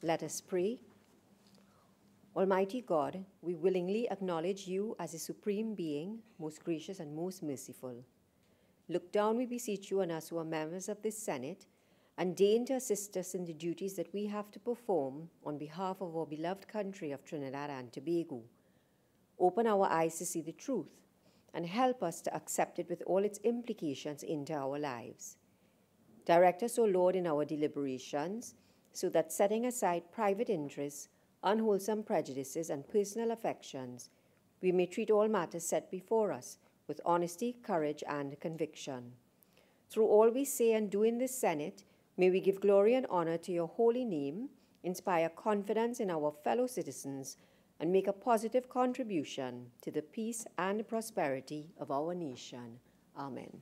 Let us pray. Almighty God, we willingly acknowledge you as a supreme being, most gracious and most merciful. Look down, we beseech you, on us who are members of this Senate, and deign to assist us in the duties that we have to perform on behalf of our beloved country of Trinidad and Tobago. Open our eyes to see the truth, and help us to accept it with all its implications into our lives. Direct us, O Lord, in our deliberations, so that setting aside private interests, unwholesome prejudices, and personal affections, we may treat all matters set before us with honesty, courage, and conviction. Through all we say and do in this Senate, may we give glory and honor to your holy name, inspire confidence in our fellow citizens, and make a positive contribution to the peace and prosperity of our nation. Amen.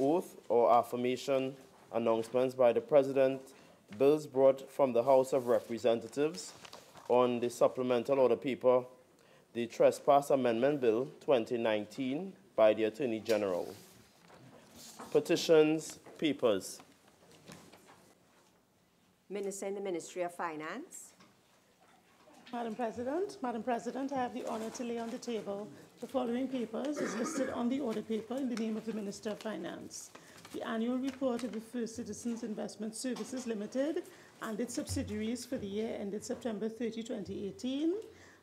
Oath or affirmation announcements by the President, bills brought from the House of Representatives on the supplemental order paper, the Trespass Amendment Bill 2019 by the Attorney General. Petitions, papers. Minister in the Ministry of Finance. Madam President, I have the honor to lay on the table the following papers as listed on the order paper in the name of the Minister of Finance. The annual report of the First Citizens Investment Services Limited and its subsidiaries for the year ended September 30, 2018,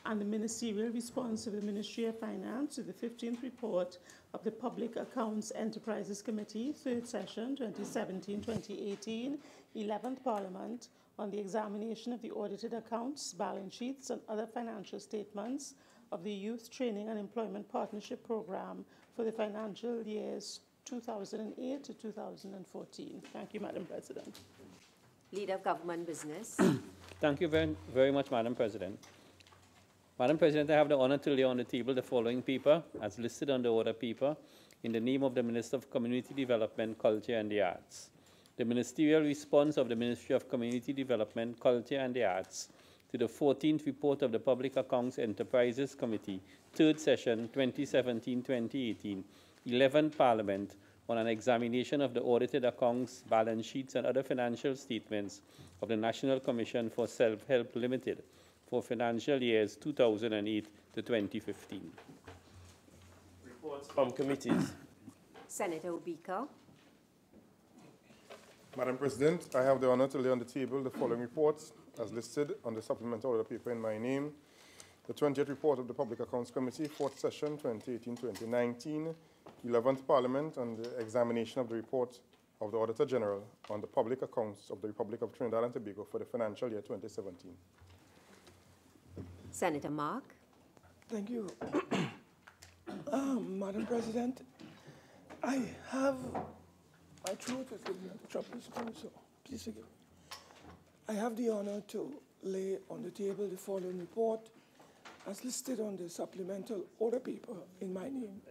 and the ministerial response of the Ministry of Finance to the 15th report of the Public Accounts Enterprises Committee, 3rd session, 2017-2018, 11th Parliament, on the examination of the audited accounts, balance sheets, and other financial statements of the Youth Training and Employment Partnership Program for the financial years 2008 to 2014. Thank you, Madam President. Leader of Government Business. Thank you very much, Madam President. Madam President, I have the honor to lay on the table the following paper, as listed on the order paper, in the name of the Minister of Community Development, Culture and the Arts. The ministerial response of the Ministry of Community Development, Culture and the Arts to the 14th report of the Public Accounts Enterprises Committee, 3rd session, 2017-2018, 11th Parliament, on an examination of the audited accounts, balance sheets, and other financial statements of the National Commission for Self-Help Limited for financial years 2008 to 2015. Reports from committees. Senator Obika. Madam President, I have the honor to lay on the table the following reports as listed on the supplemental order paper in my name. The 20th report of the Public Accounts Committee, 4th session, 2018-2019, 11th Parliament, on the examination of the report of the Auditor General on the public accounts of the Republic of Trinidad and Tobago for the financial year 2017. Senator Mark. Thank you. Madam President, I have, my throat is giving me trouble, so please forgive me. I have the honor to lay on the table the following report as listed on the supplemental order paper in my name.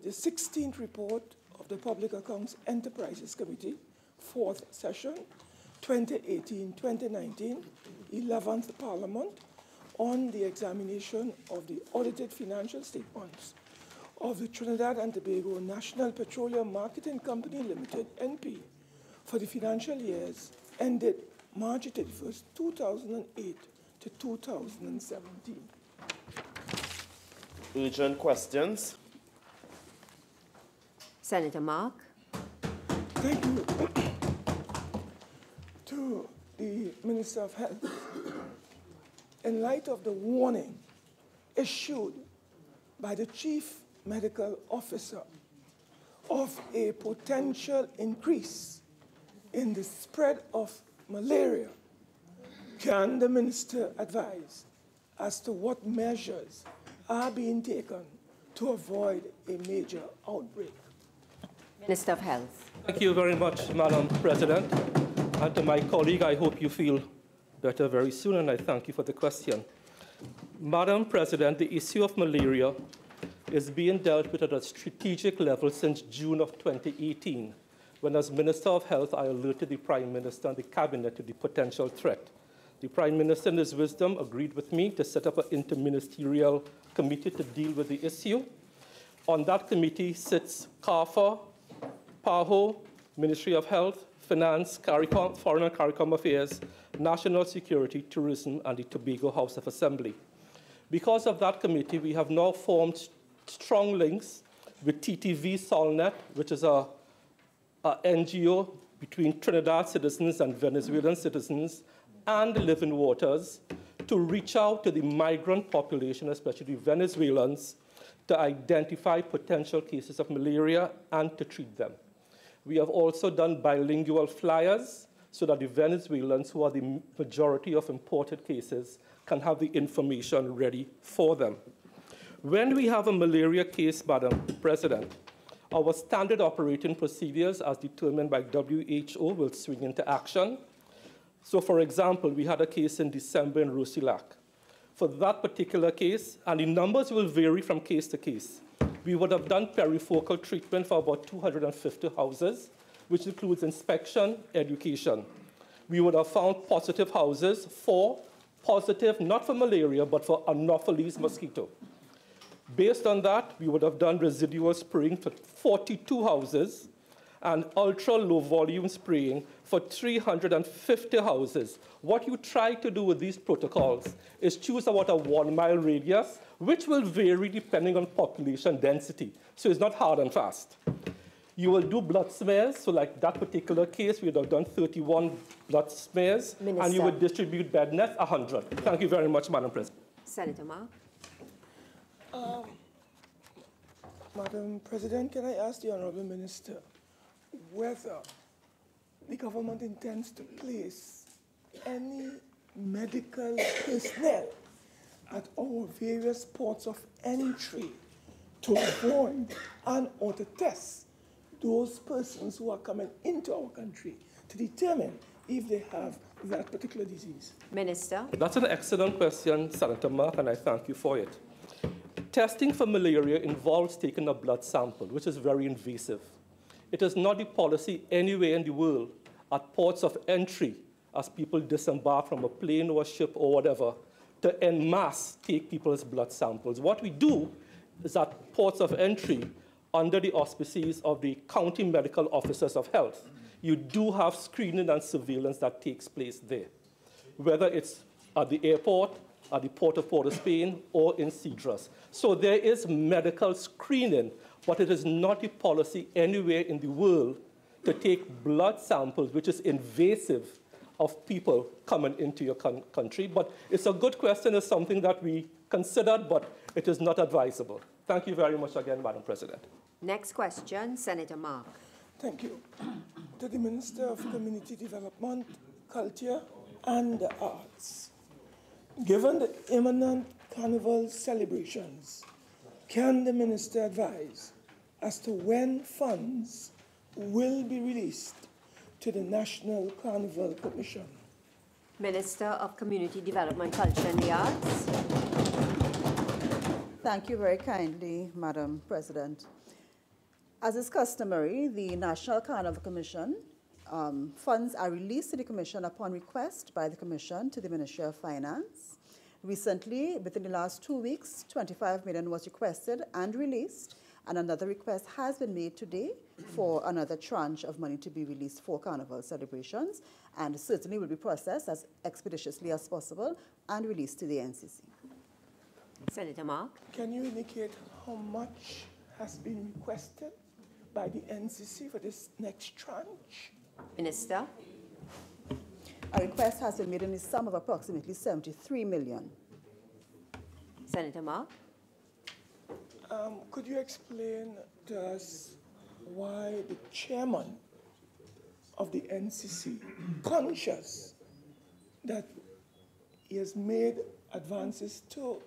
The 16th report of the Public Accounts Enterprises Committee, 4th session, 2018-2019, 11th Parliament, on the examination of the audited financial statements of the Trinidad and Tobago National Petroleum Marketing Company Limited, NP, for the financial years ended March 31st, 2008 to 2017. Urgent questions. Senator Mark. Thank you. To the Minister of Health, in light of the warning issued by the Chief Medical Officer of a potential increase in the spread of malaria, can the Minister advise as to what measures are being taken to avoid a major outbreak? Minister of Health. Thank you very much, Madam President. And to my colleague, I hope you feel better very soon, and I thank you for the question. Madam President, the issue of malaria is being dealt with at a strategic level since June of 2018, when as Minister of Health, I alerted the Prime Minister and the Cabinet to the potential threat. The Prime Minister, in his wisdom, agreed with me to set up an interministerial committee to deal with the issue. On that committee sits CARFA, PAHO, Ministry of Health, Finance, CARICOM, Foreign and CARICOM Affairs, National Security, Tourism, and the Tobago House of Assembly. Because of that committee, we have now formed strong links with TTV Solnet, which is a NGO between Trinidad citizens and Venezuelan citizens, and Living Waters, to reach out to the migrant population, especially Venezuelans, to identify potential cases of malaria and to treat them. We have also done bilingual flyers so that the Venezuelans, who are the majority of imported cases, can have the information ready for them. When we have a malaria case, Madam President, our standard operating procedures, as determined by WHO, will swing into action. So, for example, we had a case in December in Rusilac. For that particular case, and the numbers will vary from case to case, we would have done perifocal treatment for about 250 houses, which includes inspection, education. We would have found positive houses for positive, not for malaria, but for Anopheles mosquito. Based on that, we would have done residual spraying for 42 houses and ultra-low volume spraying for 350 houses. What you try to do with these protocols is choose about a 1 mile radius, which will vary depending on population density. So it's not hard and fast. You will do blood smears. So like that particular case, we would have done 31 blood smears, Minister. And you would distribute bed nets, 100. Thank you very much, Madam President. Senator Mark. Madam President, can I ask the Honourable Minister whether the government intends to place any medical personnel at our various ports of entry to avoid and or to test those persons who are coming into our country to determine if they have that particular disease? Minister. That's an excellent question, Senator Mark, and I thank you for it. Testing for malaria involves taking a blood sample, which is very invasive. It is not the policy anywhere in the world at ports of entry, as people disembark from a plane or a ship or whatever, to en masse take people's blood samples. What we do is at ports of entry, under the auspices of the county medical officers of health, you do have screening and surveillance that takes place there, whether it's at the airport, at the Port of Port-of-Spain, or in Cedros. So there is medical screening, but it is not the policy anywhere in the world to take blood samples, which is invasive, of people coming into your country. But it's a good question. It's something that we considered, but it is not advisable. Thank you very much again, Madam President. Next question, Senator Mark. Thank you. To the Minister of Community Development, Culture and the Arts. Given the imminent Carnival celebrations, can the Minister advise as to when funds will be released to the National Carnival Commission? Minister of Community Development, Culture and the Arts. Thank you very kindly, Madam President. As is customary, the National Carnival Commission funds are released to the Commission upon request by the Commission to the Ministry of Finance. Recently, within the last 2 weeks, 25 million was requested and released, and another request has been made today for another tranche of money to be released for Carnival celebrations, and certainly will be processed as expeditiously as possible and released to the NCC. Senator Mark. Can you indicate how much has been requested by the NCC for this next tranche? Minister. A request has been made in the sum of approximately 73 million. Senator Mark. Could you explain to us why the chairman of the NCC, conscious that he has made advances to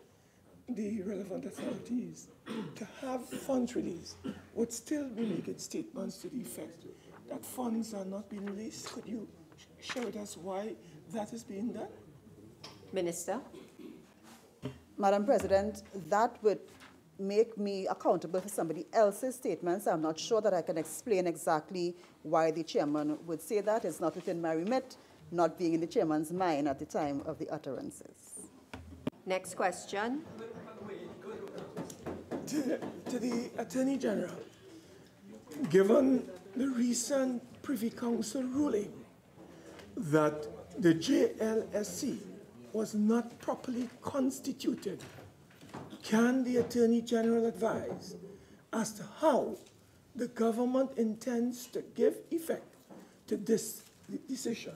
the relevant authorities to have funds released, would still be making statements to the effect that funds are not being released? Could you share with us why that is being done? Minister. Madam President, that would make me accountable for somebody else's statements. I'm not sure that I can explain exactly why the chairman would say that. It's not within my remit, not being in the chairman's mind at the time of the utterances. Next question. To the Attorney General, given the recent Privy Council ruling that the JLSC was not properly constituted, can the Attorney General advise as to how the government intends to give effect to this decision?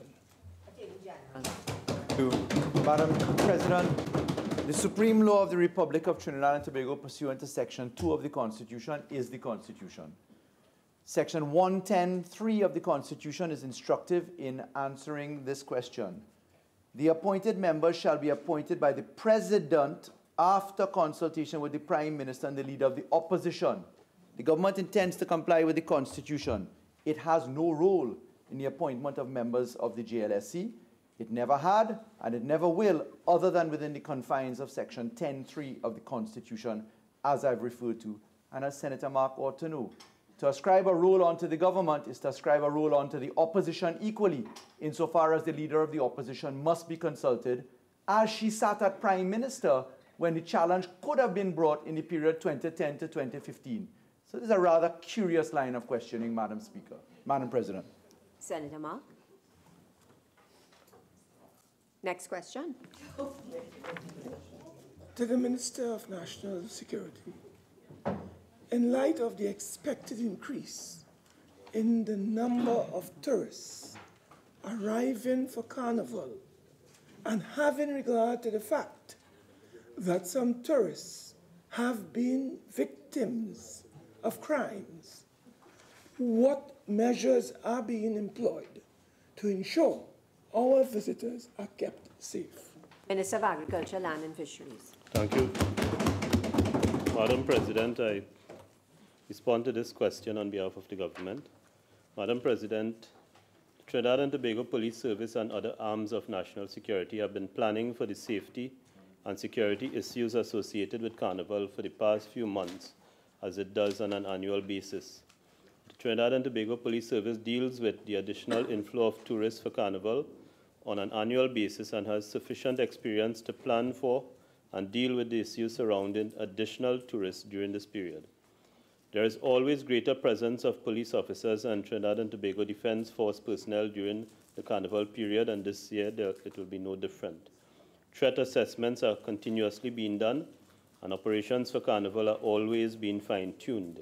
Madam President, the supreme law of the Republic of Trinidad and Tobago pursuant to Section 2 of the Constitution is the Constitution. Section 110(3) of the Constitution is instructive in answering this question. The appointed members shall be appointed by the President after consultation with the Prime Minister and the Leader of the Opposition. The government intends to comply with the Constitution. It has no role in the appointment of members of the JLSC. It never had, and it never will, other than within the confines of Section 10(3) of the Constitution, as I've referred to, and as Senator Mark ought to know. To ascribe a role onto the government is to ascribe a role onto the opposition equally, insofar as the Leader of the Opposition must be consulted, as she sat at Prime Minister when the challenge could have been brought in the period 2010 to 2015. So this is a rather curious line of questioning, Madam Speaker. Madam President. Senator Mark. Next question. To the Minister of National Security, in light of the expected increase in the number of tourists arriving for Carnival, and having regard to the fact that some tourists have been victims of crimes, what measures are being employed to ensure our visitors are kept safe? Minister of Agriculture, Land and Fisheries. Thank you. Madam President, I respond to this question on behalf of the government. Madam President, the Trinidad and Tobago Police Service and other arms of national security have been planning for the safety and security issues associated with Carnival for the past few months, as it does on an annual basis. The Trinidad and Tobago Police Service deals with the additional inflow of tourists for Carnival on an annual basis and has sufficient experience to plan for and deal with the issues surrounding additional tourists during this period. There is always greater presence of police officers and Trinidad and Tobago Defence Force personnel during the Carnival period, and this year it will be no different. Threat assessments are continuously being done, and operations for Carnival are always being fine-tuned.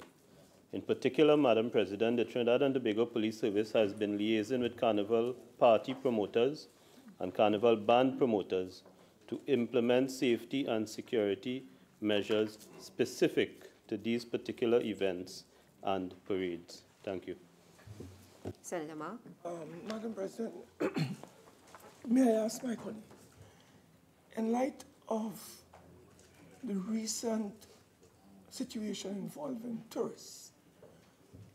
In particular, Madam President, the Trinidad and Tobago Police Service has been liaising with Carnival party promoters and Carnival band promoters to implement safety and security measures specific to these particular events and parades. Thank you. Senator Mark. Madam President, may I ask my colleague, in light of the recent situation involving tourists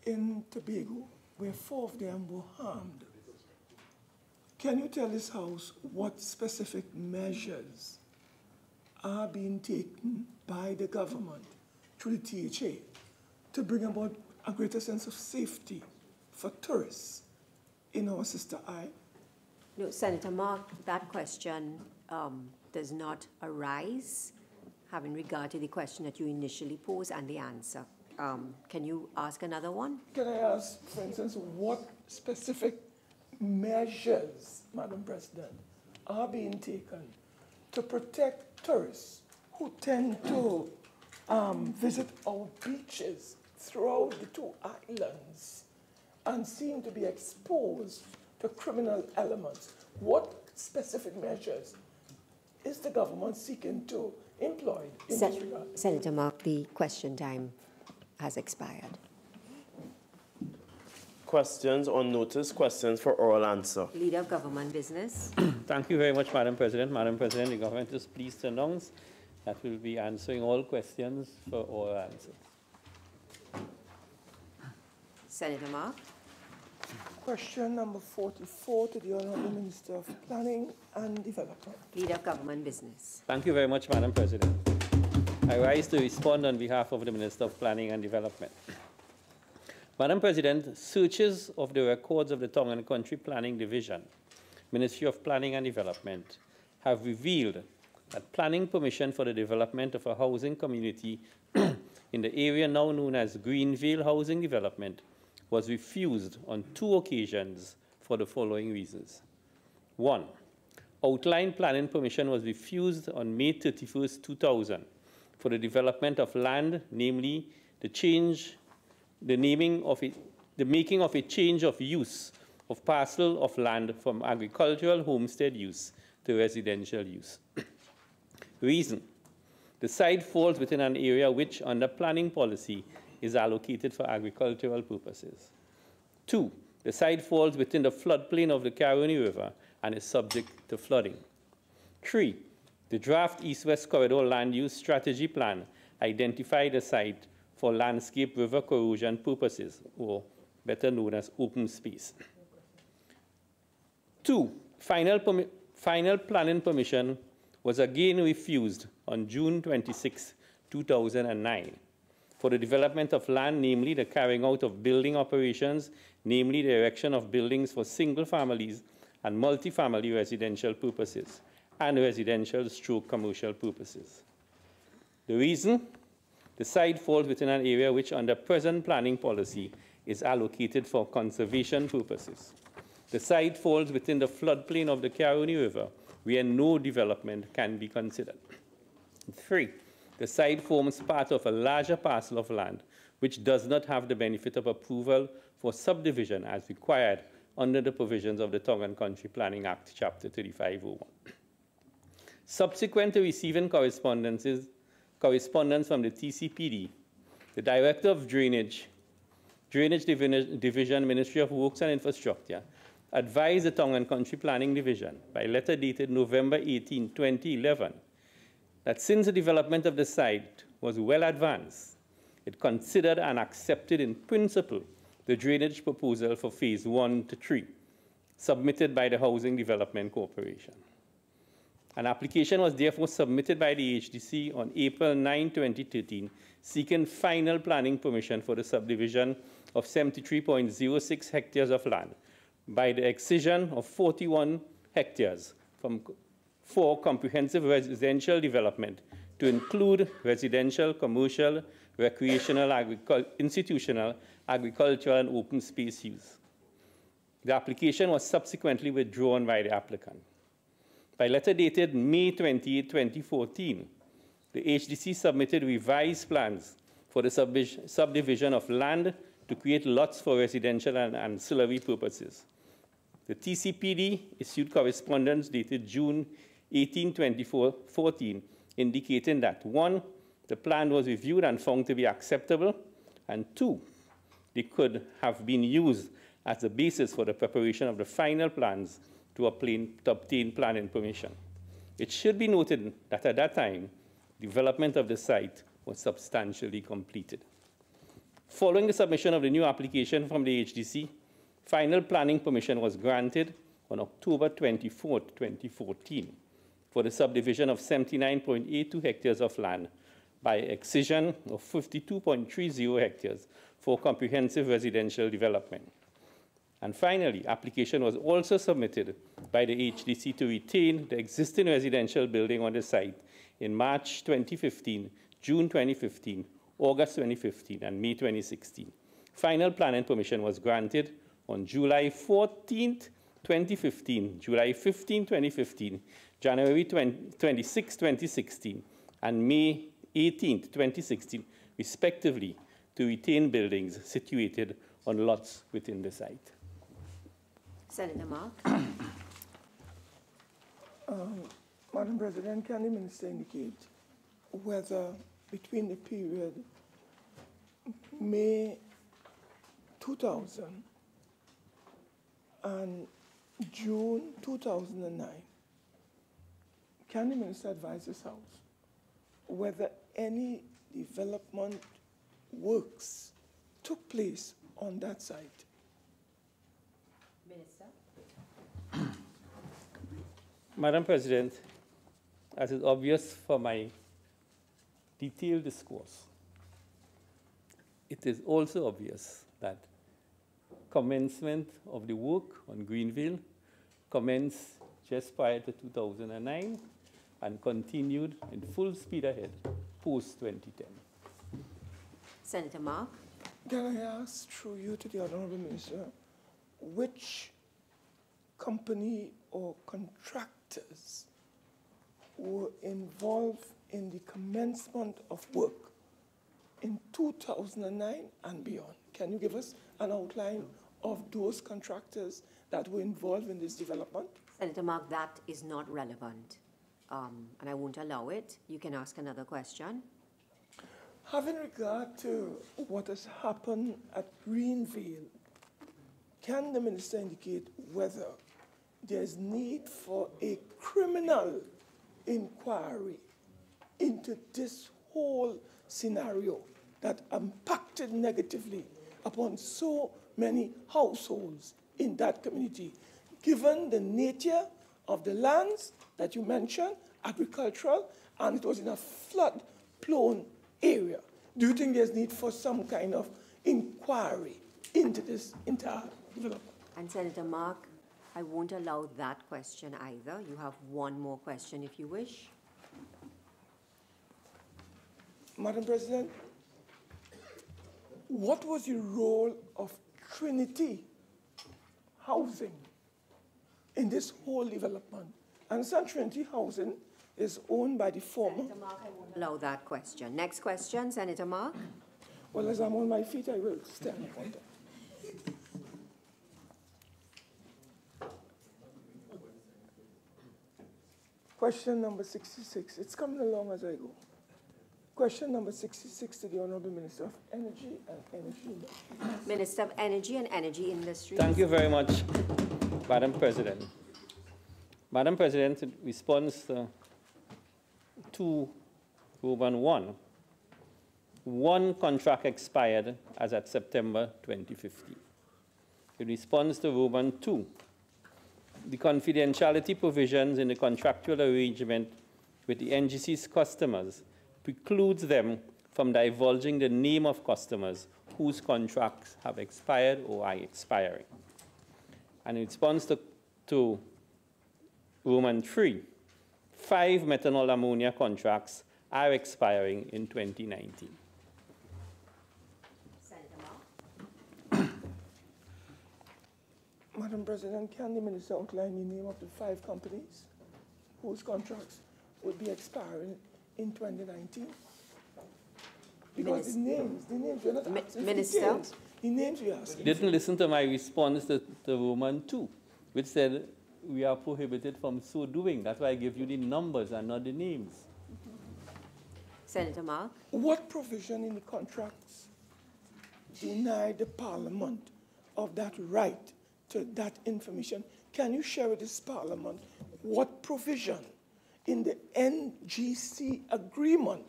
in Tobago, where 4 of them were harmed, can you tell this House what specific measures are being taken by the government through the THA to bring about a greater sense of safety for tourists in our sister isle? No, Senator Mark, that question does not arise having regard to the question that you initially posed and the answer. Can you ask another one? Can I ask, for instance, what specific measures, Madam President, are being taken to protect tourists who tend to visit our beaches throughout the 2 islands and seem to be exposed to criminal elements? What specific measures is the government seeking to employ in this regard? Senator Mark, the question time has expired. Questions on notice, questions for oral answer. Leader of Government Business. Thank you very much, Madam President. Madam President, the government is pleased to announce that we'll be answering all questions for oral answers. Senator Mark. Question number 44 to the Honourable Minister of Planning and Development. Leader of Government Business. Thank you very much, Madam President. I rise to respond on behalf of the Minister of Planning and Development. Madam President, searches of the records of the Town and Country Planning Division, Ministry of Planning and Development, have revealed that planning permission for the development of a housing community in the area now known as Greenvale Housing Development was refused on 2 occasions for the following reasons. 1. Outline planning permission was refused on May 31, 2000 for the development of land, namely the making of a change of use of parcel of land from agricultural homestead use to residential use. Reason: the site falls within an area which, under planning policy, is allocated for agricultural purposes. 2. The site falls within the floodplain of the Caroni River and is subject to flooding. 3. The draft East-West Corridor Land Use Strategy Plan identified the site for landscape river corrosion purposes, or better known as open space. 2. Final planning permission was again refused on June 26, 2009 for the development of land, namely the carrying out of building operations, namely the erection of buildings for single families and multifamily residential purposes, and residential/commercial purposes. The reason? The site falls within an area which, under present planning policy, is allocated for conservation purposes. The site falls within the floodplain of the Caroni River, where no development can be considered. 3. The site forms part of a larger parcel of land which does not have the benefit of approval for subdivision as required under the provisions of the Town and Country Planning Act, Chapter 3501. Subsequent to receiving correspondence from the TCPD, the Director of Drainage Division, Ministry of Works and Infrastructure, advised the Town and Country Planning Division by letter dated November 18, 2011, that since the development of the site was well advanced, it considered and accepted in principle the drainage proposal for Phase 1 to 3, submitted by the Housing Development Corporation. An application was therefore submitted by the HDC on April 9, 2013, seeking final planning permission for the subdivision of 73.06 hectares of land by the excision of 41 hectares for comprehensive residential development to include residential, commercial, recreational, institutional, agricultural, and open space use. The application was subsequently withdrawn by the applicant. By letter dated May 28, 2014, the HDC submitted revised plans for the subdivision of land to create lots for residential and ancillary purposes. The TCPD issued correspondence dated June 18, 2014, indicating that 1, the plan was reviewed and found to be acceptable, and 2, they could have been used as the basis for the preparation of the final plans to obtain planning permission. It should be noted that at that time, development of the site was substantially completed. Following the submission of the new application from the HDC, final planning permission was granted on October 24, 2014 for the subdivision of 79.82 hectares of land by excision of 52.30 hectares for comprehensive residential development. And finally, application was also submitted by the HDC to retain the existing residential building on the site in March 2015, June 2015, August 2015, and May 2016. Final planning permission was granted on July 14, 2015, July 15, 2015, January 26, 2016, and May 18, 2016, respectively, to retain buildings situated on lots within the site. Senator Mark. Madam President, can the Minister indicate whether between the period May 2000 and June 2009, can the Minister advise this House whether any development works took place on that site? Minister. Madam President, as is obvious from my detailed discourse, it is also obvious that commencement of the work on Greenville commenced just prior to 2009 and continued in full speed ahead post-2010. Senator Mark. Can I ask through you to the Honorable Minister, which company or contractors were involved in the commencement of work in 2009 and beyond? Can you give us an outline of those contractors that were involved in this development? Senator Mark, that is not relevant, and I won't allow it. You can ask another question. Having regard to what has happened at Greenville, can the minister indicate whether there's need for a criminal inquiry into this whole scenario that impacted negatively upon so many households in that community, given the nature of the lands that you mentioned, agricultural, and it was in a flood-prone area? Do you think there's need for some kind of inquiry into this entire development? And Senator Mark, I won't allow that question either. You have one more question if you wish. Madam President, what was the role of Trinity Housing in this whole development? I understand Trinity Housing is owned by the former. Senator Mark, I won't allow that question. Next question, Senator Mark. Well, as I'm on my feet, I will stand up on that. Question number 66. It's coming along as I go. Question number 66 to the Honorable Minister of Energy and Energy Industries. Minister of Energy and Energy Industries. Thank you very much, Madam President. Madam President, in response to Roman 1, one contract expired as at September 2015. In response to Roman 2, the confidentiality provisions in the contractual arrangement with the NGC's customers precludes them from divulging the name of customers whose contracts have expired or are expiring. And in response to Roman 3, 5 methanol ammonia contracts are expiring in 2019. Madam President, can the minister outline the name of the 5 companies whose contracts would be expiring in 2019? Because the names, you're not asking Minister. details. The names you're asking. You didn't listen to my response to Roman 2, which said we are prohibited from so doing. That's why I give you the numbers and not the names. Senator Mark. What provision in the contracts deny the Parliament of that right to that information? Can you share with this Parliament what provision in the NGC agreement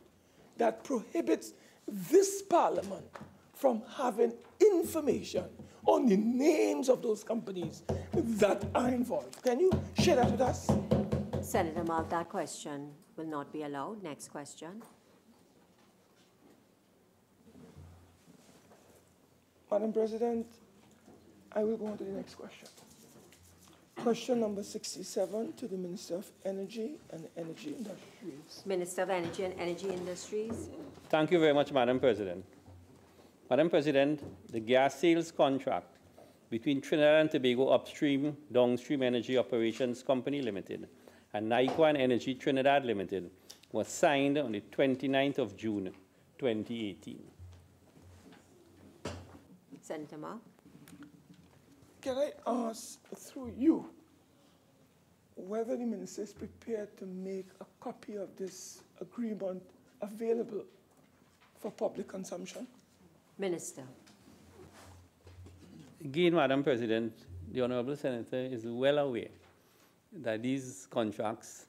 that prohibits this Parliament from having information on the names of those companies that are involved? Can you share that with us? Senator Mark, that question will not be allowed. Next question. Madam President, I will go on to the next question. Question number 67 to the Minister of Energy and Energy Industries. Minister of Energy and Energy Industries. Thank you very much, Madam President. Madam President, the gas sales contract between Trinidad and Tobago Upstream Downstream Energy Operations Company Limited and Naiquan Energy Trinidad Limited was signed on the 29th of June, 2018. Senator Mark. Can I ask, through you, whether the minister is prepared to make a copy of this agreement available for public consumption? Minister. Again, Madam President, the Honorable Senator is well aware that these contracts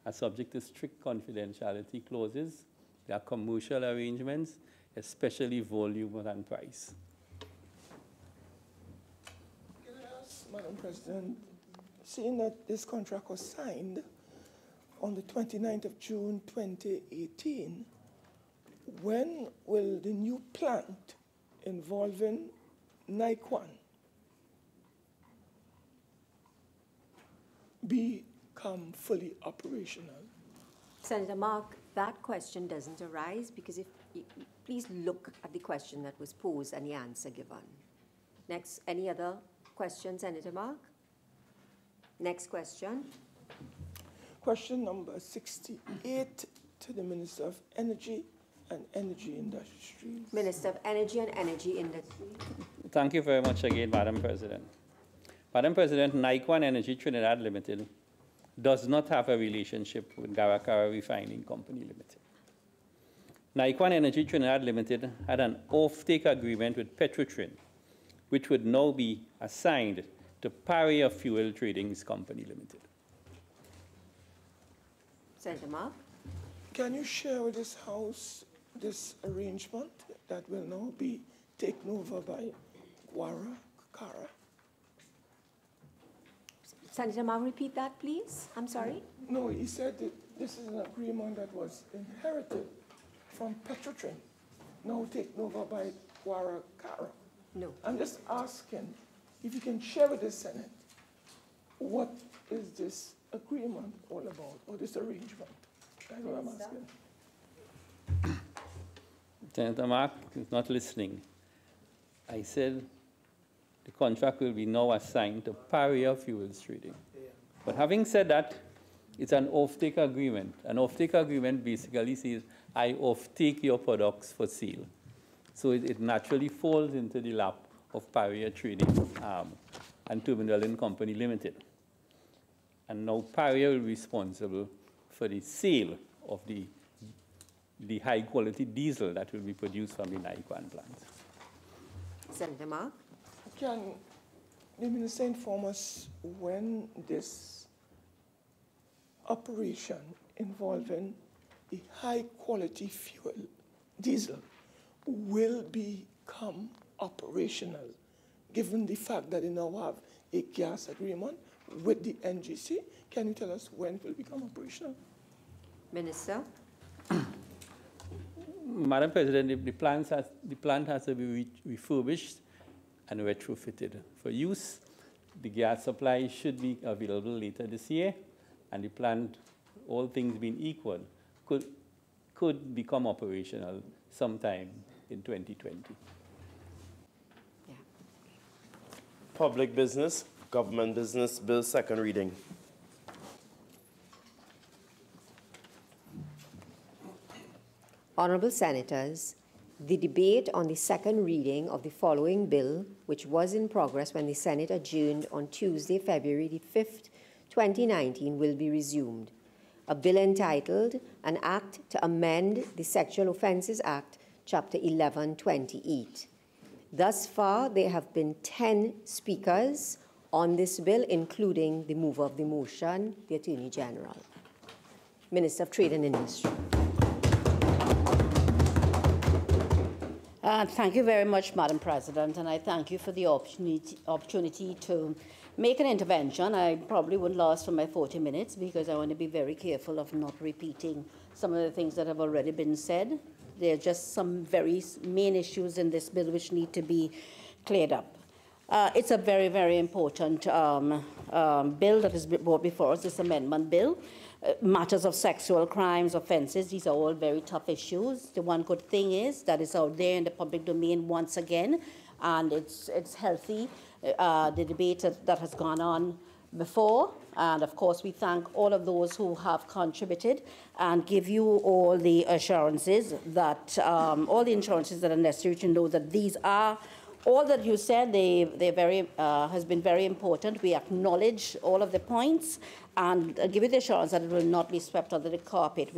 are subject to strict confidentiality clauses. They are commercial arrangements, especially volume and price. Madam President, seeing that this contract was signed on the 29th of June 2018, when will the new plant involving Naikwan become fully operational? Senator Mark, that question doesn't arise because if please look at the question that was posed and the answer given. Next, any other question, Senator Mark? Next question. Question number 68 to the Minister of Energy and Energy Industries. Minister of Energy and Energy Industry. Thank you very much again, Madam President. Madam President, Naikwan Energy Trinidad Limited does not have a relationship with Garakara Refining Company Limited. Naikwan Energy Trinidad Limited had an off-take agreement with Petrotrin, which would now be assigned to Paria Fuel Trading Company Limited. Senator Mark. Can you share with this House this arrangement that will now be taken over by Garakara? Senator Mark, repeat that, please. I'm sorry. No, he said that this is an agreement that was inherited from Petrotrin, now taken over by Garakara. No. I'm just asking if you can share with the Senate what is this agreement all about, or this arrangement? That's what I'm asking. Senator Mark is not listening. I said the contract will be now assigned to Paria Fuels Trading. But having said that, it's an off-take agreement. An off-take agreement basically says, I off-take your products for sale. So it naturally falls into the lap of Paria Trading and Terminaling Company Limited. And now Paria will be responsible for the sale of the high-quality diesel that will be produced from the Naikwan plant. Senator Mark. Can the Minister inform us when this operation involving the high-quality fuel, diesel, will become operational, given the fact that they now have a gas agreement with the NGC? Can you tell us when it will become operational? Minister. Madam President, the plant has to be refurbished and retrofitted for use. The gas supply should be available later this year, and the plant, all things being equal, could become operational sometime in 2020. Yeah. Public business, government business bill, second reading. Honourable Senators, the debate on the second reading of the following bill, which was in progress when the Senate adjourned on Tuesday, February the 5th, 2019, will be resumed. A bill entitled, An Act to Amend the Sexual Offences Act, Chapter 11, 28. Thus far, there have been 10 speakers on this bill, including the mover of the motion, the Attorney General. Minister of Trade and Industry. Thank you very much, Madam President, and I thank you for the opportunity to make an intervention. I probably wouldn't last for my 40 minutes because I want to be very careful of not repeating some of the things that have already been said. There are just some very main issues in this bill which need to be cleared up. It's a very, very important bill that is brought before us, this amendment bill. Matters of sexual crimes, offences, these are all very tough issues. The one good thing is that it's out there in the public domain once again, and it's healthy, the debate that has gone on before. And of course, we thank all of those who have contributed and give you all the assurances that, all the assurances that are necessary to know that these are all that you said, has been very important. We acknowledge all of the points and give you the assurance that it will not be swept under the carpet.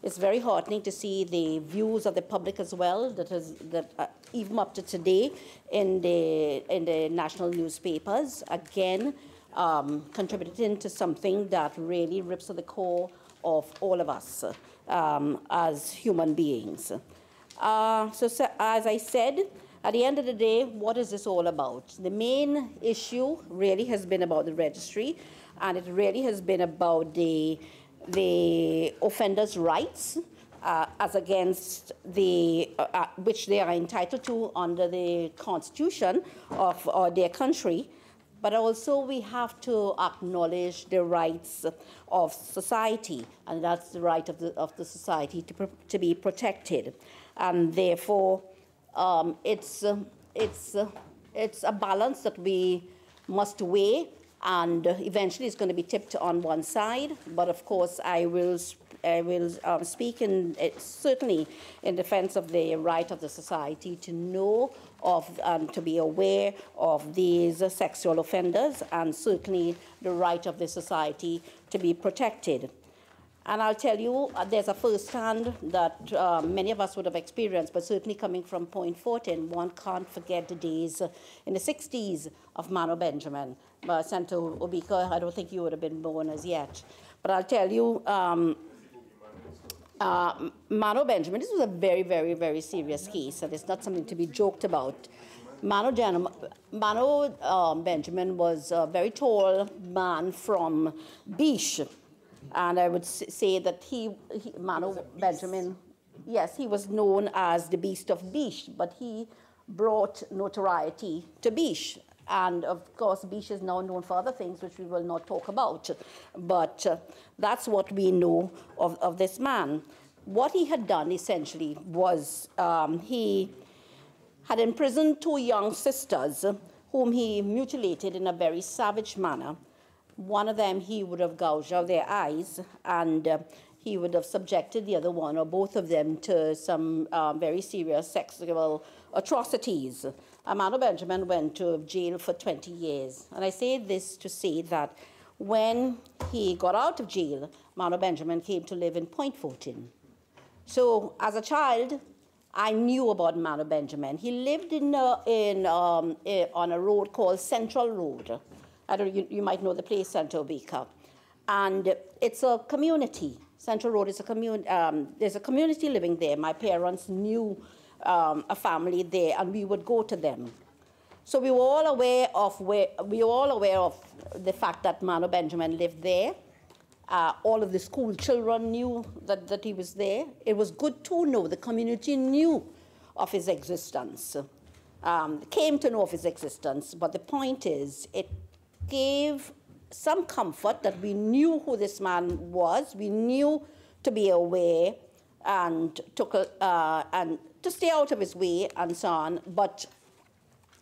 It's very heartening to see the views of the public as well, that even up to today in the national newspapers, again, contributing to something that really rips to the core of all of us as human beings. So as I said, at the end of the day, what is this all about? The main issue really has been about the registry, and it really has been about the offenders' rights as against which they are entitled to under the Constitution of their country. But also we have to acknowledge the rights of society, and that's the right of the society to be protected. And therefore, it's a balance that we must weigh, and eventually it's going to be tipped on one side. But of course, I will speak certainly in defense of the right of the society to know of to be aware of these sexual offenders, and certainly the right of the society to be protected. And I'll tell you, there's a first-hand that many of us would have experienced, but certainly coming from Point Fortin, one can't forget the days in the 60s of Mano Benjamin. Senator Obika, I don't think you would have been born as yet. But I'll tell you, Mano Benjamin, this was a very, very, very serious case, and it's not something to be joked about. Mano Benjamin was a very tall man from Biche, and I would say that Mano Benjamin, yes, he was known as the Beast of Biche, but he brought notoriety to Biche. And of course, Biche is now known for other things which we will not talk about. But that's what we know of this man. What he had done essentially was he had imprisoned two young sisters whom he mutilated in a very savage manner. One of them he would have gouged out their eyes, and he would have subjected the other one or both of them to some very serious sexual atrocities. Mano Benjamin went to jail for 20 years. And I say this to say that when he got out of jail, Mano Benjamin came to live in Point Fortin. So as a child, I knew about Mano Benjamin. He lived on a road called Central Road. You might know the place, Senator Obika. And it's a community. Central Road is a community. There's a community living there. My parents knew a family there, and we would go to them. So we were all aware of the fact that Mano Benjamin lived there. All of the school children knew that he was there. It was good to know. The community knew of his existence, came to know of his existence. But the point is, it gave some comfort that we knew who this man was. We knew to be aware and to stay out of his way and so on. But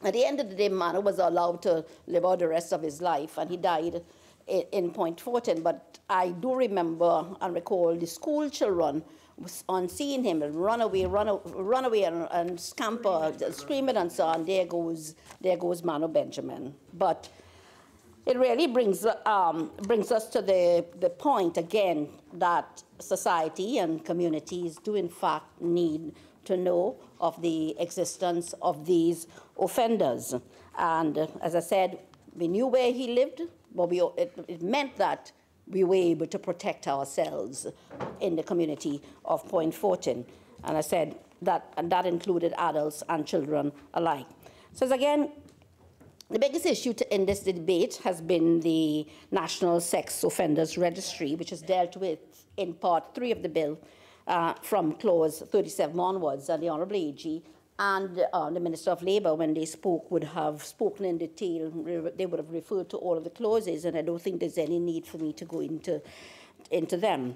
at the end of the day, Mano was allowed to live out the rest of his life, and he died in Point Fortin. But I do remember and recall the school children on seeing him run away and scamper, screaming and so on. There goes Mano Benjamin. But it really brings us to the point again that society and communities do in fact need to know of the existence of these offenders. And as I said, we knew where he lived, but it meant that we were able to protect ourselves in the community of Point Fortin. And I said that included adults and children alike. So again, the biggest issue in this debate has been the National Sex Offenders Registry, which is dealt with in Part 3 of the bill from Clause 37 onwards. And the Honourable AG and the Minister of Labour, when they spoke, would have spoken in detail. They would have referred to all of the clauses, and I don't think there's any need for me to go into them.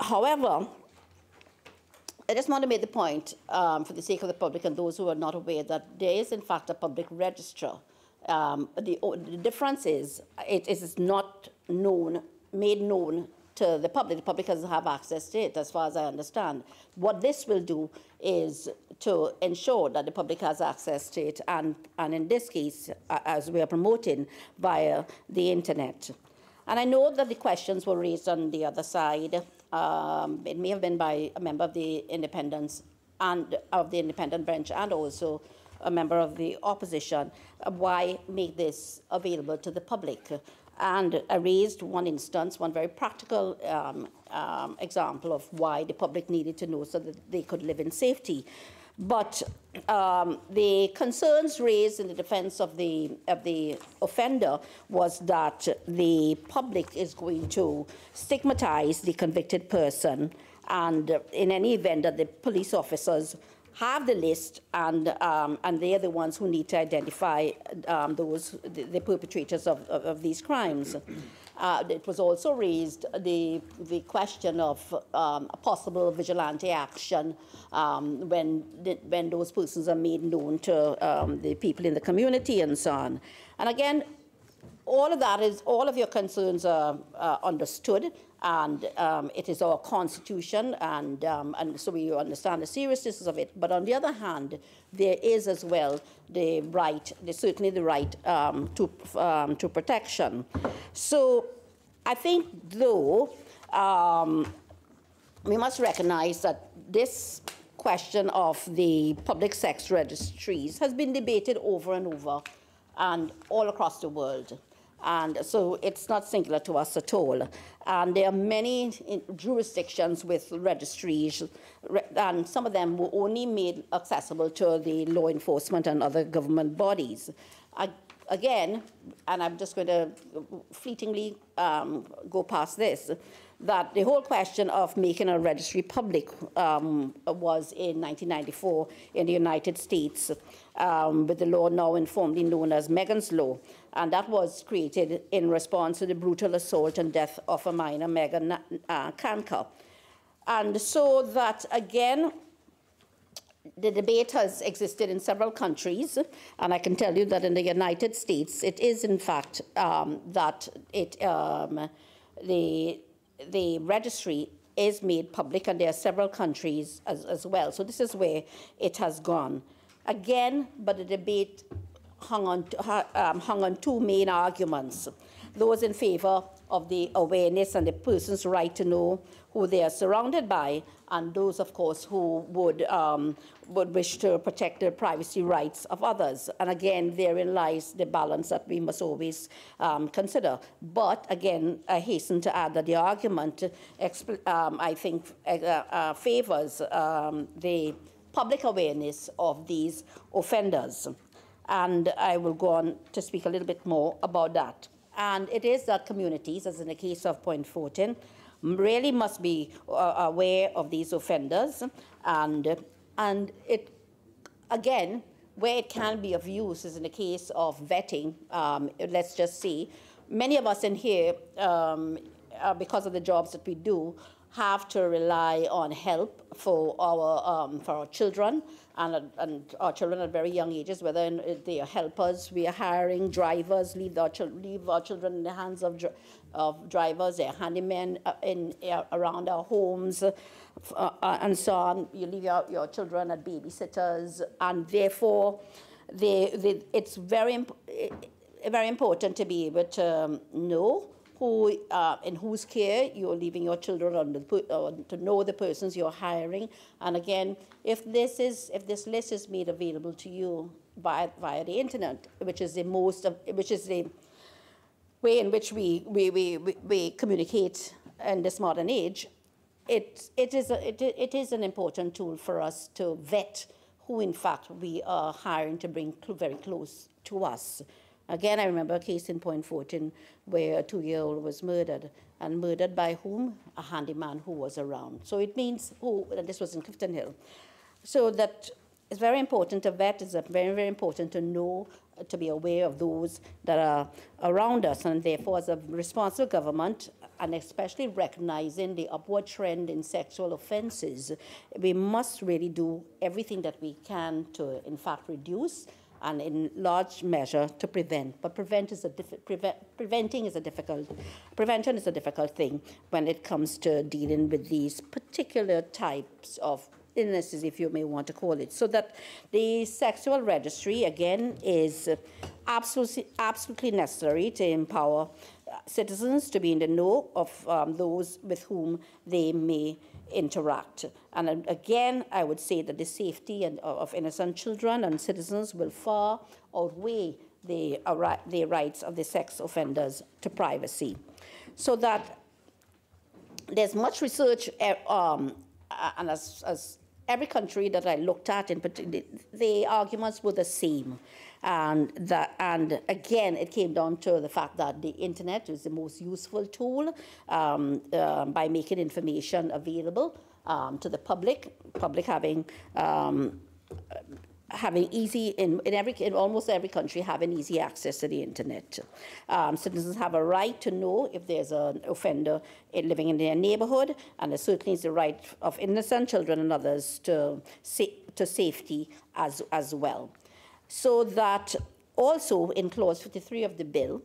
However, I just want to make the point, for the sake of the public and those who are not aware, that there is, in fact, a public register. The difference is it is not made known to the public. The public doesn't have access to it, as far as I understand. What this will do is to ensure that the public has access to it, and in this case, as we are promoting, via the internet. And I know that the questions were raised on the other side. It may have been by a member of the independent bench and also a member of the opposition. Why make this available to the public? And I raised one instance, one very practical example of why the public needed to know so that they could live in safety. But the concerns raised in the defense of the offender was that the public is going to stigmatize the convicted person, and in any event that the police officers have the list, and they are the ones who need to identify the perpetrators of these crimes. It was also raised the question of a possible vigilante action when those persons are made known to the people in the community and so on. And again, all of your concerns are understood, and it is our constitution, and so we understand the seriousness of it. But on the other hand, there is as well the right, certainly the right to protection. So I think, though, we must recognize that this question of the public sex registries has been debated over and over and all across the world. And so it's not singular to us at all. And there are many jurisdictions with registries, and some of them were only made accessible to the law enforcement and other government bodies. Again, and I'm just going to fleetingly go past this, that the whole question of making a registry public was in 1994 in the United States with the law now informally known as Megan's Law. And that was created in response to the brutal assault and death of a minor, Megan Kanka. And so that, again, the debate has existed in several countries, and I can tell you that in the United States, it is in fact that the registry is made public, and there are several countries as well. So this is where it has gone. Again, but the debate hung on two main arguments. Those in favor of the awareness and the person's right to know who they are surrounded by, and those, of course, who would wish to protect the privacy rights of others. And again, therein lies the balance that we must always consider. But again, I hasten to add that the argument, I think, favors the public awareness of these offenders. And I will go on to speak a little bit more about that. And it is that communities, as in the case of Point Fortin, really must be aware of these offenders. And it, again, where it can be of use is in the case of vetting. Let's just see, many of us in here, because of the jobs that we do, have to rely on help for our children, and our children at very young ages, whether they are helpers, we are hiring drivers, leave our children in the hands of drivers, they're handymen around our homes, and so on. You leave your children at babysitters, and therefore it's very important to be able to know in whose care you're leaving your children, or to know the persons you're hiring. And again, if this list is made available to you via the internet, which is the way in which we communicate in this modern age, it is an important tool for us to vet who, in fact, we are hiring to bring very close to us. Again, I remember a case in Point Fortin where a 2-year-old was murdered. And murdered by whom? A handyman who was around. So it means and this was in Clifton Hill. So that it's very important to vet, it's very, very important to know, to be aware of those that are around us. And therefore, as a responsible government, and especially recognizing the upward trend in sexual offenses, we must really do everything that we can to, in fact, reduce and in large measure to prevent. But prevention is a difficult thing when it comes to dealing with these particular types of illnesses, if you may want to call it. So that the sexual registry, again, is absolutely necessary to empower citizens to be in the know of those with whom they may interact. And again, I would say that the safety of innocent children and citizens will far outweigh the rights of the sex offenders to privacy. So that there's much research, and as every country that I looked at, in particular, the arguments were the same. And again, it came down to the fact that the internet is the most useful tool by making information available to the public having easy, in almost every country, having easy access to the internet. Citizens have a right to know if there's an offender living in their neighborhood, and there certainly is the right of innocent children and others to safety as well. So that also in Clause 53 of the bill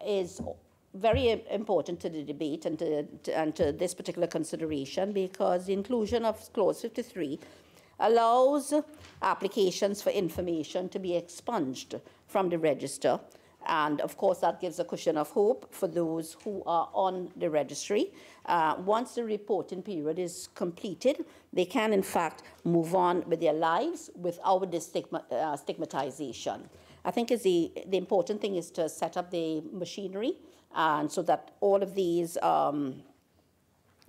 is very important to the debate and to this particular consideration, because the inclusion of Clause 53 allows applications for information to be expunged from the register. And of course, that gives a cushion of hope for those who are on the registry. Once the reporting period is completed, they can, in fact, move on with their lives without this stigmatization. I think the important thing is to set up the machinery, and so that all of these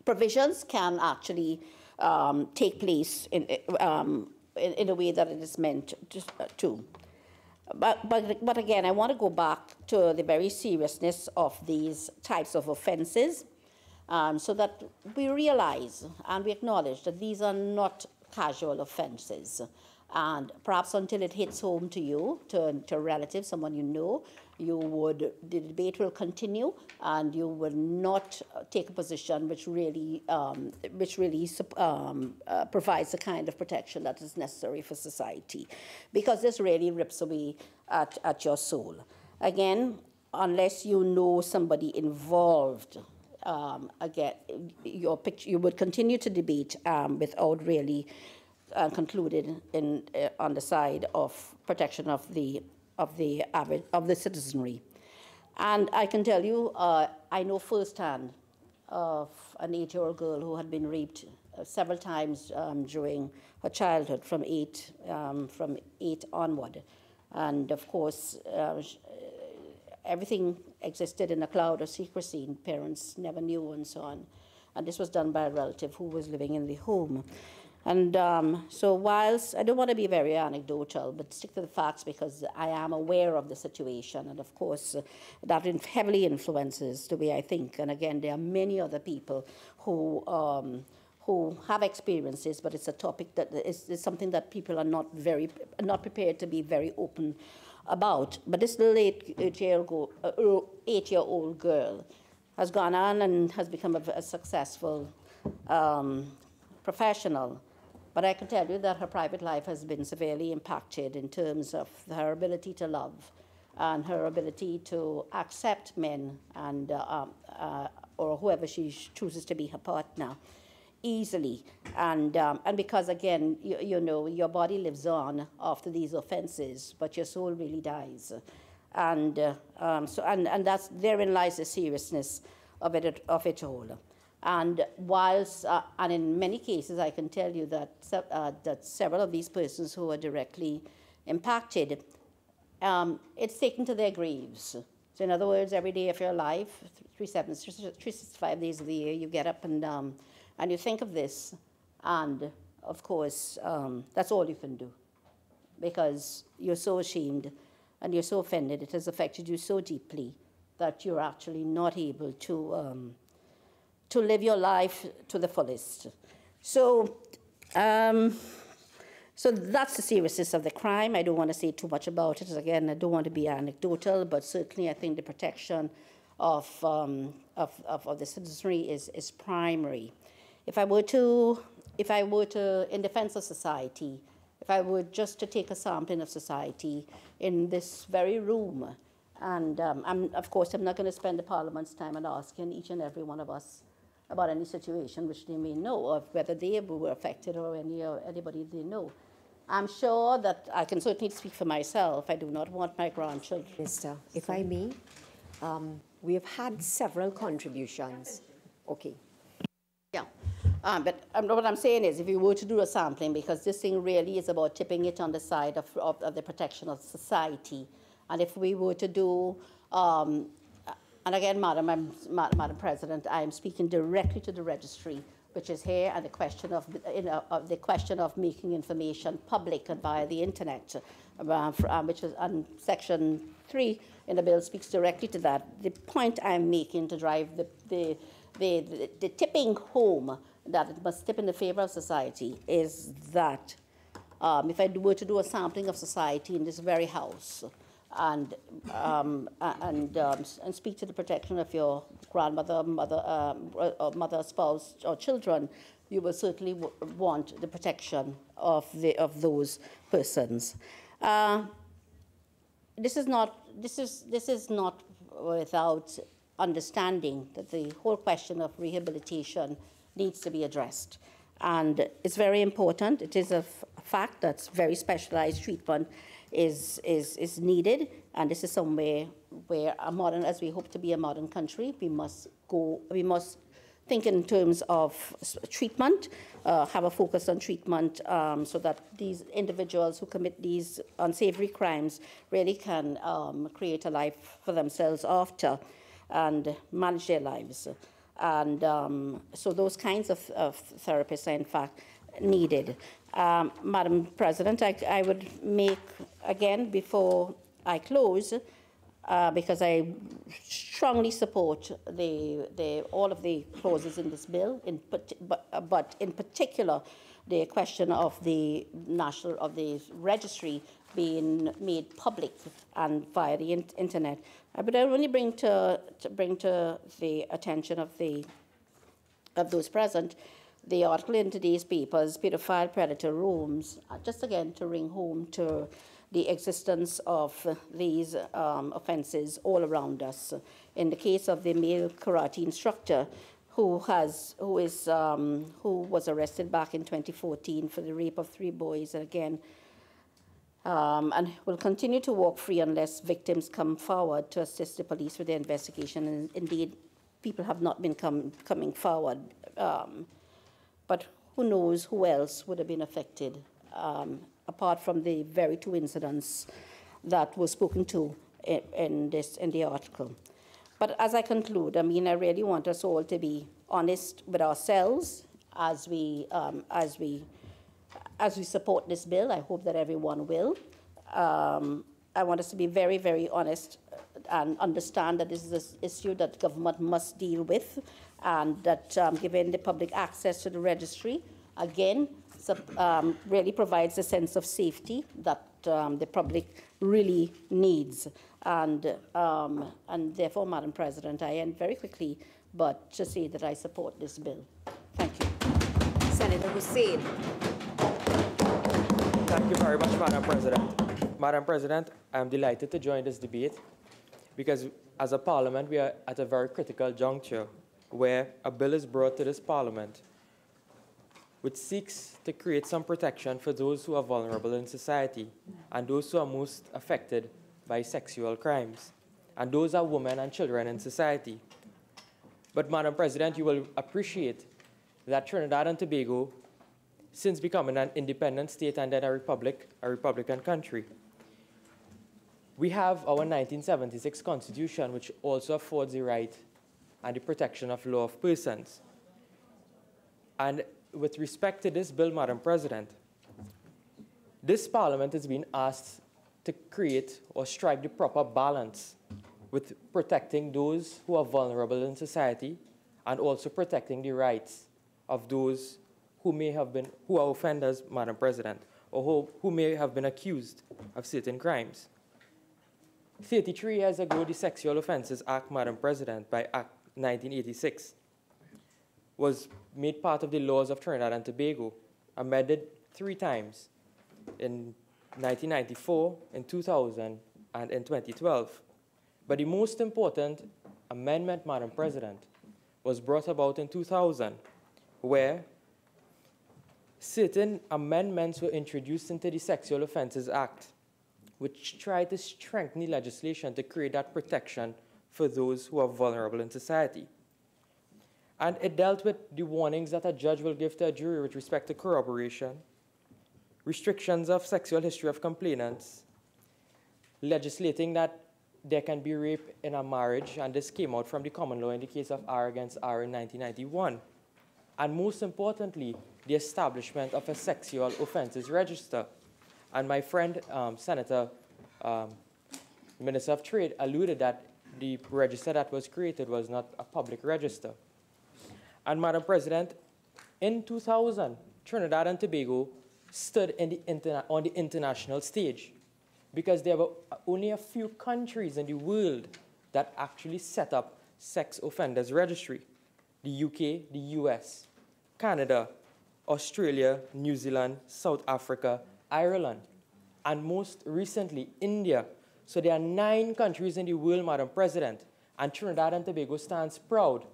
provisions can actually take place in a way that it is meant to. But again, I want to go back to the very seriousness of these types of offences, so that we realize and we acknowledge that these are not casual offences. And perhaps until it hits home to you, to a relative, someone you know, the debate will continue, and you will not take a position which really provides the kind of protection that is necessary for society, because this really rips away at your soul. Again, unless you know somebody involved, again, you would continue to debate without really concluded on the side of protection of the citizenry. And I can tell you, I know firsthand of an 8-year-old girl who had been raped several times during her childhood, from 8 onward. And of course, everything existed in a cloud of secrecy, and parents never knew, and so on. And this was done by a relative who was living in the home. And so whilst I don't want to be very anecdotal, but stick to the facts, because I am aware of the situation. And of course, that heavily influences the way I think. And again, there are many other people who have experiences, but it's a topic that is something that people are not prepared to be very open about. But this little 8-year-old girl has gone on and has become a successful professional. But I can tell you that her private life has been severely impacted in terms of her ability to love and her ability to accept men and or whoever she chooses to be her partner easily. And because, again, you know, your body lives on after these offenses, but your soul really dies. And that's, therein lies the seriousness of it all. And whilst, and in many cases, I can tell you that that several of these persons who are directly impacted, it's taken to their graves. So in other words, every day of your life, 365 days of the year, you get up and you think of this, and of course, that's all you can do, because you're so ashamed and you're so offended. It has affected you so deeply that you're actually not able to live your life to the fullest. So, so that's the seriousness of the crime. I don't want to say too much about it. Again, I don't want to be anecdotal, but certainly I think the protection of the citizenry is primary. If I were to, in defense of society, if I were just to take a sampling of society in this very room, and of course, I'm not going to spend the Parliament's time on asking each and every one of us about any situation which they may know, or whether they were affected or anybody they know. I'm sure that I can certainly speak for myself. I do not want my grandchildren. Minister, if I may, we have had several contributions. Okay. Yeah, but what I'm saying is, if you were to do a sampling, because this thing really is about tipping it on the side of the protection of society, and if we were to do, and again, Madam President, I am speaking directly to the registry which is here, and the question of making information public and via the internet, which is on Section 3 in the bill speaks directly to that. The point I'm making to drive the tipping home that it must tip in the favor of society is that if I were to do a sampling of society in this very house and speak to the protection of your grandmother, mother, spouse, or children, you will certainly want the protection of those persons. This is not without understanding that the whole question of rehabilitation needs to be addressed. And it's very important. It is a fact that very specialized treatment is needed. And this is somewhere where as we hope to be a modern country, we must think in terms of treatment, have a focus on treatment so that these individuals who commit these unsavory crimes really can create a life for themselves after and manage their lives. And so those kinds of therapists are in fact needed. Madam President, I would make, again, before I close, because I strongly support all of the clauses in this bill, but in particular the question of the registry being made public and via the internet. But I only bring to the attention of those present the article in today's papers, Pedophile Predator Roams, just again to ring home to the existence of these offences all around us. In the case of the male karate instructor who was arrested back in 2014 for the rape of 3 boys, and again, and will continue to walk free unless victims come forward to assist the police with their investigation. And indeed, people have not been coming forward. But who knows who else would have been affected, apart from the very 2 incidents that were spoken to in the article. But as I conclude, I mean, I really want us all to be honest with ourselves as we support this bill. I hope that everyone will. I want us to be very, very honest and understand that this is an issue that government must deal with, and that given the public access to the registry, again, really provides a sense of safety that the public really needs. And therefore, Madam President, I end very quickly, but to say that I support this bill. Thank you. Senator Hussain. Thank you very much, Madam President. Madam President, I'm delighted to join this debate because as a parliament, we are at a very critical juncture where a bill is brought to this parliament which seeks to create some protection for those who are vulnerable in society and those who are most affected by sexual crimes. And those are women and children in society. But, Madam President, you will appreciate that Trinidad and Tobago, since becoming an independent state and then a Republican country, we have our 1976 Constitution, which also affords the right and the protection of law of persons. And with respect to this bill, Madam President, this Parliament is being asked to create or strike the proper balance with protecting those who are vulnerable in society and also protecting the rights of those who are offenders, Madam President, or who may have been accused of certain crimes. 33 years ago, the Sexual Offences Act, Madam President, by Act 1986, was made part of the laws of Trinidad and Tobago, amended 3 times, in 1994, in 2000, and in 2012. But the most important amendment, Madam President, was brought about in 2000, where certain amendments were introduced into the Sexual Offences Act, which tried to strengthen the legislation to create that protection for those who are vulnerable in society. And it dealt with the warnings that a judge will give to a jury with respect to corroboration, restrictions of sexual history of complainants, legislating that there can be rape in a marriage, and this came out from the common law in the case of R against R in 1991. and most importantly, the establishment of a sexual offences register. And my friend, Senator, Minister of Trade, alluded that the register that was created was not a public register. And Madam President, in 2000, Trinidad and Tobago stood on the international stage because there were only a few countries in the world that actually set up sex offenders registry. The UK, the US, Canada, Australia, New Zealand, South Africa, Ireland, and most recently, India. So there are 9 countries in the world, Madam President, and Trinidad and Tobago stands proud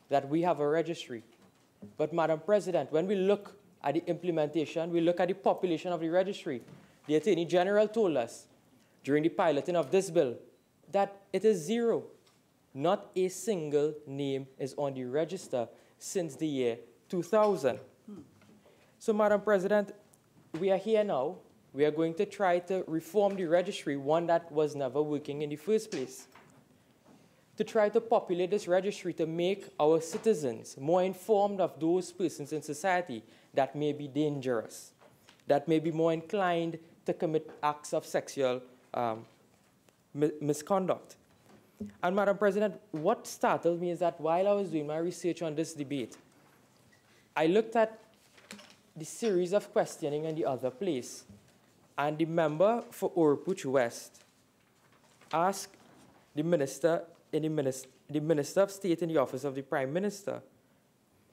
that we have a registry. But Madam President, when we look at the implementation, we look at the population of the registry, the Attorney General told us during the piloting of this bill that it is 0. Not a single name is on the register since the year 2000. So, Madam President, we are here now. We are going to try to reform the registry, one that was never working in the first place, to try to populate this registry to make our citizens more informed of those persons in society that may be dangerous, that may be more inclined to commit acts of sexual misconduct. And Madam President, what startled me is that while I was doing my research on this debate, I looked at the series of questioning in the other place, and the member for Oropouche West asked the Minister of State in the Office of the Prime Minister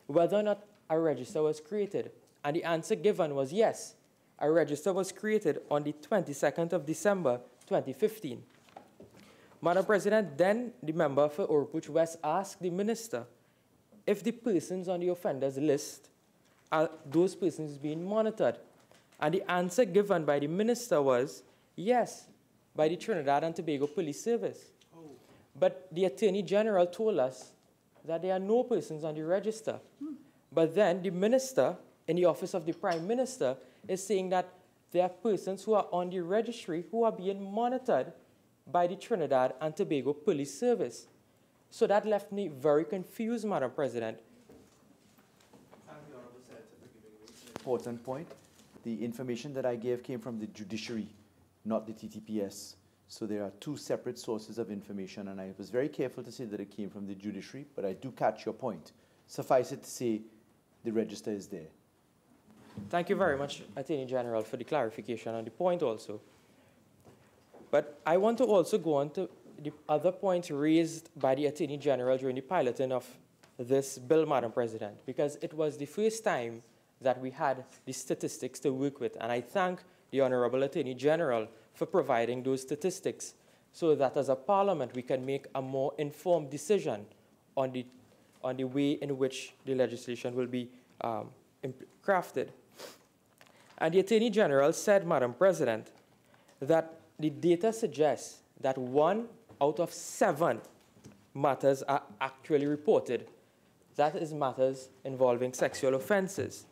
whether or not a register was created. And the answer given was yes, a register was created on the 22nd of December, 2015. Madam President, then the member for Oropouche West asked the Minister if the persons on the offenders list are those persons being monitored. And the answer given by the Minister was yes, by the Trinidad and Tobago Police Service. But the Attorney General told us that there are no persons on the register. But then the Minister in the Office of the Prime Minister is saying that there are persons who are on the registry who are being monitored by the Trinidad and Tobago Police Service. So that left me very confused, Madam President. Important point. The information that I gave came from the judiciary, not the TTPS. So there are 2 separate sources of information, and I was very careful to say that it came from the judiciary, but I do catch your point. Suffice it to say, the register is there. Thank you very much, Attorney General, for the clarification on the point also. But I want to also go on to the other points raised by the Attorney General during the piloting of this bill, Madam President, because it was the first time that we had the statistics to work with. And I thank the Honorable Attorney General for providing those statistics so that as a Parliament we can make a more informed decision on the way in which the legislation will be crafted. And the Attorney General said, Madam President, that the data suggests that 1 out of 7 matters are actually reported. That is matters involving sexual offences.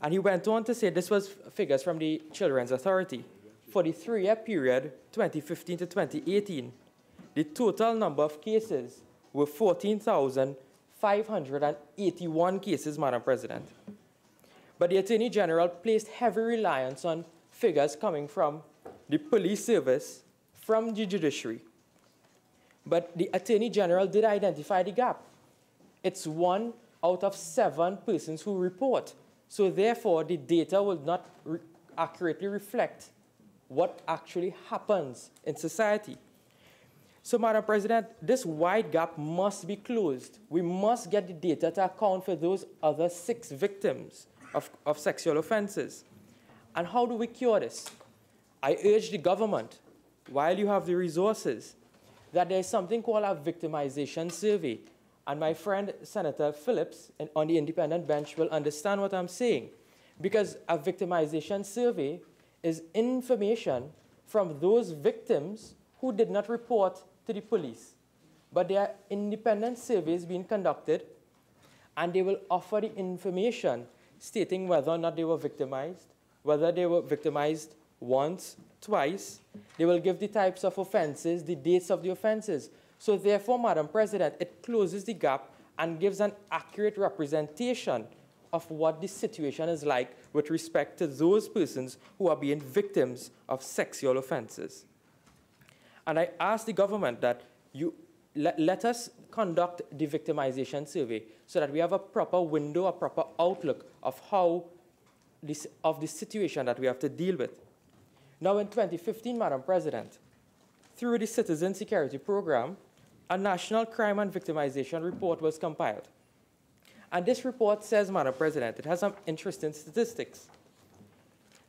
And he went on to say, this was figures from the Children's Authority. For the 3-year period, 2015 to 2018, the total number of cases were 14,581 cases, Madam President. But the Attorney General placed heavy reliance on figures coming from the police service, from the judiciary. But the Attorney General did identify the gap. It's 1 out of 7 persons who report. So therefore, the data will not accurately reflect what actually happens in society. So, Madam President, this wide gap must be closed. We must get the data to account for those other 6 victims of sexual offenses. And how do we cure this? I urge the government, while you have the resources, that there's something called a victimization survey. And my friend, Senator Phillips, on the independent bench will understand what I'm saying. Because a victimization survey is information from those victims who did not report to the police. But there are independent surveys being conducted, and they will offer the information stating whether or not they were victimized, whether they were victimized once, twice. They will give the types of offenses, the dates of the offenses. So therefore, Madam President, it closes the gap, and gives an accurate representation of what the situation is like with respect to those persons who are being victims of sexual offenses. And I ask the government that you let us conduct the victimization survey so that we have a proper window, a proper outlook of the situation that we have to deal with. Now in 2015, Madam President, through the Citizen Security Program, a national crime and victimization report was compiled. And this report says, Madam President, it has some interesting statistics,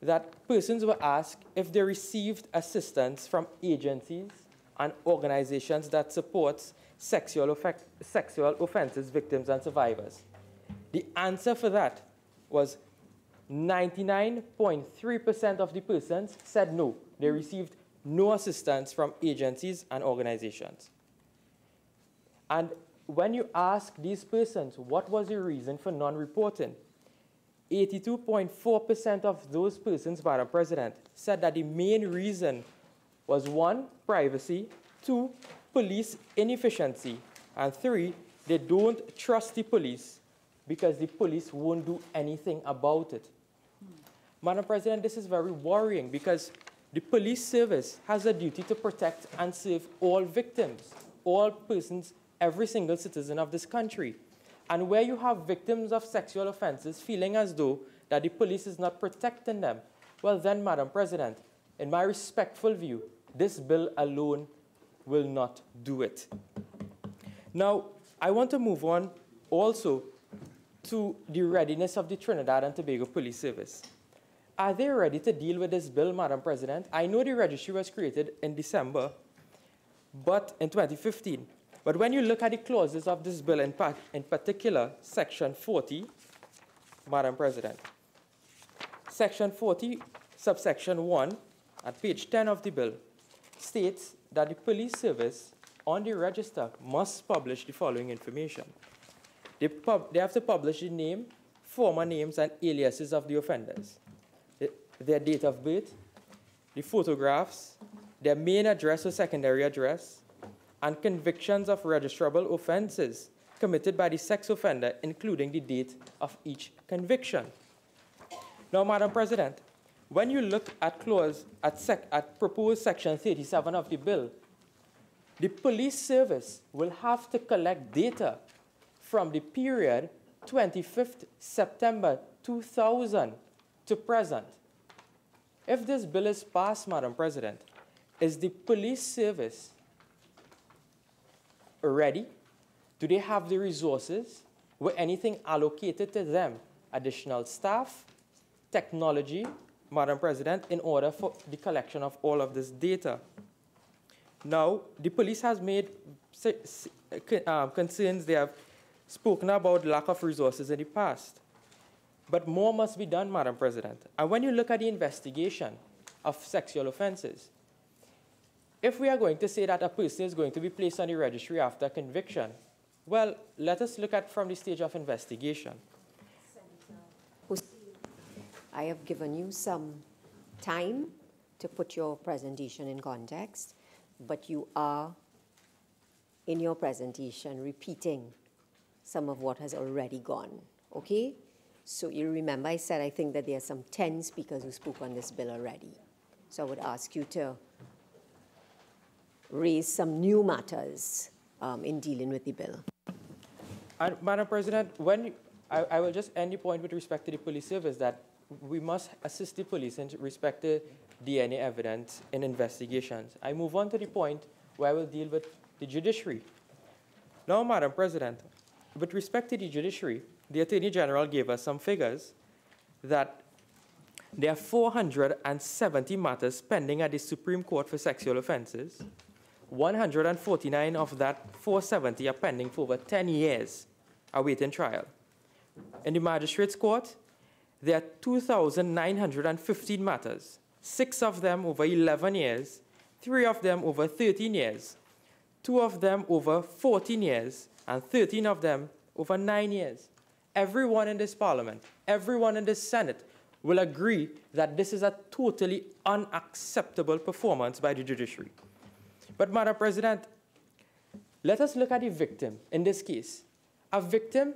that persons were asked if they received assistance from agencies and organizations that support sexual offenses victims and survivors. The answer for that was 99.3% of the persons said no. They received no assistance from agencies and organizations. And when you ask these persons what was the reason for non-reporting, 82.4% of those persons, Madam President, said that the main reason was 1, privacy, 2, police inefficiency, and 3, they don't trust the police because the police won't do anything about it. Madam President, this is very worrying because the police service has a duty to protect and serve all victims, all persons, every single citizen of this country. And where you have victims of sexual offenses feeling as though that the police is not protecting them, well then, Madam President, in my respectful view, this bill alone will not do it. Now, I want to move on also to the readiness of the Trinidad and Tobago Police Service. Are they ready to deal with this bill, Madam President? I know the registry was created in December, but in 2015. But when you look at the clauses of this bill, in particular, Section 40, Madam President, Section 40, subsection 1, at page 10 of the bill, states that the police service on the register must publish the following information. They have to publish the name, former names, and aliases of the offenders, their date of birth, the photographs, their main address or secondary address, and convictions of registrable offenses committed by the sex offender, including the date of each conviction. Now, Madam President, when you look at proposed Section 37 of the bill, the police service will have to collect data from the period 25th September 2000 to present. If this bill is passed, Madam President, is the police service ready? Do they have the resources? Were anything allocated to them? Additional staff, technology, Madam President, in order for the collection of all of this data? Now, the police has made concerns. They have spoken about lack of resources in the past. But more must be done, Madam President. And when you look at the investigation of sexual offenses, if we are going to say that a person is going to be placed on the registry after conviction, well, let us look at from the stage of investigation. I have given you some time to put your presentation in context, but you are, in your presentation, repeating some of what has already gone, okay? So you remember I said I think that there are some 10 speakers who spoke on this bill already. So I would ask you to raise some new matters in dealing with the bill. And Madam President, I will just end the point with respect to the police service that we must assist the police in respect to DNA evidence in investigations. I move on to the point where I will deal with the judiciary. Now, Madam President, with respect to the judiciary, the Attorney General gave us some figures that there are 470 matters pending at the Supreme Court for sexual offenses. 149 of that 470 are pending for over 10 years awaiting trial. In the Magistrates Court, there are 2,915 matters, 6 of them over 11 years, 3 of them over 13 years, 2 of them over 14 years, and 13 of them over 9 years. Everyone in this Parliament, everyone in this Senate will agree that this is a totally unacceptable performance by the judiciary. But, Madam President, let us look at the victim in this case. a victim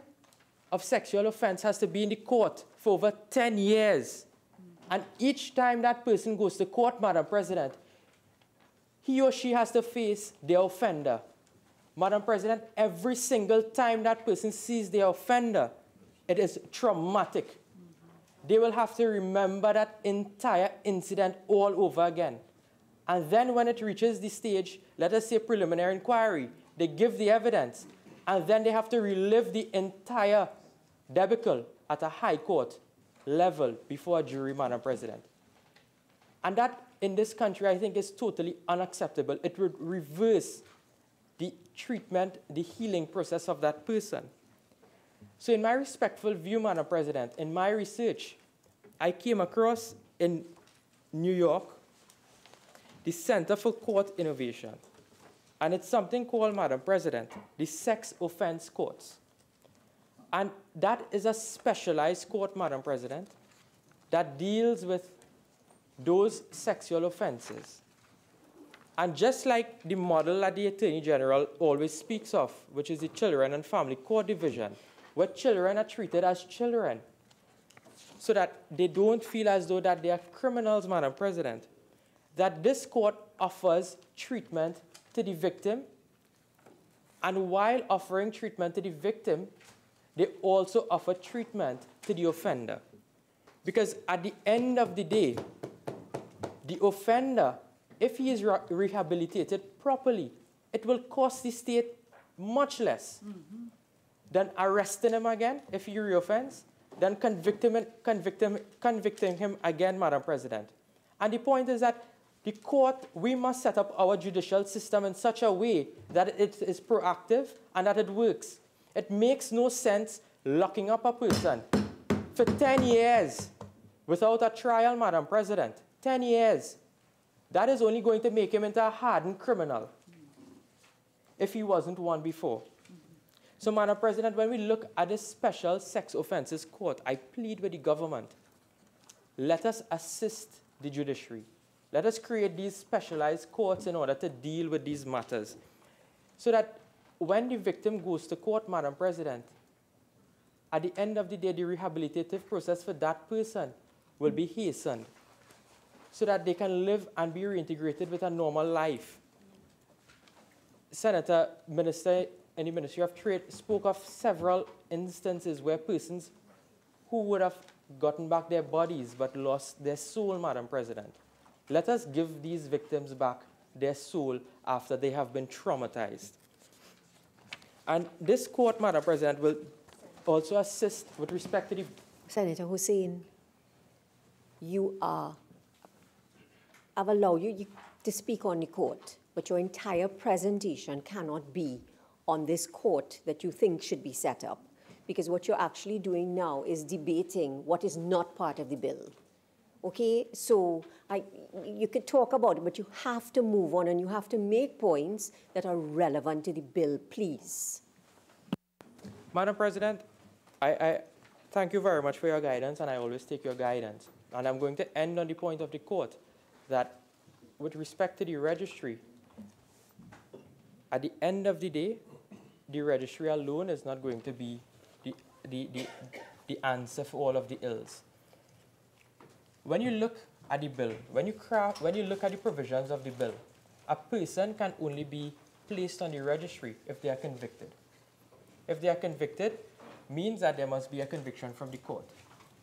of sexual offense has to be in the court for over 10 years. And each time that person goes to court, Madam President, he or she has to face the offender. Madam President, every single time that person sees the offender, it is traumatic. They will have to remember that entire incident all over again. And then when it reaches the stage, let us say preliminary inquiry, they give the evidence, and then they have to relive the entire debacle at a high court level before a jury, Madam President. And that, in this country, I think is totally unacceptable. It would reverse the treatment, the healing process of that person. So in my respectful view, Madam President, in my research, I came across in New York the Center for Court Innovation. And it's something called, Madam President, the Sex Offense Courts. And that is a specialized court, Madam President, that deals with those sexual offenses. And just like the model that the Attorney General always speaks of, which is the Children and Family Court Division, where children are treated as children, so that they don't feel as though that they are criminals, Madam President, that this court offers treatment to the victim, and while offering treatment to the victim, they also offer treatment to the offender. Because at the end of the day, the offender, if he is rehabilitated properly, it will cost the state much less than arresting him again if he reoffends, than convicting him again, Madam President. And the point is that the court, we must set up our judicial system in such a way that it is proactive and that it works. It makes no sense locking up a person for 10 years without a trial, Madam President. 10 years. That is only going to make him into a hardened criminal if he wasn't one before. So, Madam President, when we look at this special sex offenses court, I plead with the government, let us assist the judiciary. Let us create these specialized courts in order to deal with these matters, so that when the victim goes to court, Madam President, at the end of the day, the rehabilitative process for that person will be hastened, so that they can live and be reintegrated with a normal life. Senator, Minister in the Ministry of Trade spoke of several instances where persons who would have gotten back their bodies but lost their soul, Madam President. Let us give these victims back their soul after they have been traumatized. And this court, Madam President, will also assist with respect to the... Senator Hosein, I've allowed you to speak on the court, but your entire presentation cannot be on this court that you think should be set up, because what you're actually doing now is debating what is not part of the bill. Okay, so you could talk about it, but you have to move on and you have to make points that are relevant to the bill, please. Madam President, I thank you very much for your guidance, and I always take your guidance. And I'm going to end on the point of the court that with respect to the registry, at the end of the day, the registry alone is not going to be the answer for all of the ills. When you look at the bill, when you look at the provisions of the bill, a person can only be placed on the registry if they are convicted. If they are convicted, means that there must be a conviction from the court.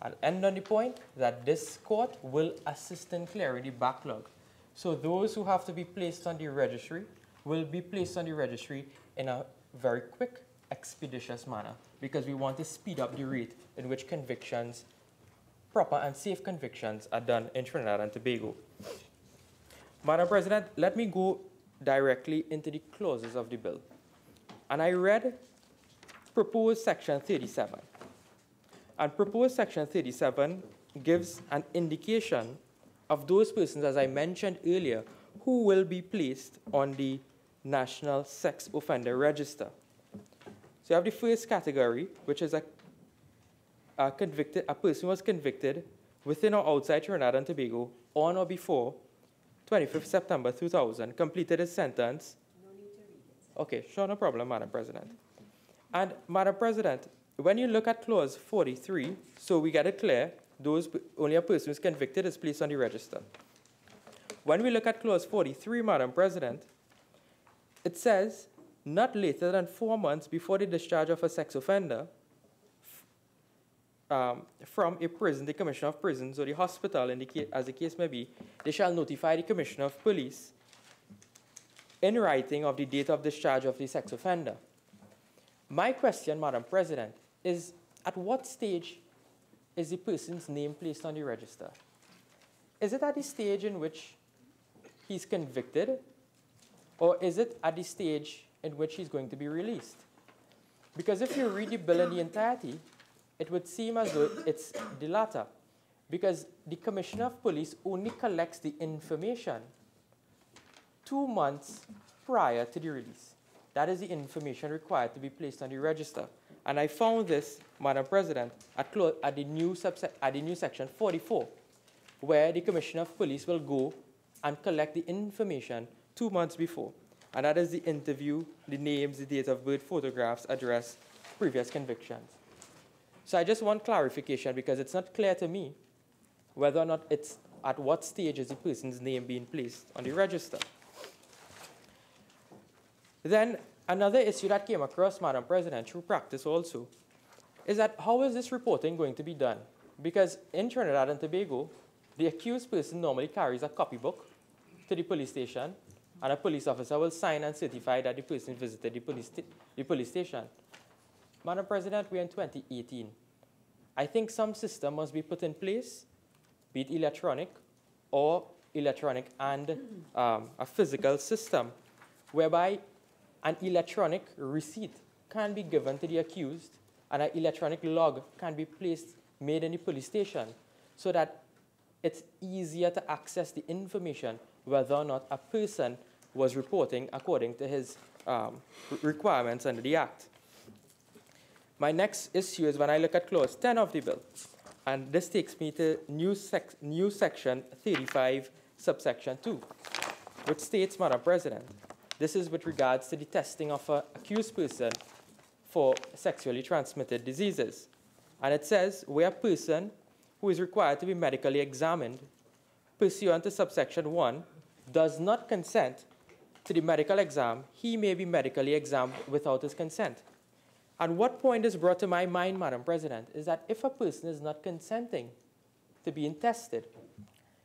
I'll end on the point that this court will assist in clearing the backlog. So those who have to be placed on the registry will be placed on the registry in a very quick, expeditious manner, because we want to speed up the rate in which convictions, proper and safe convictions, are done in Trinidad and Tobago. Madam President, let me go directly into the clauses of the bill. And I read proposed section 37. And proposed section 37 gives an indication of those persons, as I mentioned earlier, who will be placed on the National Sex Offender Register. So you have the first category, which is a person who was convicted within or outside Trinidad and Tobago on or before 25th September 2000, completed his sentence. No need to read it. Okay, sure, no problem, Madam President. And Madam President, when you look at clause 43, so we get it clear, only a person who is convicted is placed on the register. When we look at clause 43, Madam President, it says, not later than 4 months before the discharge of a sex offender from a prison, the Commissioner of Prisons or the hospital, as the case may be, they shall notify the Commissioner of Police in writing of the date of discharge of the sex offender. My question, Madam President, is at what stage is the person's name placed on the register? Is it at the stage in which he's convicted, or is it at the stage in which he's going to be released? Because if you read the bill in the entirety, it would seem as though it's the latter, because the Commissioner of Police only collects the information 2 months prior to the release. That is the information required to be placed on the register. And I found this, Madam President, at the new section 44, where the Commissioner of Police will go and collect the information 2 months before. And that is the interview, the names, the date of birth, photographs, address, previous convictions. So I just want clarification, because it's not clear to me whether or not it's at what stage is the person's name being placed on the register. Then another issue that came across, Madam President, through practice also, is that how is this reporting going to be done? Because in Trinidad and Tobago, the accused person normally carries a copybook to the police station, and a police officer will sign and certify that the person visited the police station. Madam President, we're in 2018. I think some system must be put in place, be it electronic or electronic and a physical system, whereby an electronic receipt can be given to the accused and an electronic log can be made in the police station, so that it's easier to access the information whether or not a person was reporting according to his requirements under the Act. My next issue is when I look at clause 10 of the bill, and this takes me to new section 35, subsection 2, which states, Madam President, this is with regards to the testing of an accused person for sexually transmitted diseases. And it says, where a person who is required to be medically examined pursuant to subsection 1 does not consent to the medical exam, he may be medically examined without his consent. And what point is brought to my mind, Madam President, is that if a person is not consenting to being tested,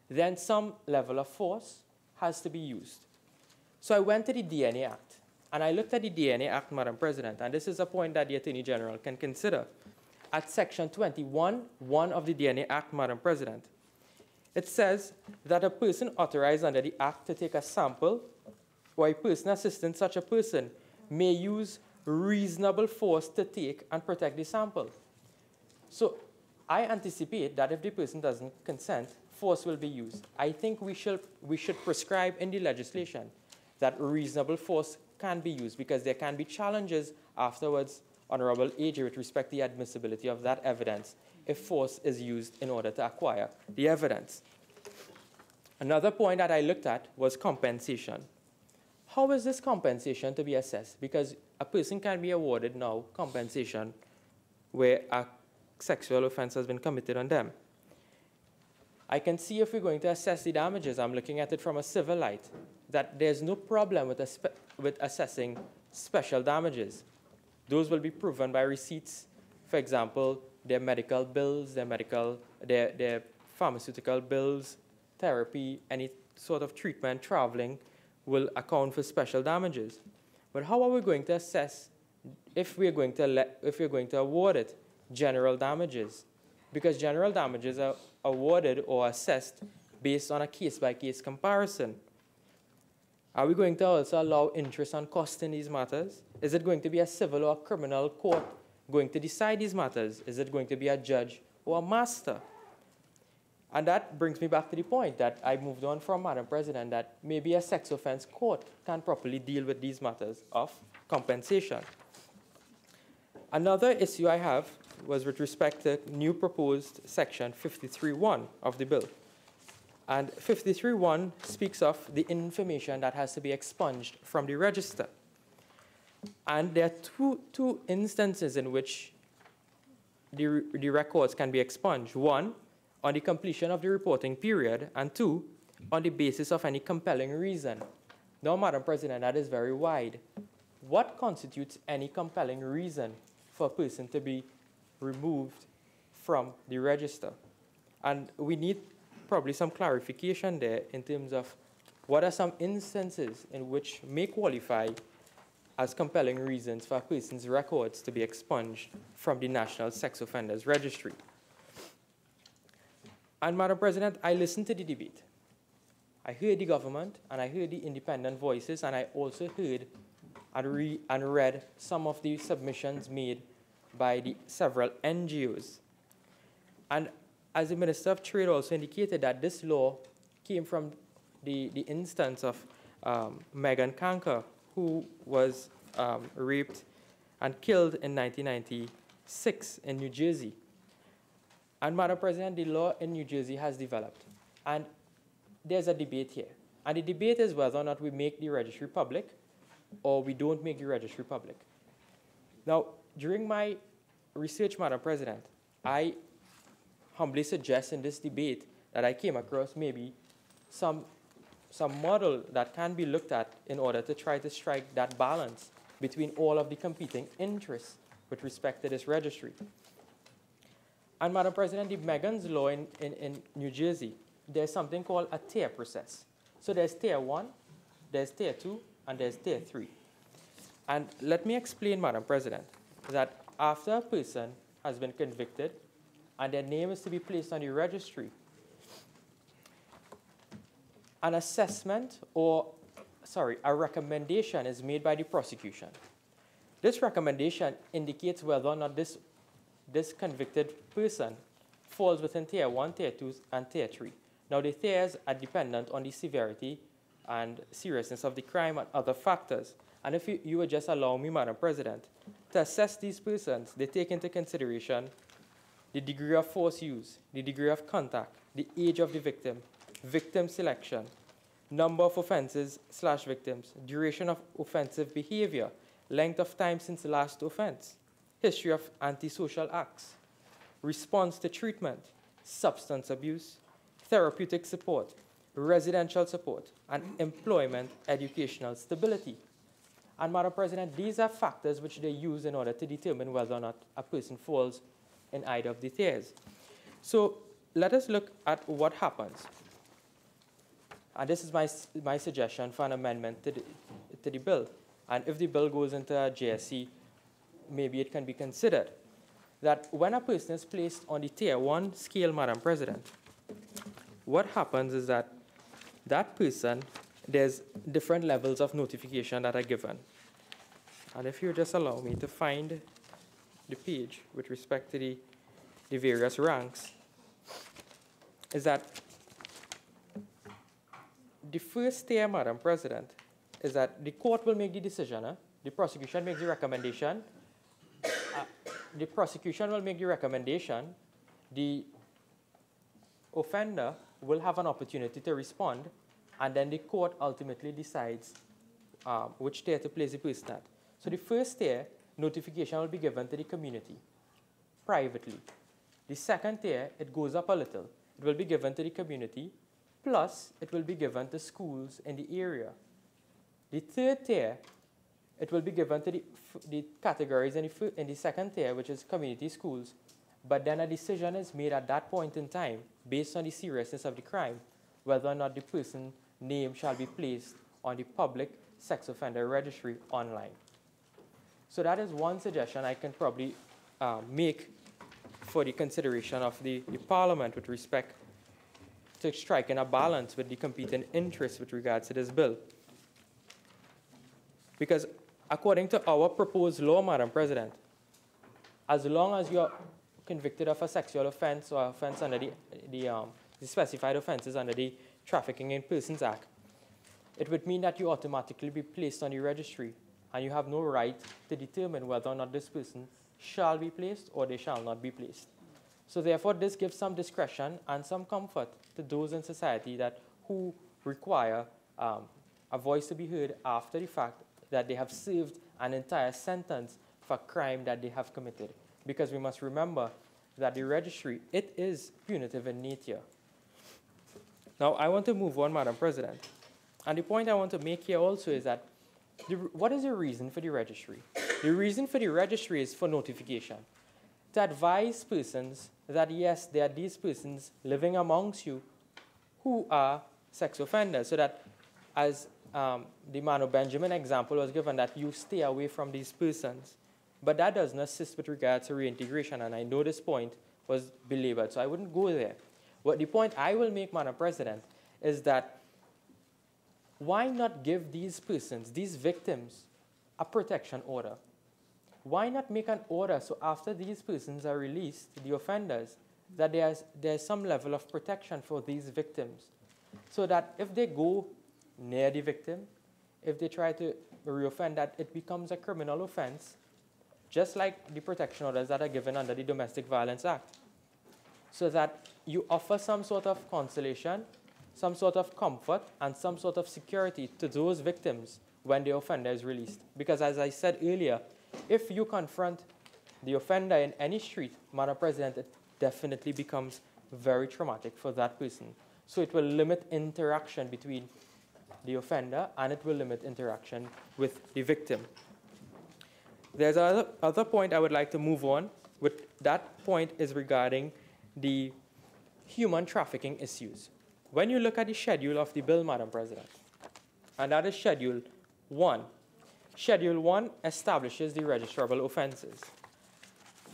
then some level of force has to be used. So I went to the DNA Act, and I looked at the DNA Act, Madam President, and this is a point that the Attorney General can consider. At section 21(1) of the DNA Act, Madam President, it says that a person authorized under the Act to take a sample or a person assisting such a person may use reasonable force to take and protect the sample. So I anticipate that if the person doesn't consent, force will be used. I think we should prescribe in the legislation that reasonable force can be used, because there can be challenges afterwards, Honorable AJ, with respect to the admissibility of that evidence if force is used in order to acquire the evidence. Another point that I looked at was compensation. How is this compensation to be assessed? Because a person can be awarded now compensation where a sexual offense has been committed on them. I can see if we're going to assess the damages, I'm looking at it from a civil light, that there's no problem with assessing special damages. Those will be proven by receipts. For example, their medical bills, their pharmaceutical bills, therapy, any sort of treatment, traveling, will account for special damages. But how are we going to assess if we're going to award it general damages? Because general damages are awarded or assessed based on a case-by-case comparison. Are we going to also allow interest on cost in these matters? Is it going to be a civil or a criminal court going to decide these matters? Is it going to be a judge or a master? And that brings me back to the point that I moved on from, Madam President, that maybe a sex offense court can properly deal with these matters of compensation. Another issue I have was with respect to new proposed section 53(1) of the bill. And 53(1) speaks of the information that has to be expunged from the register. And there are two instances in which the records can be expunged. One, on the completion of the reporting period, and two, on the basis of any compelling reason. Now, Madam President, that is very wide. What constitutes any compelling reason for a person to be removed from the register? And we need probably some clarification there in terms of what are some instances in which may qualify as compelling reasons for a person's records to be expunged from the National Sex Offenders Registry. And Madam President, I listened to the debate. I heard the government, and I heard the independent voices, and I also heard and read some of the submissions made by the several NGOs. And as the Minister of Trade also indicated, that this law came from the instance of Megan Kanker, who was raped and killed in 1996 in New Jersey. And Madam President, the law in New Jersey has developed. And there's a debate here. And the debate is whether or not we make the registry public or we don't make the registry public. Now, during my research, Madam President, I humbly suggest in this debate that I came across maybe some model that can be looked at in order to try to strike that balance between all of the competing interests with respect to this registry. And Madam President, the Megan's law in New Jersey, there's something called a tier process. So there's tier 1, there's tier 2, and there's tier 3. And let me explain, Madam President, that after a person has been convicted and their name is to be placed on the registry, an assessment a recommendation is made by the prosecution. This recommendation indicates whether or not this convicted person falls within tier 1, tier 2, and tier 3. Now, the tiers are dependent on the severity and seriousness of the crime and other factors. And if you would just allow me, Madam President, to assess these persons, they take into consideration the degree of force used, the degree of contact, the age of the victim, victim selection, number of offenses/victims, duration of offensive behavior, length of time since the last offense, history of antisocial acts, response to treatment, substance abuse, therapeutic support, residential support, and employment educational stability. And Madam President, these are factors which they use in order to determine whether or not a person falls in either of the tiers. So let us look at what happens. And this is my suggestion for an amendment to the bill. And if the bill goes into a JSC, maybe it can be considered that when a person is placed on the tier 1 scale, Madam President, what happens is that that person, there's different levels of notification that are given. And if you just allow me to find the page with respect to the various ranks, is that the first tier, Madam President, is that the court will make the decision. The prosecution makes the recommendation. The prosecution will make the recommendation. The offender will have an opportunity to respond, and then the court ultimately decides which tier to place the person at. So the first tier, notification will be given to the community privately. The second tier, it goes up a little. It will be given to the community, plus it will be given to schools in the area. The third tier, it will be given to the categories in the second tier, which is community schools. But then a decision is made at that point in time, based on the seriousness of the crime, whether or not the person's name shall be placed on the public sex offender registry online. So that is one suggestion I can probably make for the consideration of the Parliament with respect to striking a balance with the competing interests with regards to this bill. Because according to our proposed law, Madam President, as long as you're convicted of a sexual offense or offense under the specified offenses under the Trafficking in Persons Act, it would mean that you automatically be placed on the registry, and you have no right to determine whether or not this person shall be placed or they shall not be placed. So therefore, this gives some discretion and some comfort to those in society who require a voice to be heard after the fact that they have served an entire sentence for a crime that they have committed. Because we must remember that the registry, it is punitive in nature. Now, I want to move on, Madam President. And the point I want to make here also is that what is the reason for the registry? The reason for the registry is for notification, to advise persons that, yes, there are these persons living amongst you who are sex offenders, so that, as the Mano Benjamin example was given, that you stay away from these persons. But that does not assist with regards to reintegration, and I know this point was belabored, so I wouldn't go there. But the point I will make, Madam President, is that why not give these persons, these victims, a protection order? Why not make an order so after these persons are released, the offenders, that there's some level of protection for these victims, so that if they go near the victim, if they try to reoffend, that it becomes a criminal offense, just like the protection orders that are given under the Domestic Violence Act, so that you offer some sort of consolation, some sort of comfort, and some sort of security to those victims when the offender is released. Because as I said earlier, if you confront the offender in any street, Madam President, it definitely becomes very traumatic for that person. So it will limit interaction between the offender, and it will limit interaction with the victim. There's another point I would like to move on with. That point is regarding the human trafficking issues. When you look at the schedule of the bill, Madam President, and that is Schedule 1. Schedule 1 establishes the registrable offenses.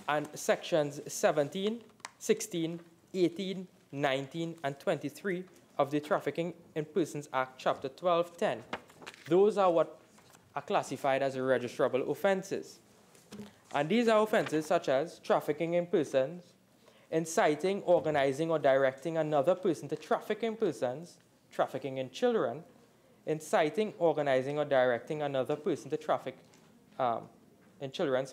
And sections 17, 16, 18, 19, and 23 of the Trafficking in Persons Act, Chapter 12-10. Those are what are classified as registrable offenses. And these are offenses such as trafficking in persons, inciting, organizing, or directing another person to traffic in persons, trafficking in children, inciting, organizing, or directing another person to traffic in children,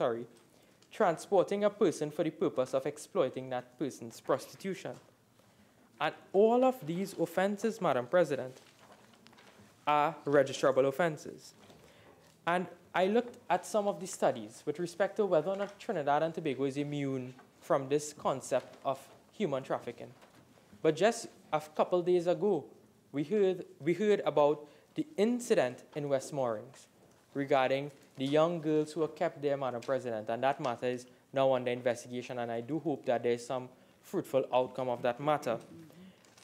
transporting a person for the purpose of exploiting that person's prostitution. And all of these offenses, Madam President, are registrable offenses. And I looked at some of the studies with respect to whether or not Trinidad and Tobago is immune from this concept of human trafficking. But just a couple days ago, we heard about the incident in West Moorings regarding the young girls who were kept there, Madam President, and that matter is now under investigation, and I do hope that there's some fruitful outcome of that matter.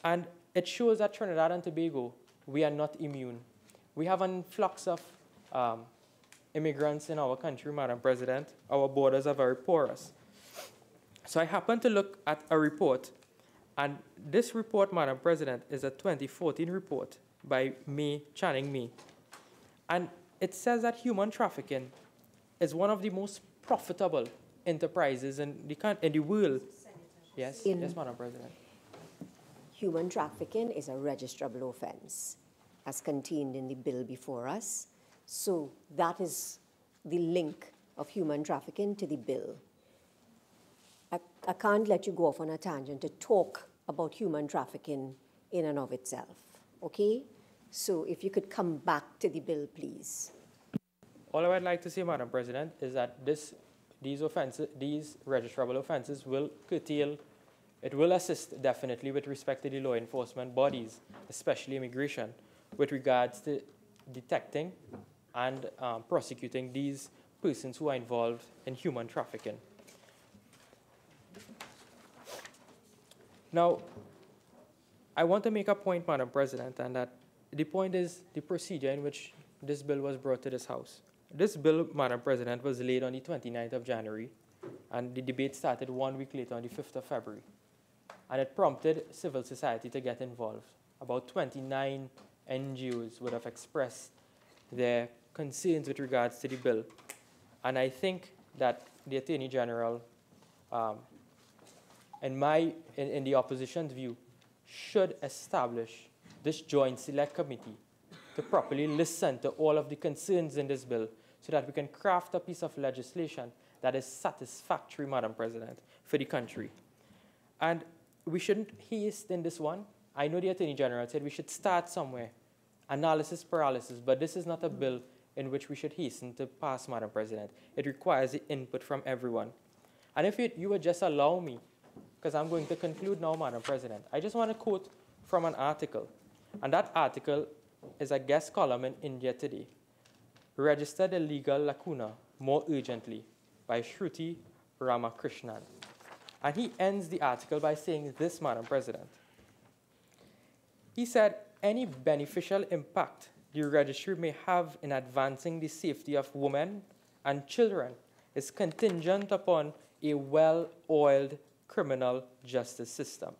And it shows that Trinidad and Tobago, we are not immune. We have an influx of immigrants in our country, Madam President. Our borders are very porous. So I happened to look at a report, and this report, Madam President, is a 2014 report by Channing May. And it says that human trafficking is one of the most profitable enterprises in the world. Yes, yes, Madam President. Human trafficking is a registrable offense, as contained in the bill before us. So that is the link of human trafficking to the bill. I can't let you go off on a tangent to talk about human trafficking in and of itself, okay? So if you could come back to the bill, please. All I would like to say, Madam President, is that these registrable offenses will curtail, it will assist definitely with respect to the law enforcement bodies, especially immigration, with regards to detecting and prosecuting these persons who are involved in human trafficking. Now, I want to make a point, Madam President, and that the point is the procedure in which this bill was brought to this House. This bill, Madam President, was laid on the 29th of January, and the debate started 1 week later on the 5th of February. And it prompted civil society to get involved. About 29 NGOs would have expressed their concerns with regards to the bill. And I think that the Attorney General, in the opposition's view, should establish this joint select committee to properly listen to all of the concerns in this bill so that we can craft a piece of legislation that is satisfactory, Madam President, for the country. And we shouldn't haste in this one. I know the Attorney General said we should start somewhere, analysis paralysis, but this is not a bill in which we should hasten to pass, Madam President. It requires the input from everyone. And if you would just allow me, because I'm going to conclude now, Madam President, I just want to quote from an article. And that article is a guest column in India Today. Register the legal lacuna more urgently, by Shruti Ramakrishnan. And he ends the article by saying this, Madam President. He said, any beneficial impact the registry may have in advancing the safety of women and children is contingent upon a well-oiled criminal justice system.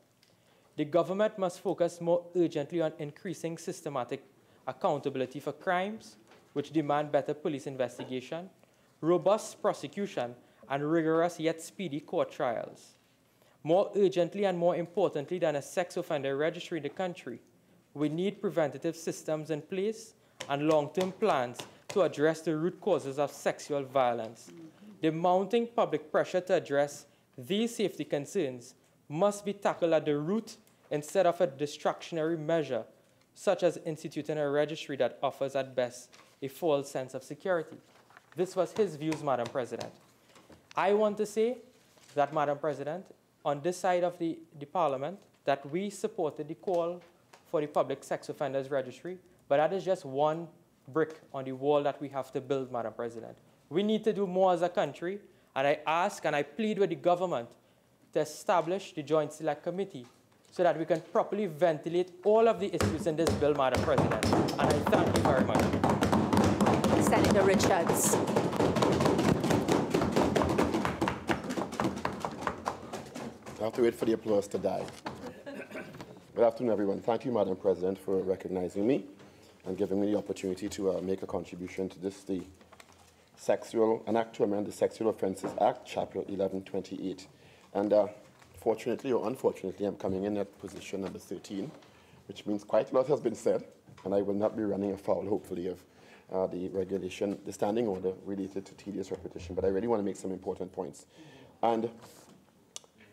The government must focus more urgently on increasing systematic accountability for crimes, which demand better police investigation, robust prosecution, and rigorous yet speedy court trials. More urgently and more importantly than a sex offender registry in the country, we need preventative systems in place and long-term plans to address the root causes of sexual violence. The mounting public pressure to address these safety concerns must be tackled at the root instead of a distractionary measure, such as instituting a registry that offers at best a false sense of security. This was his views, Madam President. I want to say that, Madam President, on this side of the Parliament, that we supported the call for the Public Sex Offenders Registry, but that is just one brick on the wall that we have to build, Madam President. We need to do more as a country, and I ask and I plead with the government to establish the Joint Select Committee so that we can properly ventilate all of the issues in this bill, Madam President. And I thank you very much. Senator Richards. I have to wait for the applause to die. Good afternoon, everyone. Thank you, Madam President, for recognizing me and giving me the opportunity to make a contribution to this, an act to amend the Sexual Offences Act, Chapter 1128. And fortunately or unfortunately, I'm coming in at position number 13, which means quite a lot has been said, and I will not be running afoul, hopefully, of the regulation, the standing order related to tedious repetition. But I really want to make some important points. And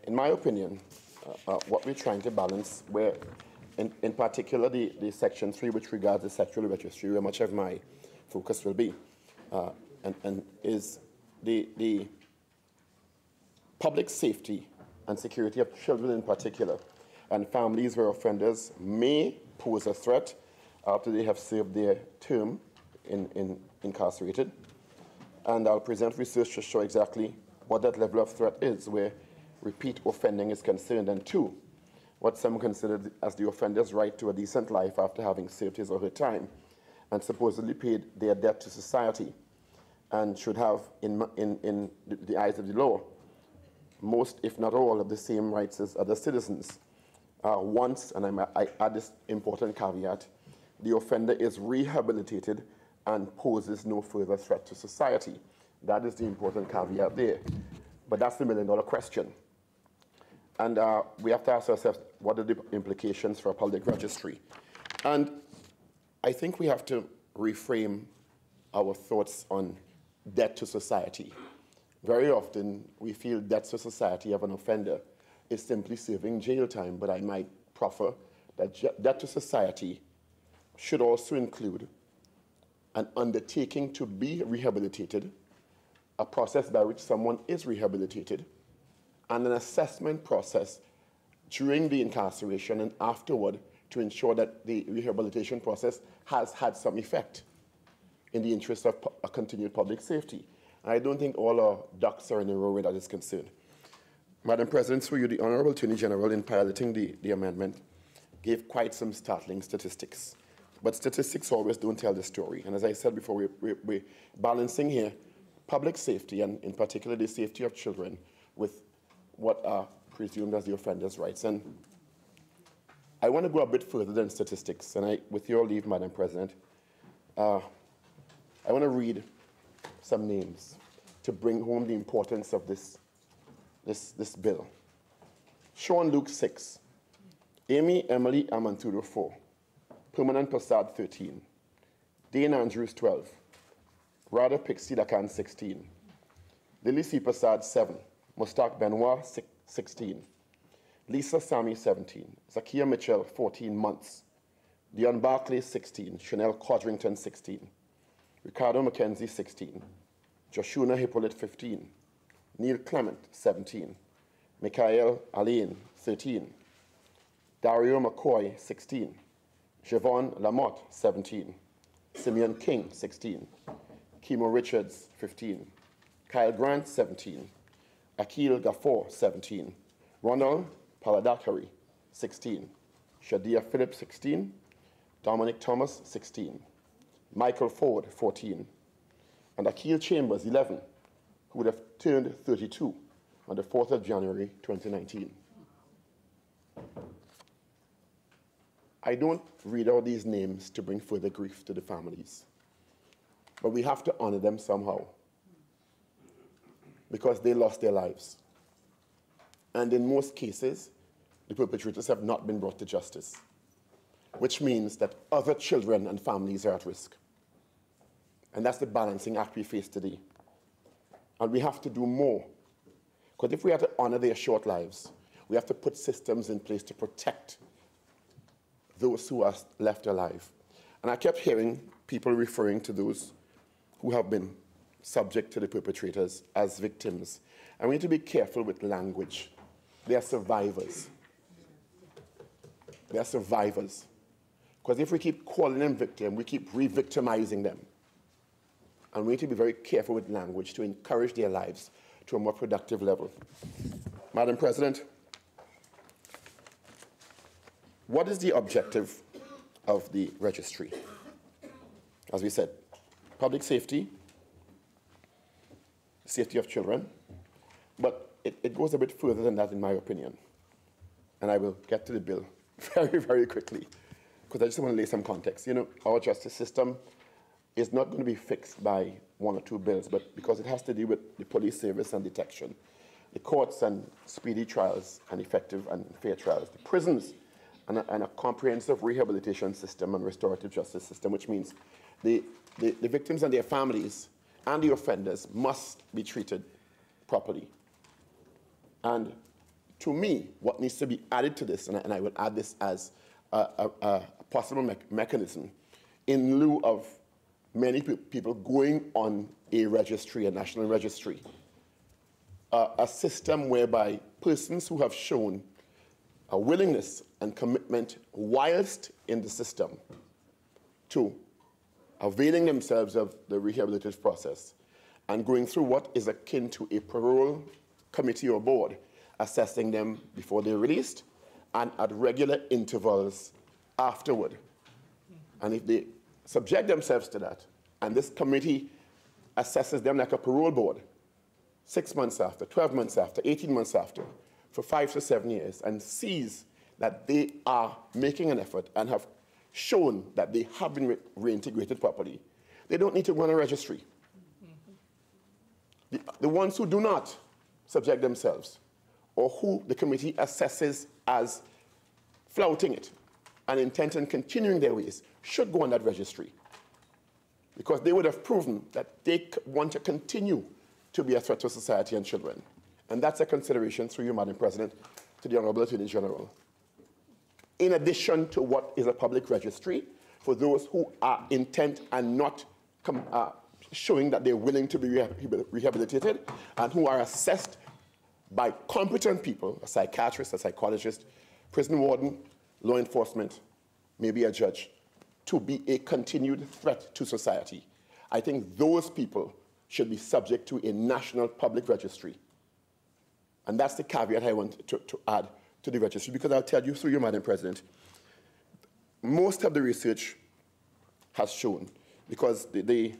in my opinion, what we're trying to balance, where in particular the Section 3, which regards the sexual registry, where much of my focus will be, and is the public safety and security of children in particular, and families where offenders may pose a threat after they have served their term incarcerated. And I'll present research to show exactly what that level of threat is, where repeat offending is concerned, and two, what some consider as the offender's right to a decent life after having served his or her time and supposedly paid their debt to society, and should have, in the eyes of the law, most, if not all, of the same rights as other citizens. Once, and I add this important caveat, the offender is rehabilitated and poses no further threat to society. That is the important caveat there. But that's the million-dollar question. And we have to ask ourselves, what are the implications for a public registry? And I think we have to reframe our thoughts on debt to society. Very often, we feel debt to society of an offender is simply serving jail time, but I might proffer that debt to society should also include an undertaking to be rehabilitated, a process by which someone is rehabilitated, and an assessment process during the incarceration and afterward to ensure that the rehabilitation process has had some effect in the interest of a continued public safety. And I don't think all our ducks are in a row where that is concerned. Madam President, through you, the Honorable Attorney General, in piloting the amendment, gave quite some startling statistics. But statistics always don't tell the story. And as I said before, we're balancing here public safety, and in particular the safety of children, with what are presumed as the offender's rights. And I want to go a bit further than statistics. And with your leave, Madam President, I want to read some names to bring home the importance of this bill. Sean Luke, 6. Amy Emily Amanturo, 4. Permanent Prasad, 13. Dane Andrews, 12. Radha Pixie Lakan, 16. Lily C. Prasad, 7. Mustaq Benoit, 16. Lisa Sami, 17. Zakia Mitchell, 14 months. Dion Barclay, 16. Chanel Codrington, 16. Ricardo Mackenzie, 16. Joshua Hippolyte, 15. Neil Clement, 17. Michael Alain, 13. Dario McCoy, 16. Javon Lamotte, 17. Simeon King, 16. Kimo Richards, 15. Kyle Grant, 17. Akil Gafour, 17. Ronald Paladakari, 16. Shadia Phillips, 16. Dominic Thomas, 16. Michael Ford, 14. And Akil Chambers, 11, who would have turned 32 on the 4th of January, 2019. I don't read out these names to bring further grief to the families, but we have to honor them somehow because they lost their lives. And in most cases, the perpetrators have not been brought to justice, which means that other children and families are at risk. And that's the balancing act we face today. And we have to do more. Because if we have to honor their short lives, we have to put systems in place to protect those who are left alive. And I kept hearing people referring to those who have been subject to the perpetrators as victims. And we need to be careful with language. They are survivors. They are survivors. Because if we keep calling them victim, we keep re-victimizing them. And we need to be very careful with language to encourage their lives to a more productive level. Madam President, what is the objective of the registry? As we said, public safety, safety of children, but it goes a bit further than that in my opinion. And I will get to the bill very, very quickly, because I just want to lay some context. You know, our justice system is not going to be fixed by one or two bills, but because it has to do with the police service and detection, the courts and speedy trials and effective and fair trials, the prisons and a comprehensive rehabilitation system and restorative justice system, which means the victims and their families and the offenders must be treated properly. And to me, what needs to be added to this, and I will add this as a possible mechanism, in lieu of many people going on a registry, a national registry, a system whereby persons who have shown a willingness and commitment whilst in the system to availing themselves of the rehabilitative process and going through what is akin to a parole committee or board, assessing them before they're released and at regular intervals afterward. And if they subject themselves to that, and this committee assesses them like a parole board, 6 months after, 12 months after, 18 months after, for 5 to 7 years, and sees that they are making an effort and have shown that they have been reintegrated properly, they don't need to run a registry. The ones who do not subject themselves, or who the committee assesses as flouting it and intent on continuing their ways, should go on that registry, because they would have proven that they want to continue to be a threat to society and children. And that's a consideration, through you, Madam President, to the Honourable Attorney General. In addition to what is a public registry for those who are intent and not showing that they're willing to be rehabilitated and who are assessed by competent people, a psychiatrist, a psychologist, prison warden, law enforcement, maybe a judge, to be a continued threat to society. I think those people should be subject to a national public registry. And that's the caveat I want to add to the registry, because I'll tell you, through you, Madam President, most of the research has shown, because the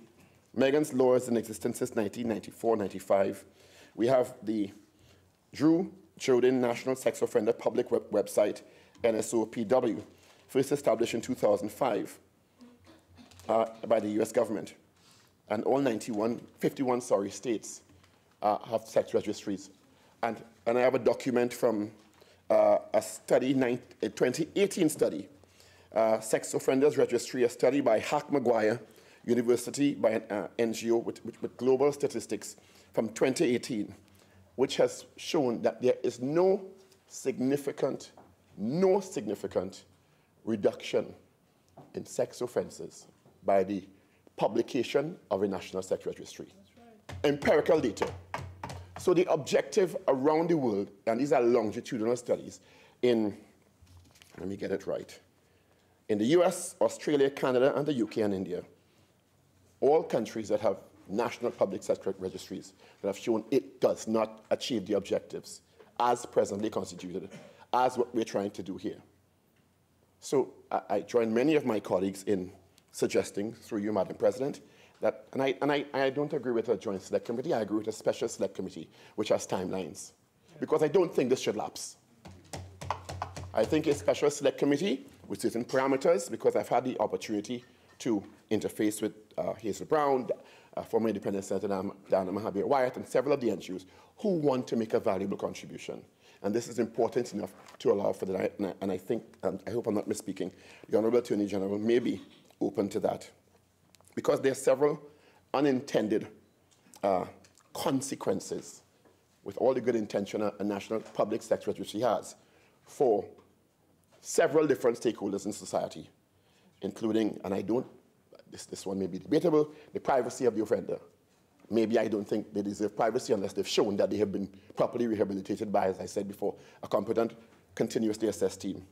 Megan's Law is in existence since 1994-95. We have the Drew Jordan National Sex Offender Public Website, NSOPW, first established in 2005 by the US government. And all 51 states have sex registries. And I have a document from a study, a 2018 study, Sex Offenders Registry, a study by Hack Maguire University, by an NGO with global statistics from 2018, which has shown that there is no significant reduction in sex offenses by the publication of a national sex registry. Empirical data. So the objective around the world, and these are longitudinal studies, let me get it right, in the US, Australia, Canada, and the UK and India, all countries that have national public sex registries that have shown it does not achieve the objectives as presently constituted, as what we're trying to do here. So I join many of my colleagues in suggesting, through you, Madam President, that, and I don't agree with a joint select committee, I agree with a special select committee, which has timelines, because I don't think this should lapse. I think a special select committee with certain parameters, because I've had the opportunity to interface with Hazel Brown, former Independent Senator Diana Mahabir-Wyatt, and several of the NGOs who want to make a valuable contribution. And this is important enough to allow for that. And I think, and I hope I'm not misspeaking, the Honorable Attorney General may be open to that. Because there are several unintended consequences with all the good intention a national public sex registry has for several different stakeholders in society, including, and I don't, this one may be debatable, the privacy of the offender. Maybe I don't think they deserve privacy unless they've shown that they have been properly rehabilitated by, as I said before, a competent, continuously assessed team.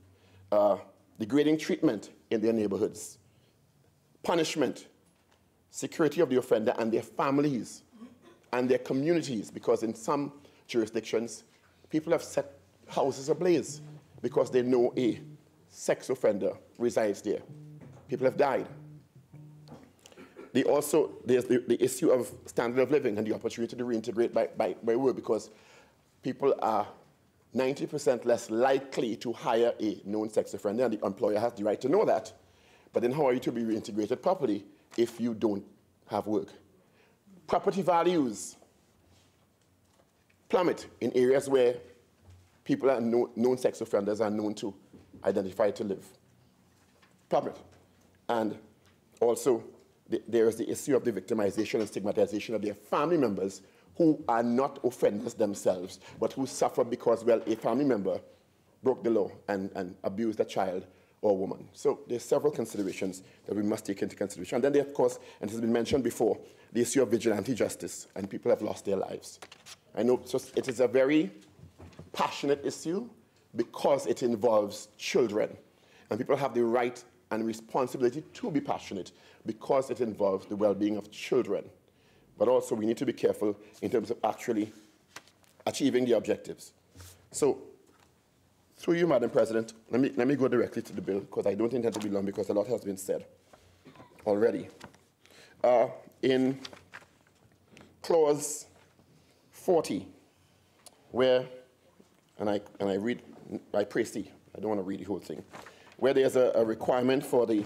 Degrading treatment in their neighborhoods, punishment, security of the offender and their families and their communities, because in some jurisdictions, people have set houses ablaze because they know a sex offender resides there. People have died. There's the issue of standard of living and the opportunity to reintegrate by work, because people are 90% less likely to hire a known sex offender, and the employer has the right to know that. But then how are you to be reintegrated properly if you don't have work? Property values plummet in areas where people are known sex offenders are known to identify to live. Plummet. And also, there is the issue of the victimization and stigmatization of their family members who are not offenders themselves, but who suffer because, well, a family member broke the law and abused a child or woman. So there's several considerations that we must take into consideration. And then there, of course, and it has been mentioned before, the issue of vigilante justice, and people have lost their lives. I know so it is a very passionate issue because it involves children, and people have the right and responsibility to be passionate because it involves the well-being of children. But also we need to be careful in terms of actually achieving the objectives. So, through you, Madam President, let me go directly to the bill, because I don't intend to be long, because a lot has been said already. In clause 40, where, and I read, I précis, I don't want to read the whole thing, where there's a requirement for the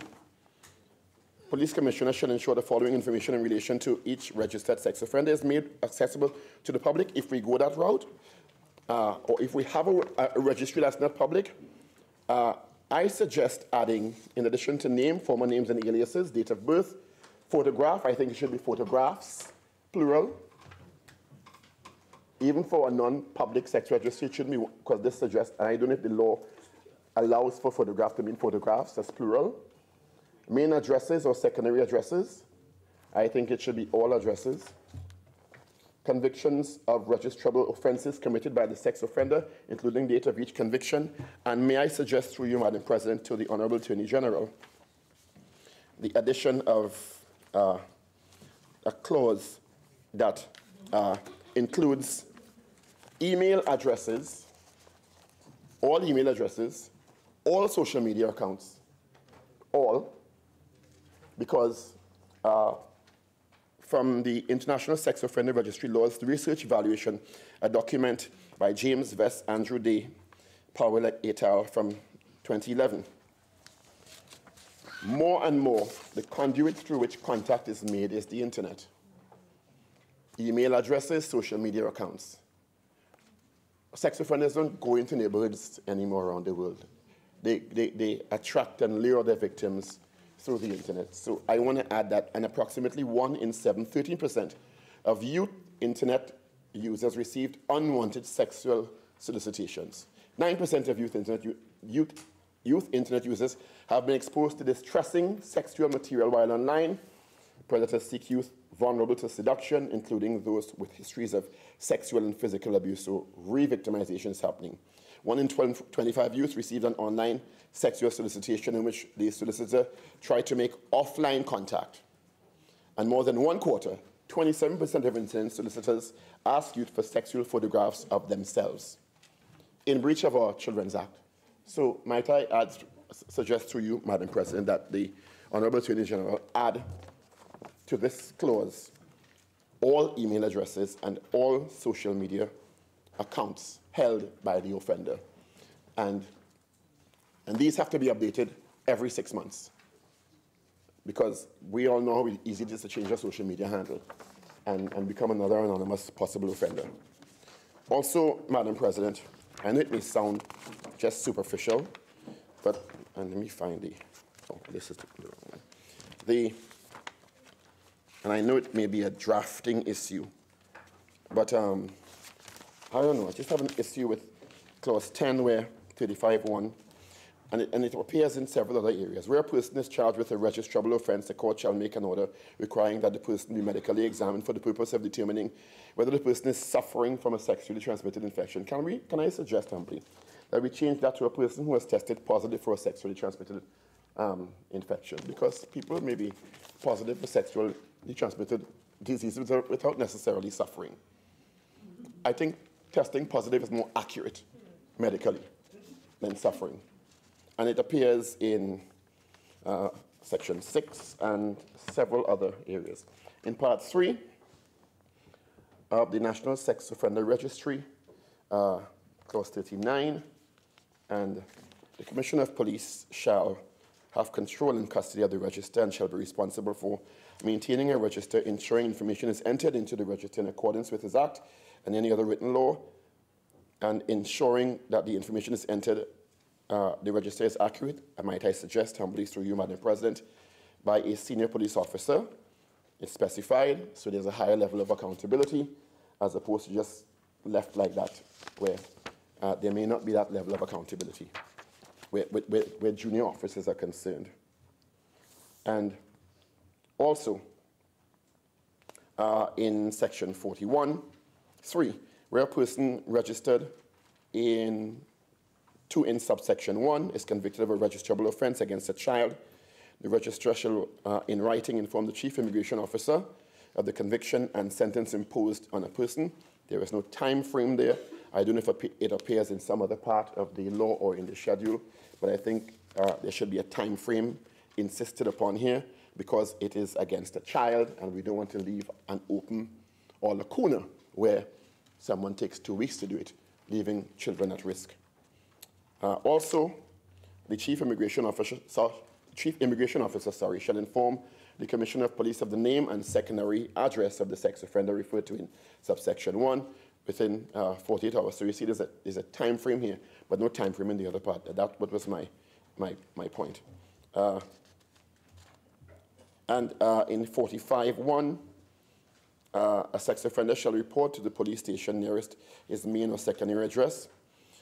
police commissioner shall ensure the following information in relation to each registered sex offender is made accessible to the public. If we go that route, or if we have a registry that's not public, I suggest adding, in addition to name, former names and aliases, date of birth, photograph, I think it should be photographs, plural. Even for a non-public sex registry, it shouldn't be, because this suggests, and I don't know if the law allows for photograph to mean photographs, that's plural. Main addresses or secondary addresses, I think it should be all addresses. Convictions of registrable offences committed by the sex offender, including date of each conviction. And may I suggest, through you, Madam President, to the Honourable Attorney General, the addition of a clause that includes email addresses, all social media accounts, all, because from the International Sex Offender Registry Laws, the Research Evaluation, a document by James Vest, Andrew Day, Powell et al. From 2011. More and more, the conduit through which contact is made is the internet. Email addresses, social media accounts. Sex offenders don't go into neighborhoods anymore around the world. They attract and lure their victims through the internet. So I want to add that, and approximately 1 in 7, 13% of youth internet users received unwanted sexual solicitations. 9% of youth internet users have been exposed to distressing sexual material while online. Predators seek youth vulnerable to seduction, including those with histories of sexual and physical abuse, so re-victimization is happening. 1 in 25 youth received an online sexual solicitation in which the solicitor tried to make offline contact. And more than one quarter, 27% of incidents, solicitors ask youth for sexual photographs of themselves in breach of our Children's Act. So might I suggest to you, Madam President, that the Honourable Attorney General add to this clause all email addresses and all social media accounts held by the offender. And these have to be updated every 6 months, because we all know how easy it is to change a social media handle and become another anonymous possible offender. Also, Madam President, I know it may sound just superficial, but, and let me find this is the wrong one. And I know it may be a drafting issue, but I don't know, I just have an issue with clause 10 where 35(1), and it appears in several other areas. Where a person is charged with a registrable offence, the court shall make an order requiring that the person be medically examined for the purpose of determining whether the person is suffering from a sexually transmitted infection. Can I suggest humbly that we change that to a person who has tested positive for a sexually transmitted infection, because people may be positive for sexually transmitted diseases without necessarily suffering. I think testing positive is more accurate medically than suffering. And it appears in Section 6 and several other areas. In Part 3 of the National Sex Offender Registry, Clause 39, and the Commissioner of Police shall have control and custody of the register and shall be responsible for maintaining a register, ensuring information is entered into the register in accordance with his act and any other written law, and ensuring that the information is entered, the register is accurate, and might I suggest humbly through you, Madam President, by a senior police officer. It's specified, so there's a higher level of accountability, as opposed to just left like that, where there may not be that level of accountability where junior officers are concerned. And also, in Section 41(3), where a person registered in subsection 1 is convicted of a registrable offence against a child, the registrar shall, in writing, inform the Chief Immigration Officer of the conviction and sentence imposed on a person. There is no time frame there. I don't know if it appears in some other part of the law or in the schedule, but I think there should be a time frame insisted upon here, because it is against a child, and we don't want to leave an open or lacuna where someone takes 2 weeks to do it, leaving children at risk. Also, the Chief Immigration Officer shall inform the Commissioner of Police of the name and secondary address of the sex offender referred to in subsection 1 within 48 hours. So you see there's a time frame here, but no time frame in the other part. That was my point. And in 45(1), a sex offender shall report to the police station nearest his main or secondary address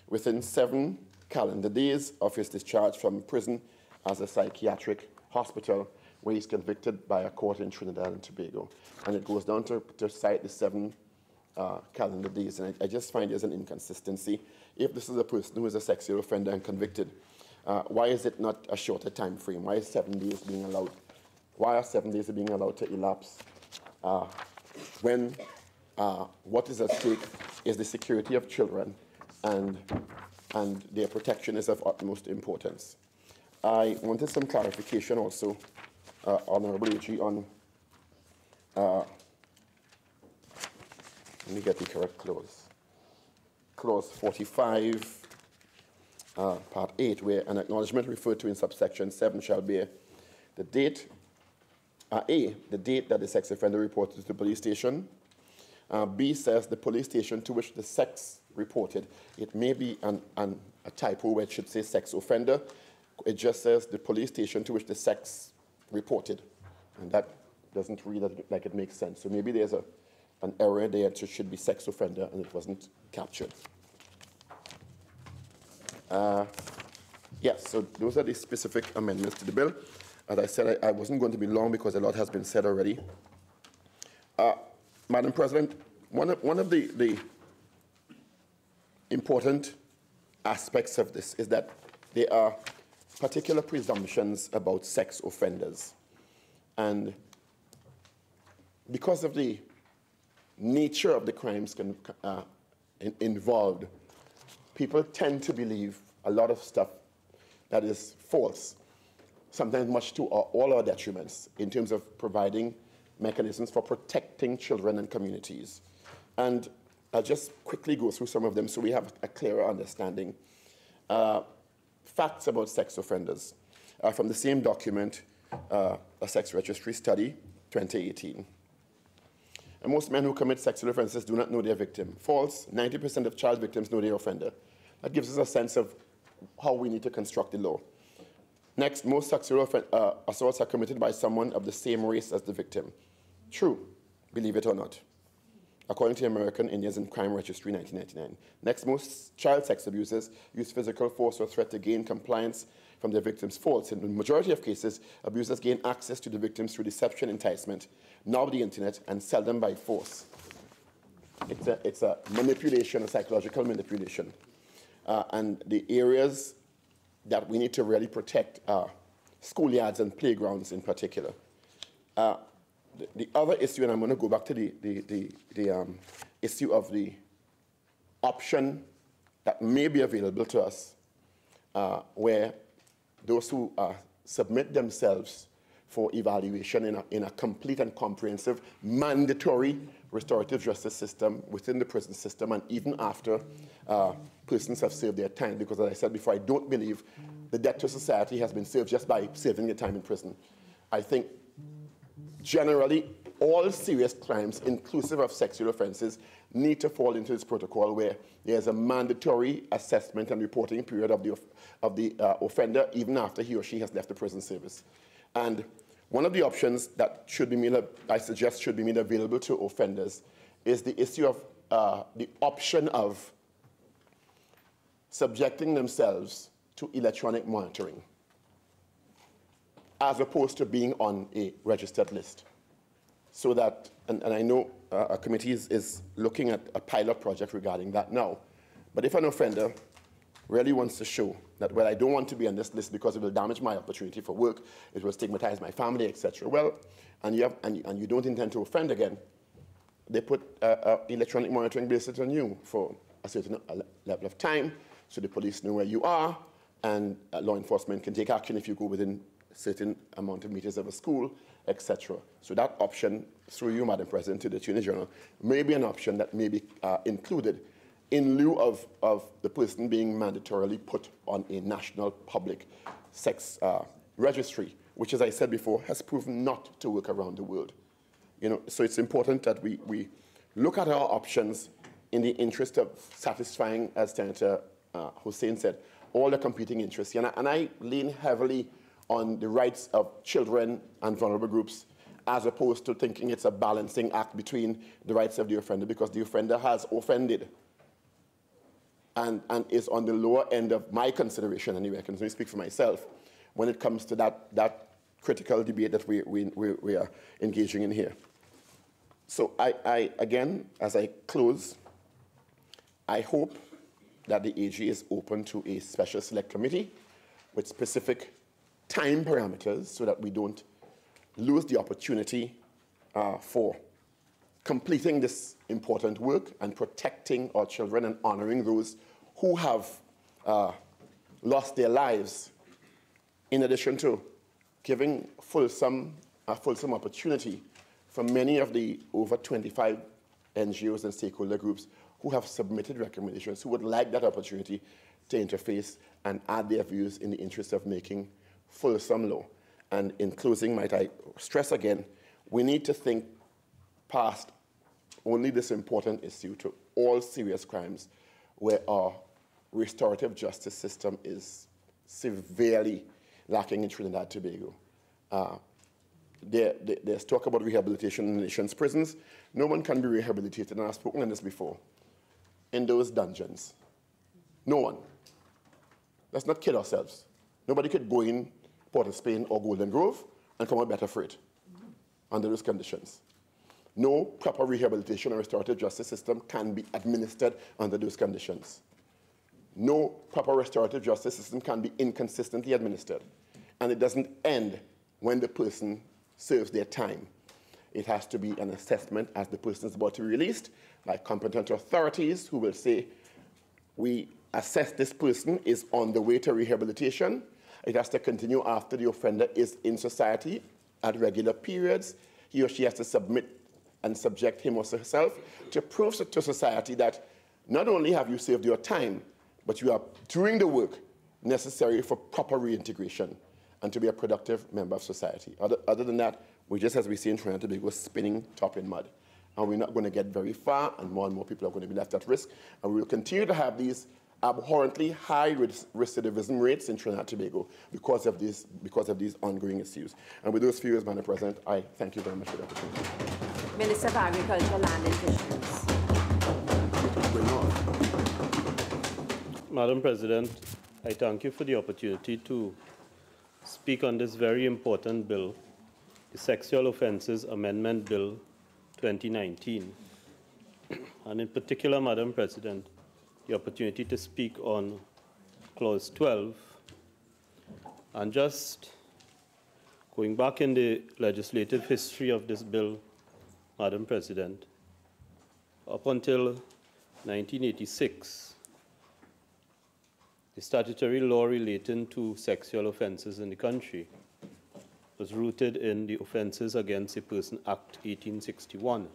within 7 calendar days of his discharge from prison as a psychiatric hospital where he's convicted by a court in Trinidad and Tobago. And it goes down to cite the 7 calendar days. And I just find there's an inconsistency. If this is a person who is a sexual offender and convicted, why is it not a shorter time frame? Why is 7 days being allowed? Why are 7 days being allowed to elapse when what is at stake is the security of children and their protection is of utmost importance? I wanted some clarification also, Honourable AG, on, let me get the correct clause. Clause 45, Part 8, where an acknowledgement referred to in subsection 7 shall bear the date, A, the date that the sex offender reported to the police station. B says the police station to which the sex reported. It may be a typo where it should say sex offender. It just says the police station to which the sex reported. And that doesn't read like it makes sense. So maybe there's an error there. It should be sex offender and it wasn't captured. Yes, so those are the specific amendments to the bill. As I said, I wasn't going to be long because a lot has been said already. Madam President, one of the important aspects of this is that there are particular presumptions about sex offenders. And because of the nature of the crimes involved, people tend to believe a lot of stuff that is false, sometimes much to all our detriments in terms of providing mechanisms for protecting children and communities. And I'll just quickly go through some of them so we have a clearer understanding. Facts about sex offenders from the same document, a sex registry study, 2018. And most men who commit sexual offenses do not know their victim. False, 90% of child victims know their offender. That gives us a sense of how we need to construct the law. Next, most sexual assaults are committed by someone of the same race as the victim. True, believe it or not, according to the American Indians in Crime Registry, 1999. Next, most child sex abusers use physical force or threat to gain compliance from their victims. False. In the majority of cases, abusers gain access to the victims through deception, enticement, now the internet, and seldom by force. It's a manipulation, a psychological manipulation. And the areas that we need to really protect are schoolyards and playgrounds in particular. The other issue, and I'm going to go back to the issue of the option that may be available to us, where those who submit themselves for evaluation in a complete and comprehensive mandatory restorative justice system within the prison system and even after persons have served their time. Because as I said before, I don't believe the debt to society has been served just by serving their time in prison. I think generally all serious crimes, inclusive of sexual offenses, need to fall into this protocol where there's a mandatory assessment and reporting period of the offender even after he or she has left the prison service. And one of the options that should be made, I suggest should be made available to offenders is the issue of the option of subjecting themselves to electronic monitoring as opposed to being on a registered list. So that, and I know a committee is looking at a pilot project regarding that now, but if an offender really wants to show that, well, I don't want to be on this list because it will damage my opportunity for work, it will stigmatize my family, etc. Well, and you don't intend to offend again, they put electronic monitoring based on you for a certain level of time, so the police know where you are, and law enforcement can take action if you go within a certain amount of meters of a school, etc. So that option, through you, Madam President, to the Attorney General, may be an option that may be included in lieu of the person being mandatorily put on a national public sex registry, which, as I said before, has proven not to work around the world. You know, so it's important that we look at our options in the interest of satisfying, as Senator Hosein said, all the competing interests. And I lean heavily on the rights of children and vulnerable groups, as opposed to thinking it's a balancing act between the rights of the offender, because the offender has offended and is on the lower end of my consideration anyway. I can only speak for myself when it comes to that critical debate that we are engaging in here. So I again, as I close, I hope that the AG is open to a special select committee with specific time parameters so that we don't lose the opportunity for completing this important work and protecting our children and honoring those who have lost their lives, in addition to giving a fulsome opportunity for many of the over 25 NGOs and stakeholder groups who have submitted recommendations, who would like that opportunity to interface and add their views in the interest of making fulsome law. And in closing, might I stress again, we need to think past only this important issue to all serious crimes where our restorative justice system is severely lacking in Trinidad and Tobago. There's talk about rehabilitation in the nation's prisons. No one can be rehabilitated, and I've spoken on this before, in those dungeons. No one. Let's not kid ourselves. Nobody could go in, Port of Spain or Golden Grove and come out better for it under those conditions. No proper rehabilitation or restorative justice system can be administered under those conditions. No proper restorative justice system can be inconsistently administered. And it doesn't end when the person serves their time. It has to be an assessment as the person is about to be released by competent authorities who will say, we assess this person is on the way to rehabilitation. It has to continue after the offender is in society at regular periods. He or she has to submit and subject him or herself to prove to society that not only have you served your time, but you are doing the work necessary for proper reintegration and to be a productive member of society. Other than that, we just, as we see in Trinidad and Tobago, spinning top in mud. And we're not going to get very far, and more people are going to be left at risk. And we will continue to have these abhorrently high recidivism rates in Trinidad and Tobago because of these ongoing issues. And with those few words, Madam President, I thank you very much for the opportunity. Minister of Agriculture, Land and Fisheries. Madam President, I thank you for the opportunity to speak on this very important bill, the Sexual Offences Amendment Bill 2019. And in particular, Madam President, the opportunity to speak on Clause 12. And just going back in the legislative history of this bill, Madam President, up until 1986, the statutory law relating to sexual offences in the country was rooted in the Offences Against a Person Act 1861.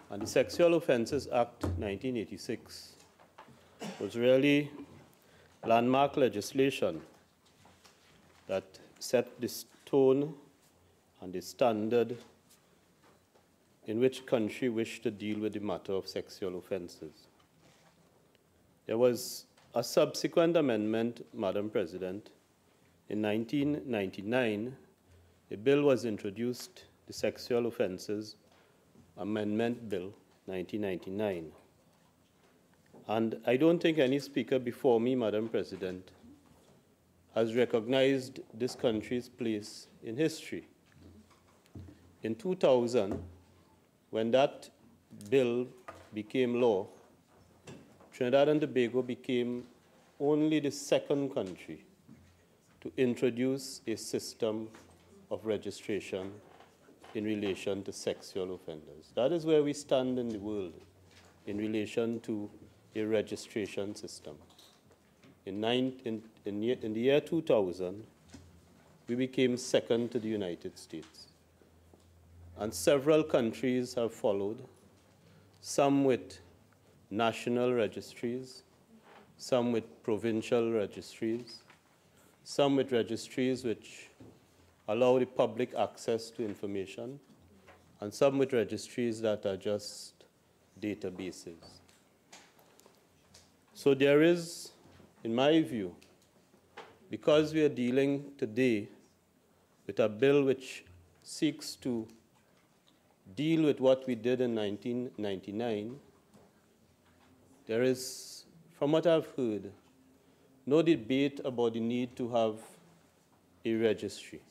And the Sexual Offences Act 1986 was really landmark legislation that set the tone and the standard in which country wished to deal with the matter of sexual offences. There was a subsequent amendment, Madam President. In 1999, a bill was introduced, the Sexual Offences Amendment Bill 1999. And I don't think any speaker before me, Madam President, has recognized this country's place in history. In 2000, when that bill became law, Trinidad and Tobago became only the second country to introduce a system of registration in relation to sexual offenders. That is where we stand in the world in relation to a registration system. In the year 2000, we became second to the United States. And several countries have followed, some with national registries, some with provincial registries, some with registries which allow the public access to information, and some with registries that are just databases. So there is, in my view, because we are dealing today with a bill which seeks to deal with what we did in 1999, there is, from what I've heard, no debate about the need to have a registry.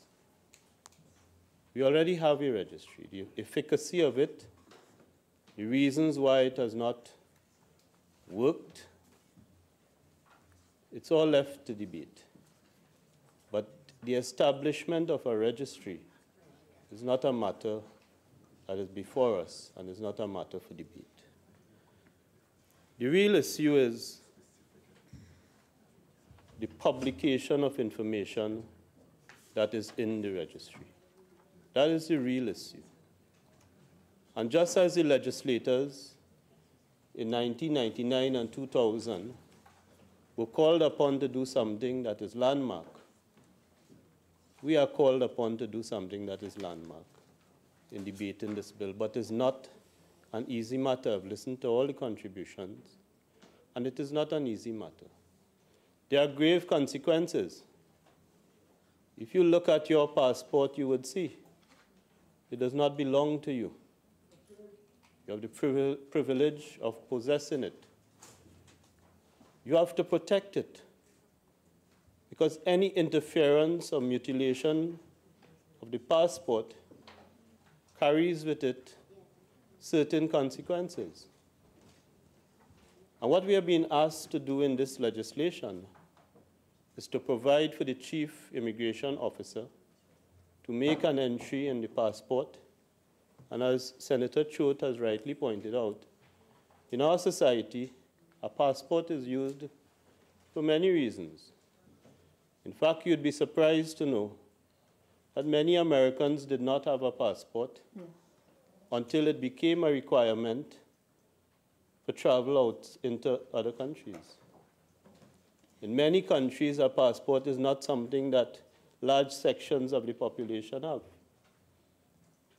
We already have a registry. The efficacy of it, the reasons why it has not worked, it's all left to debate. But the establishment of a registry is not a matter that is before us, and is not a matter for debate. The real issue is the publication of information that is in the registry. That is the real issue. And just as the legislators in 1999 and 2000 were called upon to do something that is landmark, we are called upon to do something that is landmark in debating this bill, but it's not an easy matter. I've listened to all the contributions, and it is not an easy matter. There are grave consequences. If you look at your passport, you would see it does not belong to you. You have the privilege of possessing it. You have to protect it, because any interference or mutilation of the passport carries with it certain consequences. And what we are being asked to do in this legislation is to provide for the chief immigration officer to make an entry in the passport. And as Senator Choate has rightly pointed out, in our society, a passport is used for many reasons. In fact, you'd be surprised to know that many Americans did not have a passport until it became a requirement for travel out into other countries. In many countries, a passport is not something that large sections of the population have.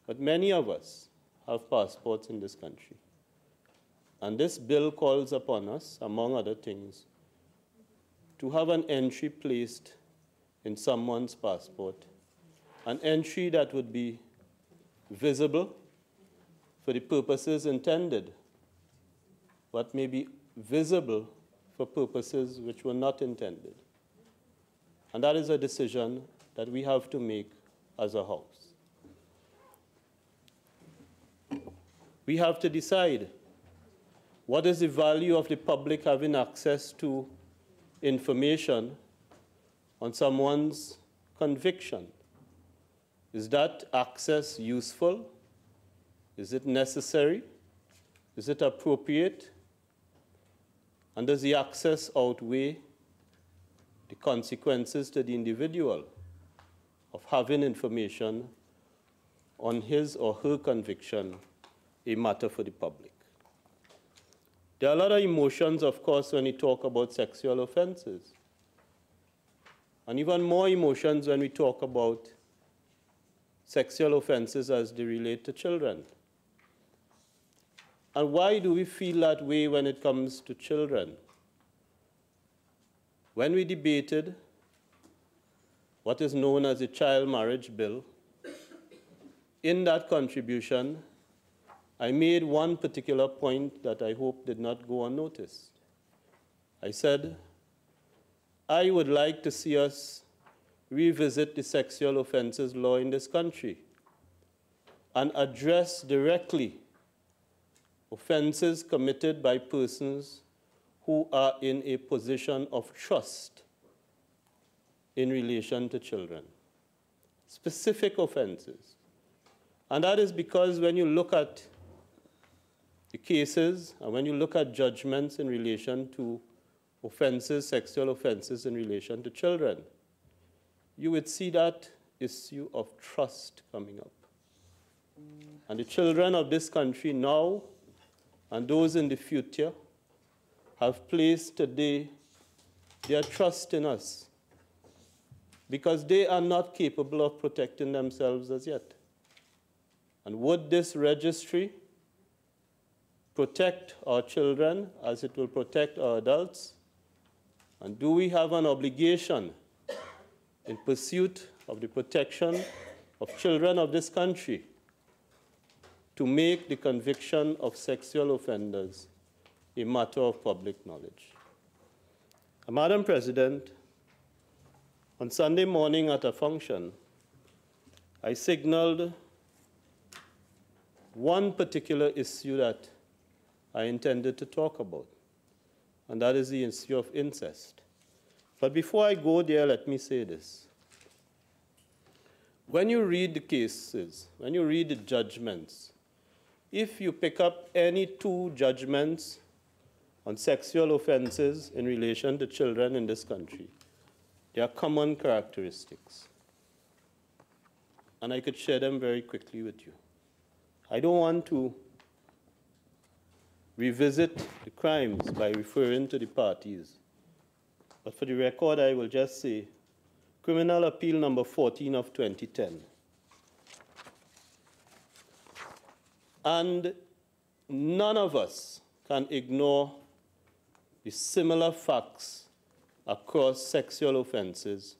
But many of us have passports in this country. And this bill calls upon us, among other things, to have an entry placed in someone's passport, an entry that would be visible for the purposes intended, but may be visible for purposes which were not intended. And that is a decision that we have to make as a House. We have to decide what is the value of the public having access to information on someone's conviction. Is that access useful? Is it necessary? Is it appropriate? And does the access outweigh the consequences to the individual of having information on his or her conviction a matter for the public? There are a lot of emotions, of course, when we talk about sexual offenses. And even more emotions when we talk about sexual offenses as they relate to children. And why do we feel that way when it comes to children? When we debated what is known as the Child Marriage Bill, in that contribution, I made one particular point that I hope did not go unnoticed. I said, I would like to see us revisit the sexual offenses law in this country and address directly offenses committed by persons who are in a position of trust in relation to children. Specific offenses. And that is because when you look at the cases and when you look at judgments in relation to offenses, sexual offenses in relation to children, you would see that issue of trust coming up. And the children of this country now and those in the future have placed today their trust in us because they are not capable of protecting themselves as yet. And would this registry protect our children as it will protect our adults? And do we have an obligation in pursuit of the protection of children of this country to make the conviction of sexual offenders a matter of public knowledge? Madam President, on Sunday morning at a function, I signaled one particular issue that I intended to talk about, and that is the issue of incest. But before I go there, let me say this. When you read the cases, when you read the judgments, if you pick up any two judgments on sexual offenses in relation to children in this country, there are common characteristics. And I could share them very quickly with you. I don't want to revisit the crimes by referring to the parties. But for the record, I will just say, Criminal Appeal number 14 of 2010. And none of us can ignore the similar facts across sexual offenses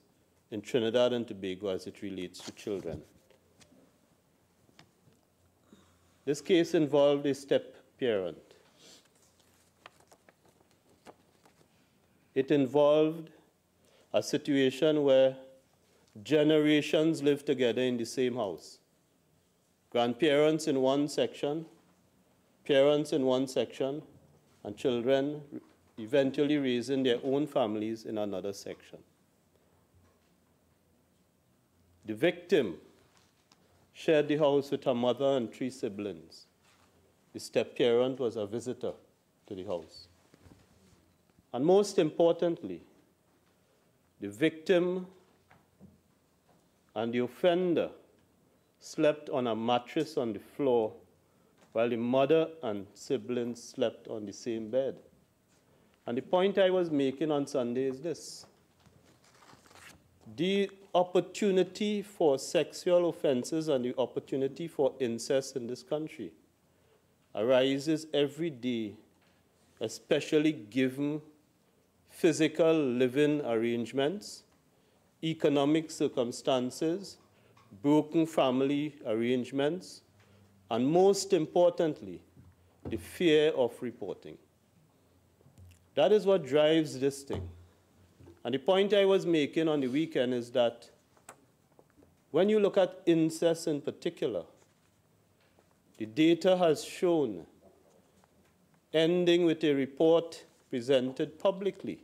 in Trinidad and Tobago as it relates to children. This case involved a step-parent. It involved a situation where generations live together in the same house. Grandparents in one section, parents in one section, and children eventually raising their own families in another section. The victim shared the house with her mother and 3 siblings. The step-parent was a visitor to the house. And most importantly, the victim and the offender slept on a mattress on the floor while the mother and siblings slept on the same bed. And the point I was making on Sunday is this. The opportunity for sexual offenses and the opportunity for incest in this country arises every day, especially given physical living arrangements, economic circumstances, broken family arrangements, and most importantly, the fear of reporting. That is what drives this thing. And the point I was making on the weekend is that when you look at incest in particular, the data has shown, ending with a report presented publicly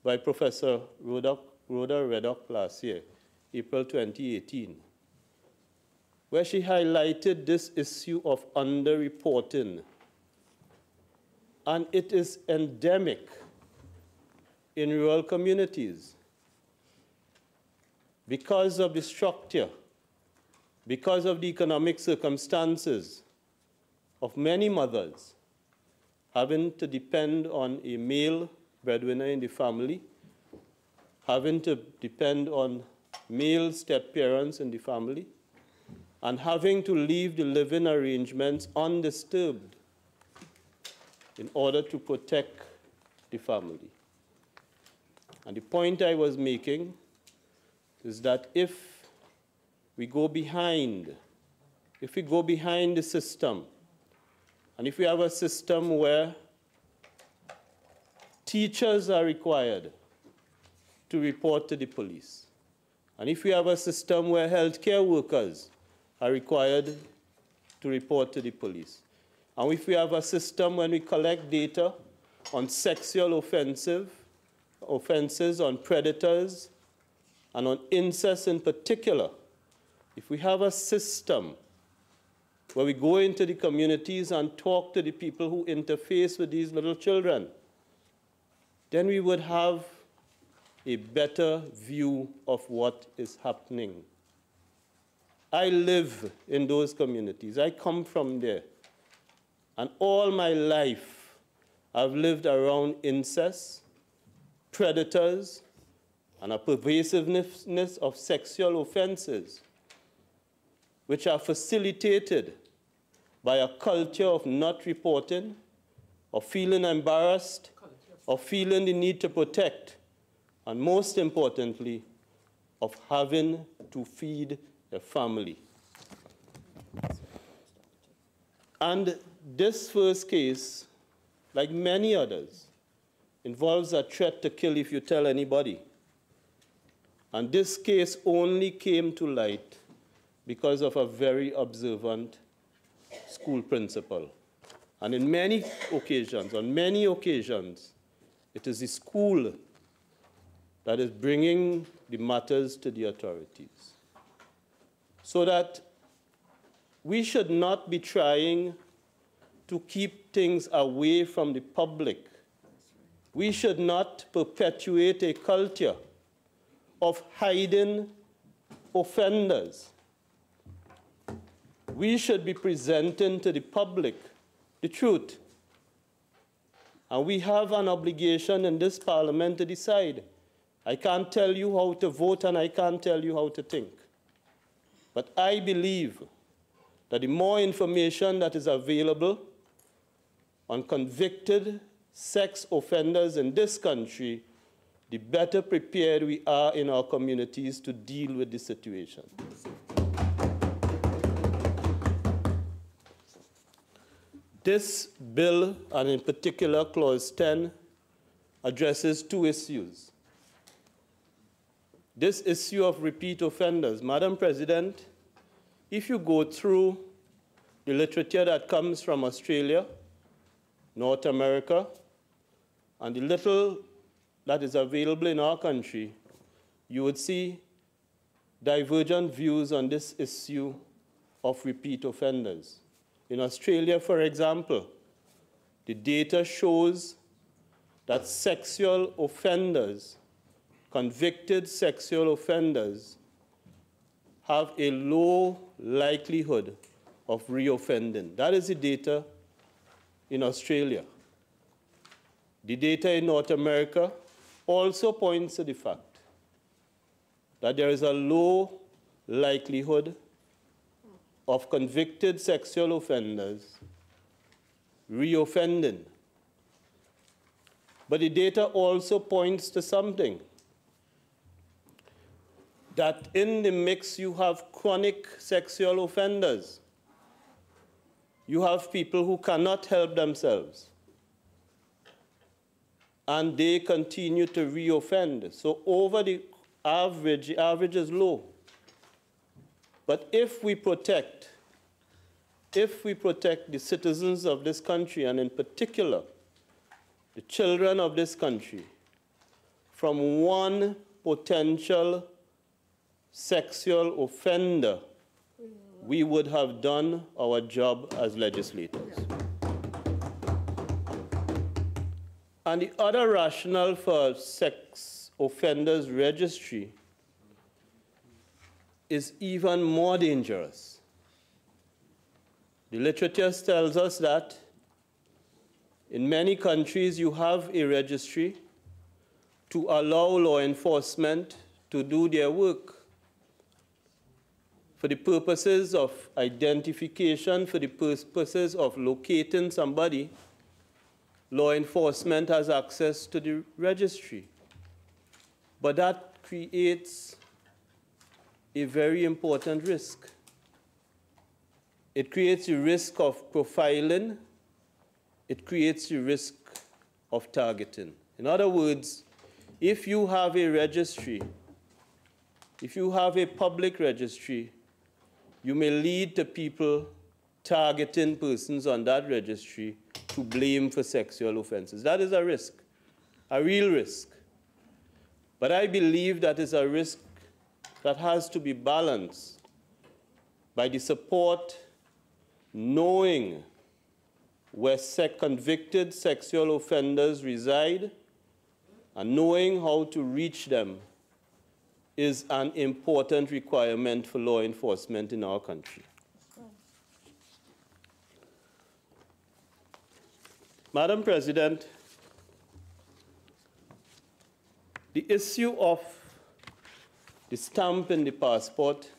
by Professor Rhoda Reddock last year, April 2018, where she highlighted this issue of underreporting. And it is endemic in rural communities because of the structure, because of the economic circumstances of many mothers having to depend on a male breadwinner in the family, having to depend on male step-parents in the family, and having to leave the living arrangements undisturbed in order to protect the family. And the point I was making is that if we go behind the system, and if we have a system where teachers are required to report to the police, and if we have a system where healthcare workers are required to report to the police, and if we have a system when we collect data on sexual offenses, on predators, and on incest in particular, if we have a system where we go into the communities and talk to the people who interface with these little children, then we would have a better view of what is happening. I live in those communities. I come from there. And all my life, I've lived around incest, predators, and a pervasiveness of sexual offenses, which are facilitated by a culture of not reporting, of feeling embarrassed, of feeling the need to protect, and most importantly, of having to feed a family. And this first case, like many others, involves a threat to kill if you tell anybody. And this case only came to light because of a very observant school principal. And on many occasions, it is the school that is bringing the matters to the authorities. So that we should not be trying to keep things away from the public. We should not perpetuate a culture of hiding offenders. We should be presenting to the public the truth. And we have an obligation in this parliament to decide. I can't tell you how to vote and I can't tell you how to think. But I believe that the more information that is available on convicted sex offenders in this country, the better prepared we are in our communities to deal with the situation. This bill, and in particular Clause 10, addresses 2 issues. this issue of repeat offenders. Madam President, if you go through the literature that comes from Australia, North America, and the little that is available in our country, you would see divergent views on this issue of repeat offenders. In Australia, for example, the data shows that sexual offenders, convicted sexual offenders, have a low likelihood of reoffending. That is the data in Australia. The data in North America also points to the fact that there is a low likelihood of convicted sexual offenders reoffending. But the data also points to something, that in the mix you have chronic sexual offenders. You have people who cannot help themselves, and they continue to reoffend. So over the average is low. But if we protect the citizens of this country, and in particular the children of this country, from one potential sexual offender, we would have done our job as legislators. And the other rationale for sex offenders registry is even more dangerous. The literature tells us that in many countries you have a registry to allow law enforcement to do their work for the purposes of identification, for the purposes of locating somebody. Law enforcement has access to the registry. But that creates a very important risk. It creates the risk of profiling. It creates the risk of targeting. In other words, if you have a registry, if you have a public registry, you may lead to people targeting persons on that registry to blame for sexual offenses. That is a risk, a real risk. But I believe that is a risk that has to be balanced by the support, knowing where convicted sexual offenders reside, and knowing how to reach them is an important requirement for law enforcement in our country. Madam President, the issue of the stamp in the passport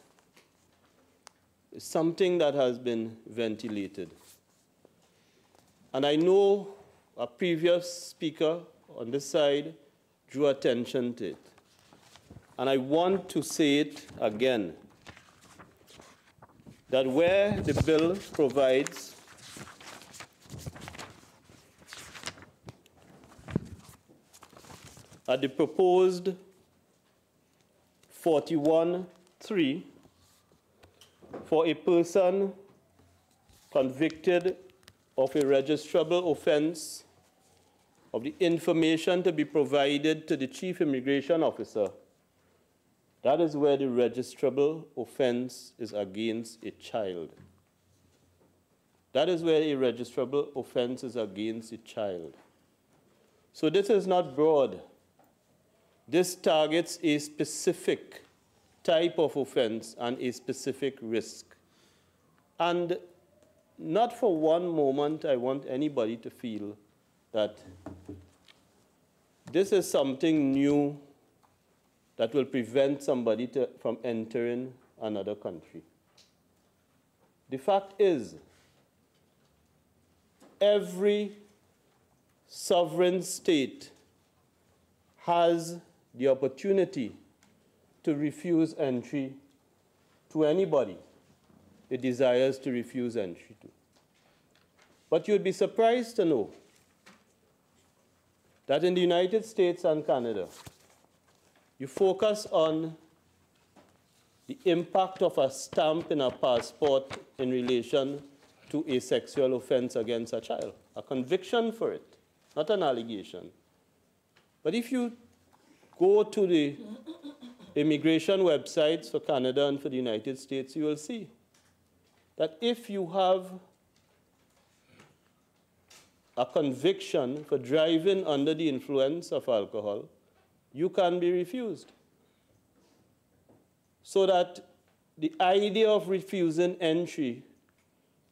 is something that has been ventilated. And I know a previous speaker on this side drew attention to it. And I want to say it again, that where the bill provides at the proposed 41(3) for a person convicted of a registrable offense of the information to be provided to the Chief Immigration Officer, that is where the registrable offense is against a child. That is where a registrable offense is against a child. So this is not broad. This targets a specific type of offense and a specific risk. And not for one moment I want anybody to feel that this is something new that will prevent somebody from entering another country. The fact is, every sovereign state has the opportunity to refuse entry to anybody it desires to refuse entry to. But you'd be surprised to know that in the United States and Canada, you focus on the impact of a stamp in a passport in relation to a sexual offense against a child, a conviction for it, not an allegation. But if you go to the immigration websites for Canada and for the United States, you will see that if you have a conviction for driving under the influence of alcohol, you can be refused. So that the idea of refusing entry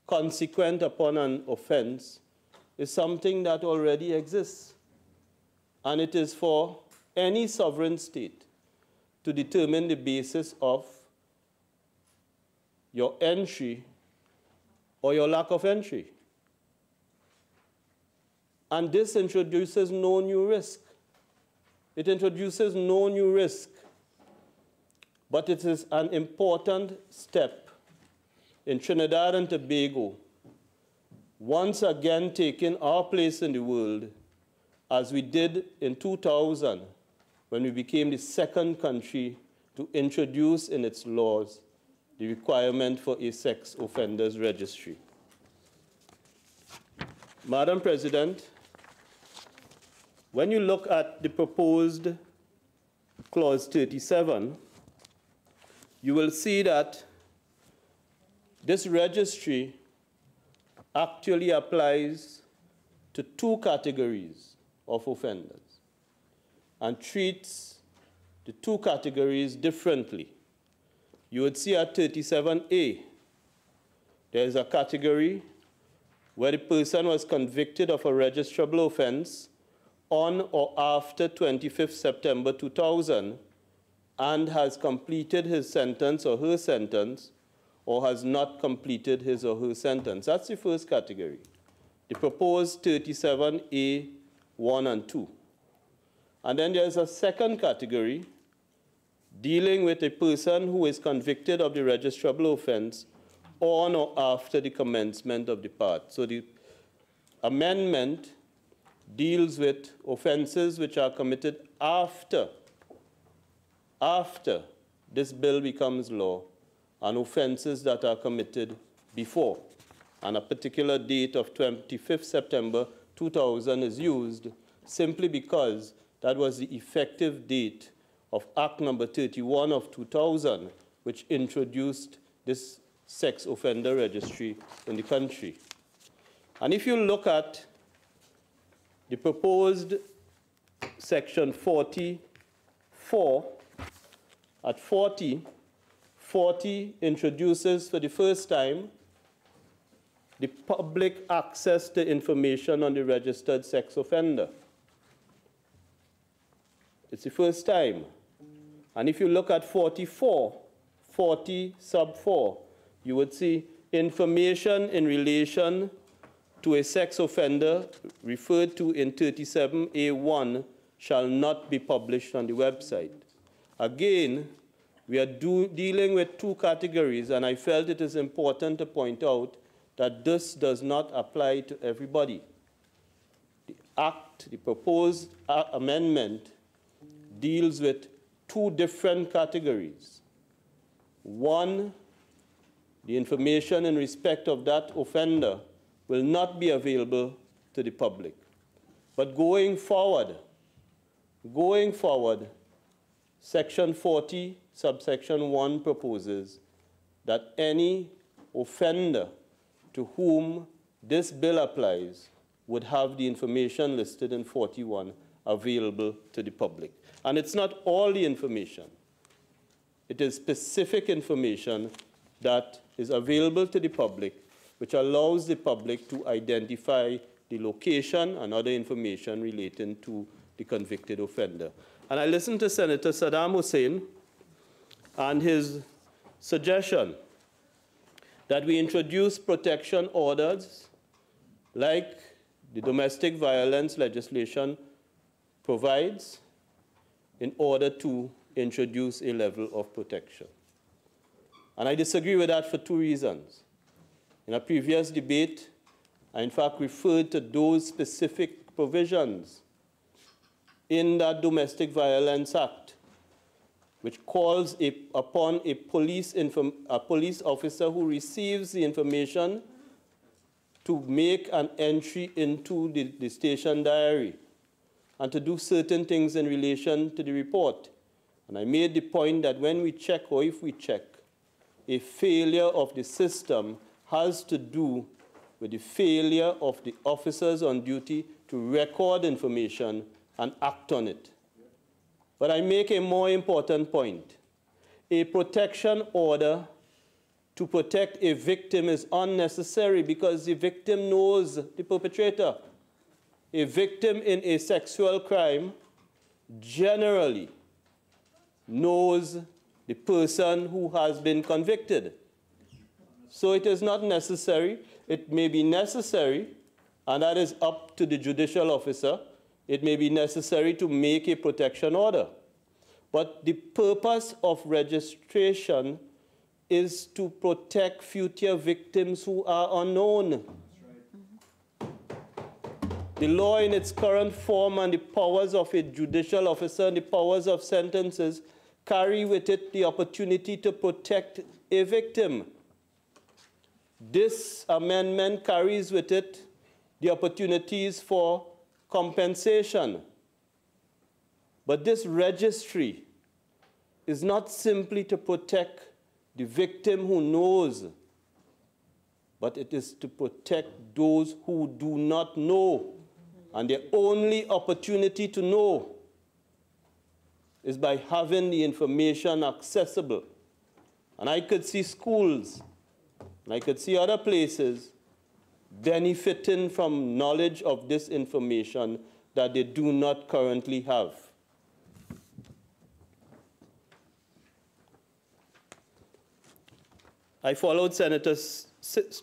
consequent upon an offense is something that already exists. And it is for any sovereign state to determine the basis of your entry or your lack of entry. And this introduces no new risk. It introduces no new risk, but it is an important step in Trinidad and Tobago, once again taking our place in the world, as we did in 2000, when we became the second country to introduce in its laws the requirement for a sex offenders registry. Madam President, when you look at the proposed clause 37, you will see that this registry actually applies to two categories of offenders and treats the two categories differently. You would see at 37A, there is a category where the person was convicted of a registrable offense on or after 25th September 2000 and has completed his sentence or her sentence or has not completed his or her sentence. That's the first category. The proposed 37A 1 and 2. And then there's a second category dealing with a person who is convicted of the registrable offense on or after the commencement of the part. So the amendment deals with offenses which are committed after this bill becomes law, and offenses that are committed before. And a particular date of 25th September 2000 is used simply because that was the effective date of Act number 31 of 2000, which introduced this sex offender registry in the country. And if you look at the proposed section 44, at 40 introduces for the first time the public access to information on the registered sex offender. It's the first time. And if you look at 44, 40 sub 4, you would see information in relation to a sex offender referred to in 37A1 shall not be published on the website. Again, we are dealing with two categories, and I felt it is important to point out that this does not apply to everybody. The act, the proposed amendment, deals with two different categories. One, the information in respect of that offender will not be available to the public. But going forward, Section 40, subsection 1 proposes that any offender to whom this bill applies would have the information listed in 41 available to the public. And it's not all the information. It is specific information that is available to the public, which allows the public to identify the location and other information relating to the convicted offender. And I listened to Senator Saddam Hosein and his suggestion that we introduce protection orders like the domestic violence legislation provides in order to introduce a level of protection. And I disagree with that for two reasons. In a previous debate, I in fact referred to those specific provisions in that Domestic Violence Act which calls upon a police officer who receives the information to make an entry into the station diary and to do certain things in relation to the report. And I made the point that when we check, or if we check, a failure of the system has to do with the failure of the officers on duty to record information and act on it. But I make a more important point. A protection order to protect a victim is unnecessary because the victim knows the perpetrator. A victim in a sexual crime generally knows the person who has been convicted. So it is not necessary. It may be necessary, and that is up to the judicial officer. It may be necessary to make a protection order. But the purpose of registration is to protect future victims who are unknown. The law in its current form and the powers of a judicial officer and the powers of sentences carry with it the opportunity to protect a victim. This amendment carries with it the opportunities for compensation. But this registry is not simply to protect the victim who knows, but it is to protect those who do not know. And their only opportunity to know is by having the information accessible. And I could see schools, and I could see other places benefiting from knowledge of this information that they do not currently have. I followed Senator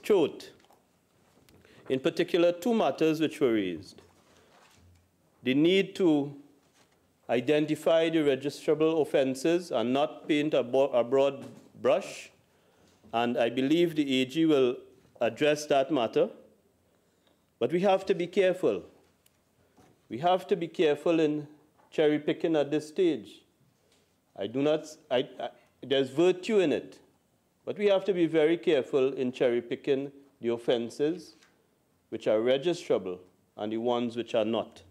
Choate, in particular, two matters which were raised. The need to identify the registrable offenses and not paint a broad brush, and I believe the AG will address that matter. But we have to be careful. We have to be careful in cherry picking at this stage. There's virtue in it, but we have to be very careful in cherry picking the offenses which are registrable and the ones which are not.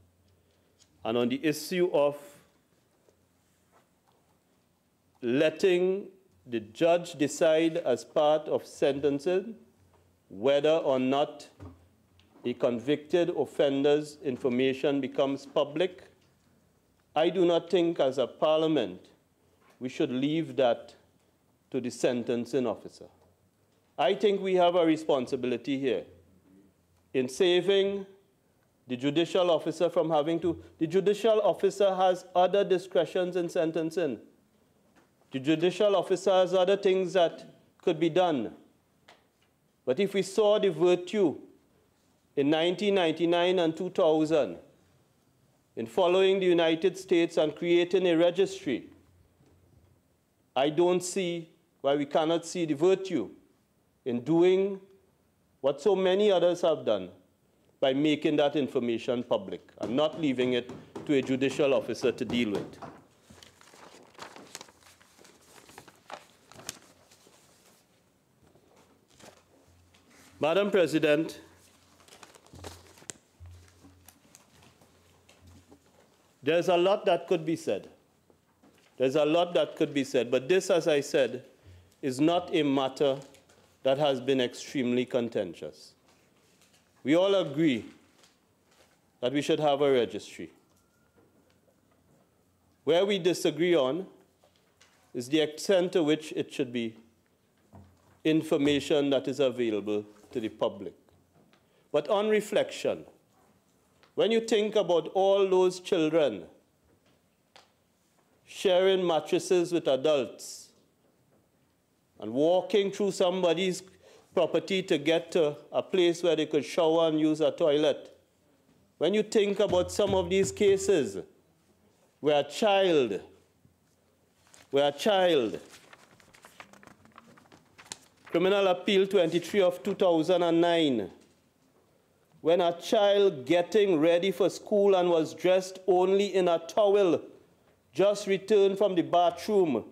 And on the issue of letting the judge decide as part of sentencing whether or not a convicted offender's information becomes public, I do not think as a parliament we should leave that to the sentencing officer. I think we have a responsibility here in saving the judicial officer from having to. The judicial officer has other discretions in sentencing. The judicial officer has other things that could be done. But if we saw the virtue in 1999 and 2000 in following the United States and creating a registry, I don't see why we cannot see the virtue in doing what so many others have done by making that information public and not leaving it to a judicial officer to deal with. Madam President, there's a lot that could be said. There's a lot that could be said, but this, as I said, is not a matter that has been extremely contentious. We all agree that we should have a registry. Where we disagree on is the extent to which it should be information that is available to the public. But on reflection, when you think about all those children sharing mattresses with adults and walking through somebody's property to get to a place where they could shower and use a toilet, when you think about some of these cases where a child, Criminal Appeal 23 of 2009, when a child getting ready for school and was dressed only in a towel just returned from the bathroom,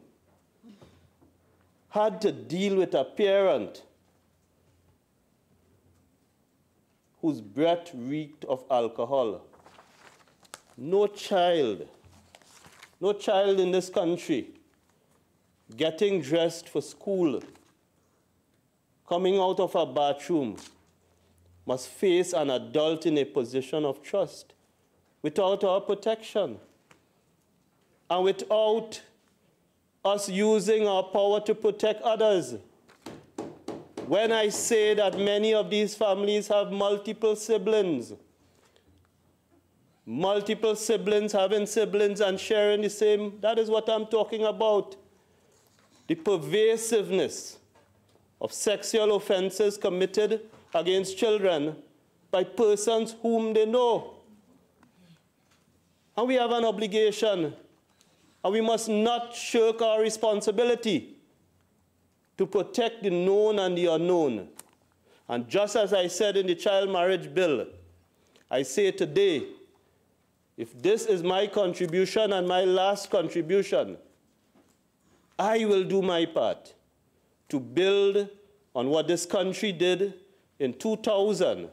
had to deal with a parent whose breath reeked of alcohol. No child in this country getting dressed for school, coming out of a bathroom, must face an adult in a position of trust without our protection and without us using our power to protect others. When I say that many of these families have multiple siblings having siblings and sharing the same, that is what I'm talking about. The pervasiveness of sexual offenses committed against children by persons whom they know. And we have an obligation, and we must not shirk our responsibility to protect the known and the unknown. And just as I said in the child marriage bill, I say today, if this is my contribution and my last contribution, I will do my part to build on what this country did in 2000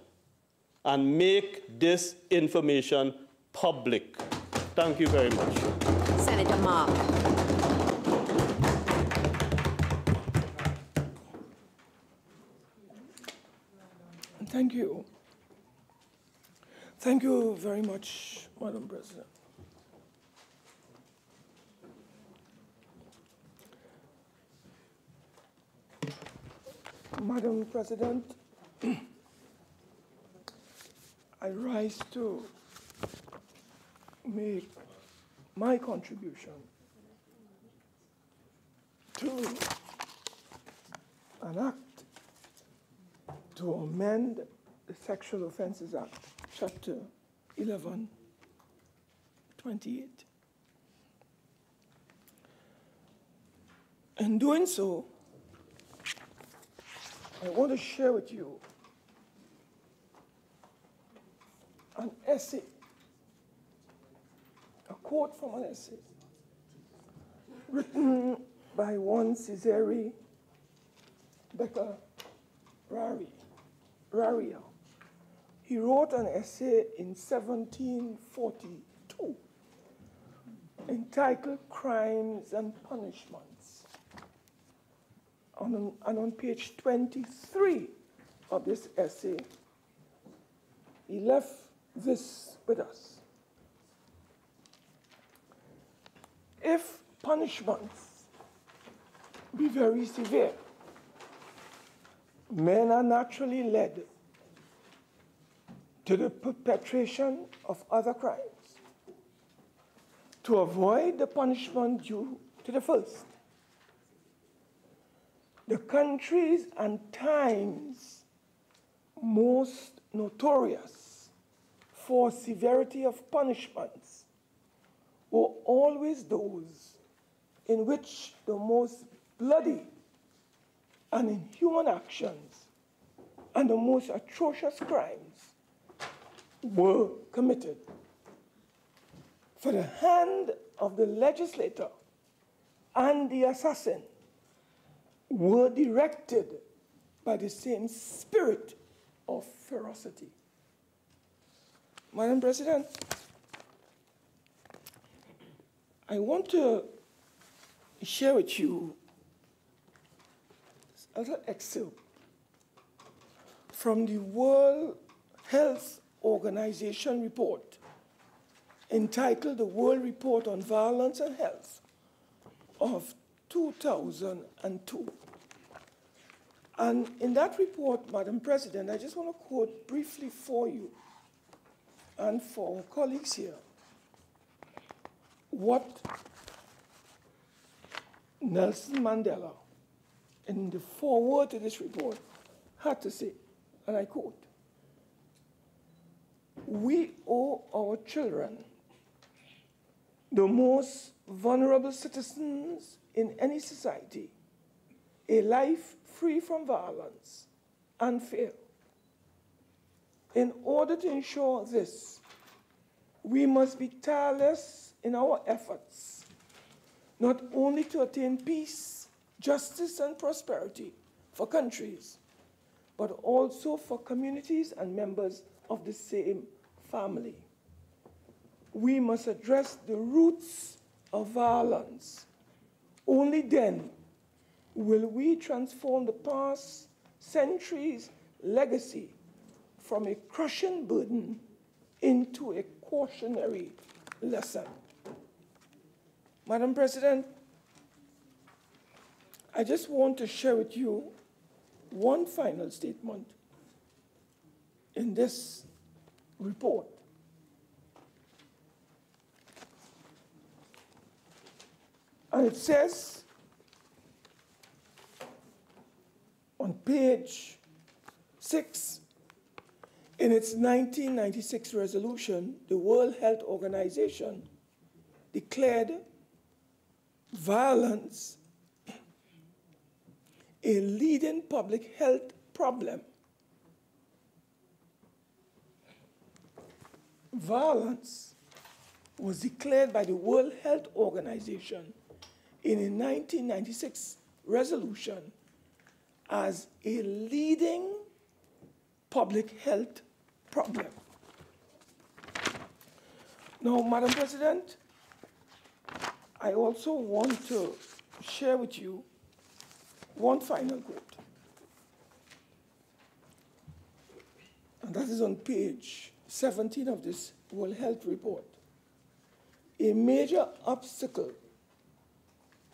and make this information public. Thank you very much. Senator Mark. Thank you. Thank you very much, Madam President. Madam President, I rise to make my contribution to an act to amend the Sexual Offences Act, Chapter 11, 28. In doing so, I want to share with you an essay, a quote from an essay written by one Cesare Beccaria. He wrote an essay in 1742 entitled Crimes and Punishments. And on page 23 of this essay, he left this with us. If punishments be very severe, men are naturally led to the perpetration of other crimes to avoid the punishment due to the first. The countries and times most notorious for severity of punishments were always those in which the most bloody and inhuman actions and the most atrocious crimes were committed. For the hand of the legislator and the assassin were directed by the same spirit of ferocity. Madam President, I want to share with you a little excerpt from the World Health Organization report entitled The World Report on Violence and Health of 2002. And in that report, Madam President, I just want to quote briefly for you and for our colleagues here what Nelson Mandela, in the foreword to this report, had to say, and I quote, "We owe our children, the most vulnerable citizens in any society, a life free from violence and fear. In order to ensure this, we must be tireless in our efforts not only to attain peace, justice, and prosperity for countries, but also for communities and members of the same family. We must address the roots of violence. Only then will we transform the past centuries' legacy from a crushing burden into a cautionary lesson. Madam President, I just want to share with you one final statement in this report. And it says on page 6, in its 1996 resolution, the World Health Organization declared violence a leading public health problem. Violence was declared by the World Health Organization in a 1996 resolution as a leading public health problem. Now, Madam President, I also want to share with you one final quote. And that is on page 17 of this World Health Report. A major obstacle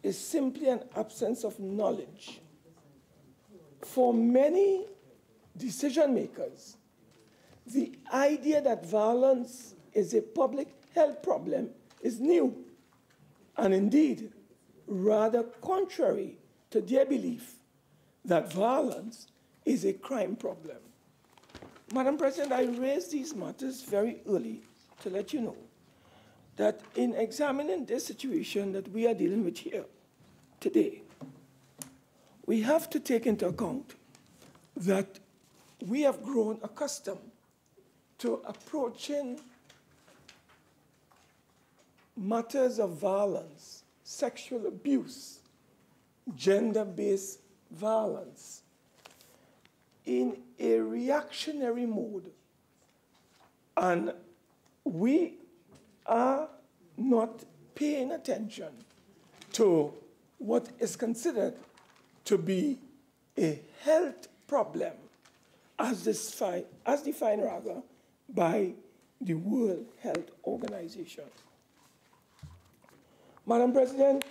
is simply an absence of knowledge. For many decision makers, the idea that violence is a public health problem is new, and indeed rather contrary to their belief that violence is a crime problem. Madam President, I raised these matters very early to let you know that in examining this situation that we are dealing with here today, we have to take into account that we have grown accustomed to approaching matters of violence, sexual abuse, gender-based violence in a reactionary mode. And we are not paying attention to what is considered to be a health problem as defined rather by the World Health Organization. Madam President,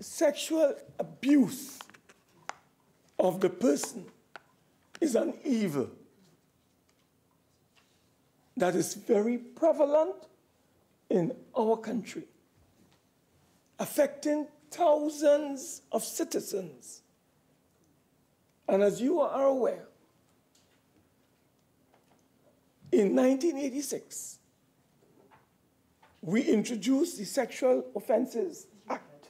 sexual abuse of the person is an evil that is very prevalent in our country, affecting thousands of citizens. And as you are aware, in 1986, we introduced the Sexual Offences Act.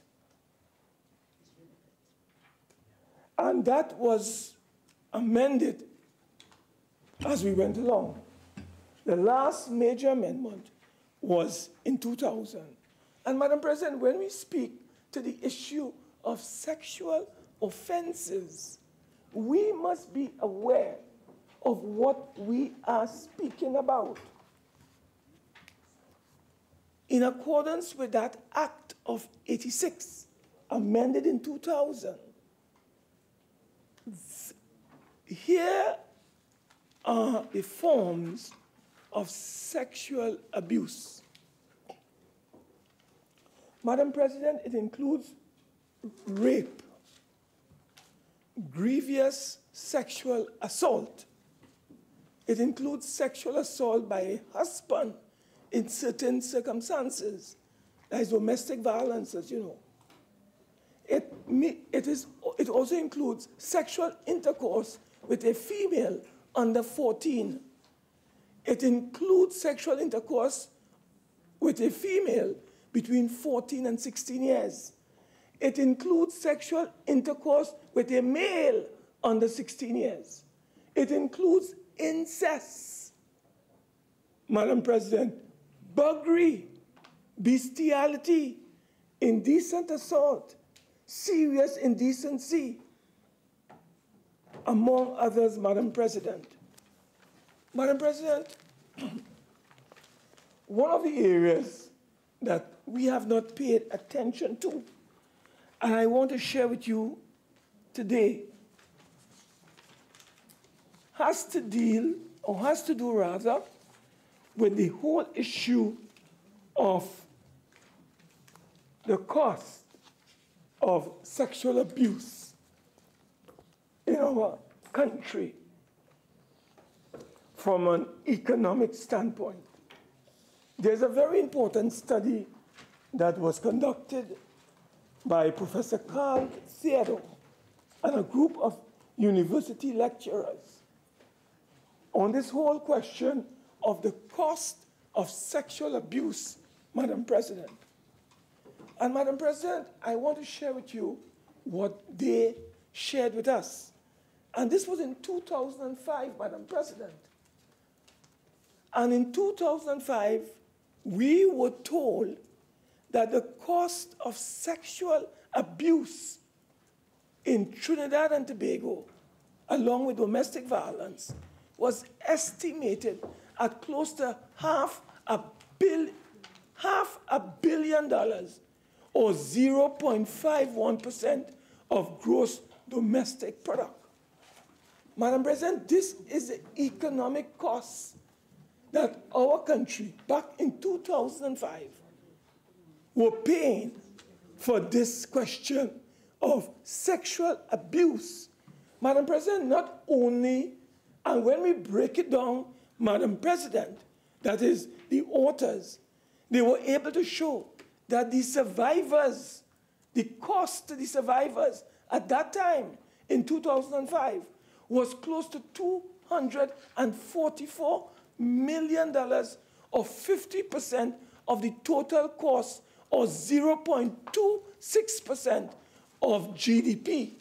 And that was amended as we went along. The last major amendment was in 2000. And Madam President, when we speak to the issue of sexual offenses, we must be aware of what we are speaking about. In accordance with that Act of 86, amended in 2000, here are the forms of sexual abuse. Madam President, it includes rape, grievous sexual assault. It includes sexual assault by a husband in certain circumstances. That is domestic violence, as you know. It also includes sexual intercourse with a female under 14. It includes sexual intercourse with a female between 14 and 16 years. It includes sexual intercourse with a male under 16 years. It includes incest. Madam President, buggery, bestiality, indecent assault, serious indecency, among others, Madam President. Madam President, one of the areas that we have not paid attention to, and I want to share with you today, has to do rather, with the whole issue of the cost of sexual abuse in our country from an economic standpoint. There's a very important study that was conducted by Professor Carl Theodore and a group of university lecturers on this whole question of the cost of sexual abuse, Madam President. And Madam President, I want to share with you what they shared with us. And this was in 2005, Madam President. And in 2005, we were told that the cost of sexual abuse in Trinidad and Tobago, along with domestic violence, was estimated at close to $500 million, or 0.51% of gross domestic product. Madam President, this is the economic cost that our country, back in 2005, were paying for this question of sexual abuse. Madam President, not only, and when we break it down, Madam President, that is, the authors, they were able to show that the survivors, the cost to the survivors at that time, in 2005, was close to $244 million, or 50% of the total cost, or 0.26% of GDP.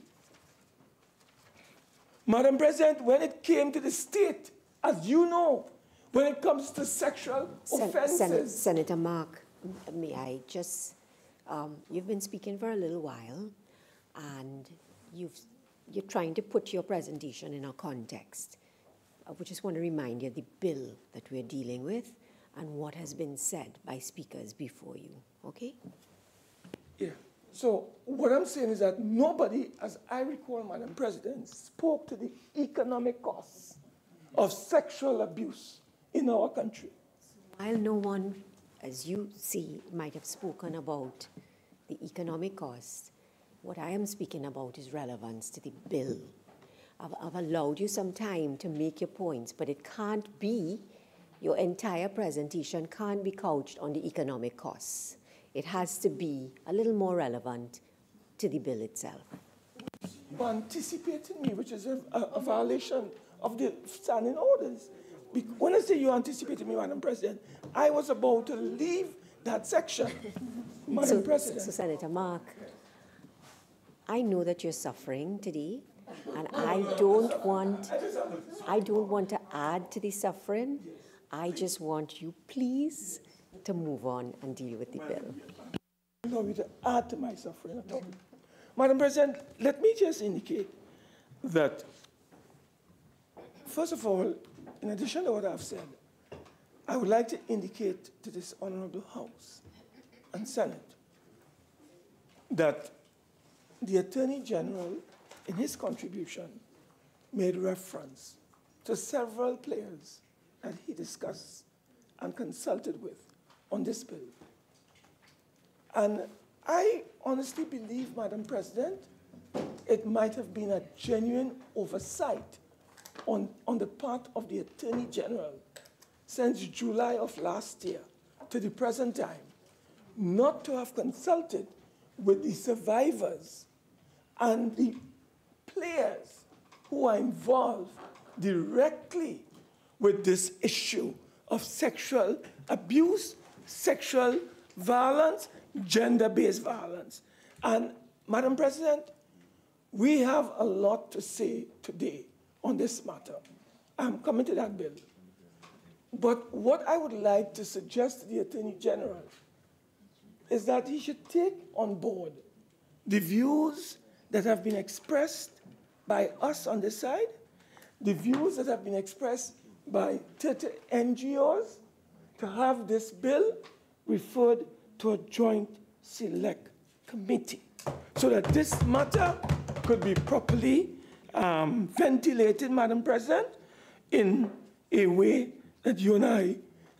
Madam President, when it came to the state, as you know, when it comes to sexual offenses... Senator Mark, may I just... you've been speaking for a little while, and you're trying to put your presentation in a context. I just want to remind you the bill that we're dealing with and what has been said by speakers before you, okay? Yeah. So what I'm saying is that nobody, as I recall, Madam President, spoke to the economic costs of sexual abuse in our country. While no one, as you see, might have spoken about the economic costs, what I am speaking about is relevance to the bill. I've allowed you some time to make your points, but it can't be, your entire presentation can't be couched on the economic costs. It has to be a little more relevant to the bill itself. You anticipated me, which is a violation of the standing orders. When I say you anticipated me, Madam President, I was about to leave that section, Madam President. So, Senator Mark, I know that you're suffering today, and I don't want to add to the suffering. I just want you, please, to move on and deal with the bill. I don't want you to add to my suffering at all. Madam President, let me just indicate that, first of all, in addition to what I've said, I would like to indicate to this Honorable House and Senate that the Attorney General, in his contribution, made reference to several players that he discussed and consulted with on this bill. And I honestly believe, Madam President, it might have been a genuine oversight on the part of the Attorney General since July of last year to the present time, not to have consulted with the survivors and the players who are involved directly with this issue of sexual abuse, sexual violence, gender-based violence. And, Madam President, we have a lot to say today on this matter. I'm coming to that bill. But what I would like to suggest to the Attorney General is that he should take on board the views that have been expressed by us on this side, the views that have been expressed by 30 NGOs, to have this bill referred to a joint select committee so that this matter could be properly ventilated, Madam President, in a way that you and I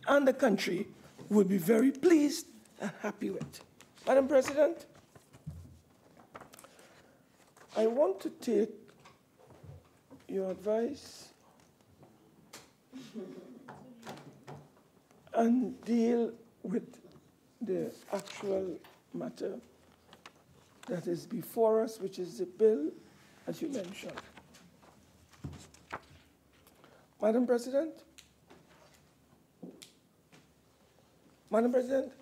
and the country would be very pleased and happy with. Madam President, I want to take your advice and deal with the actual matter that is before us, which is the bill, as you mentioned. Madam President,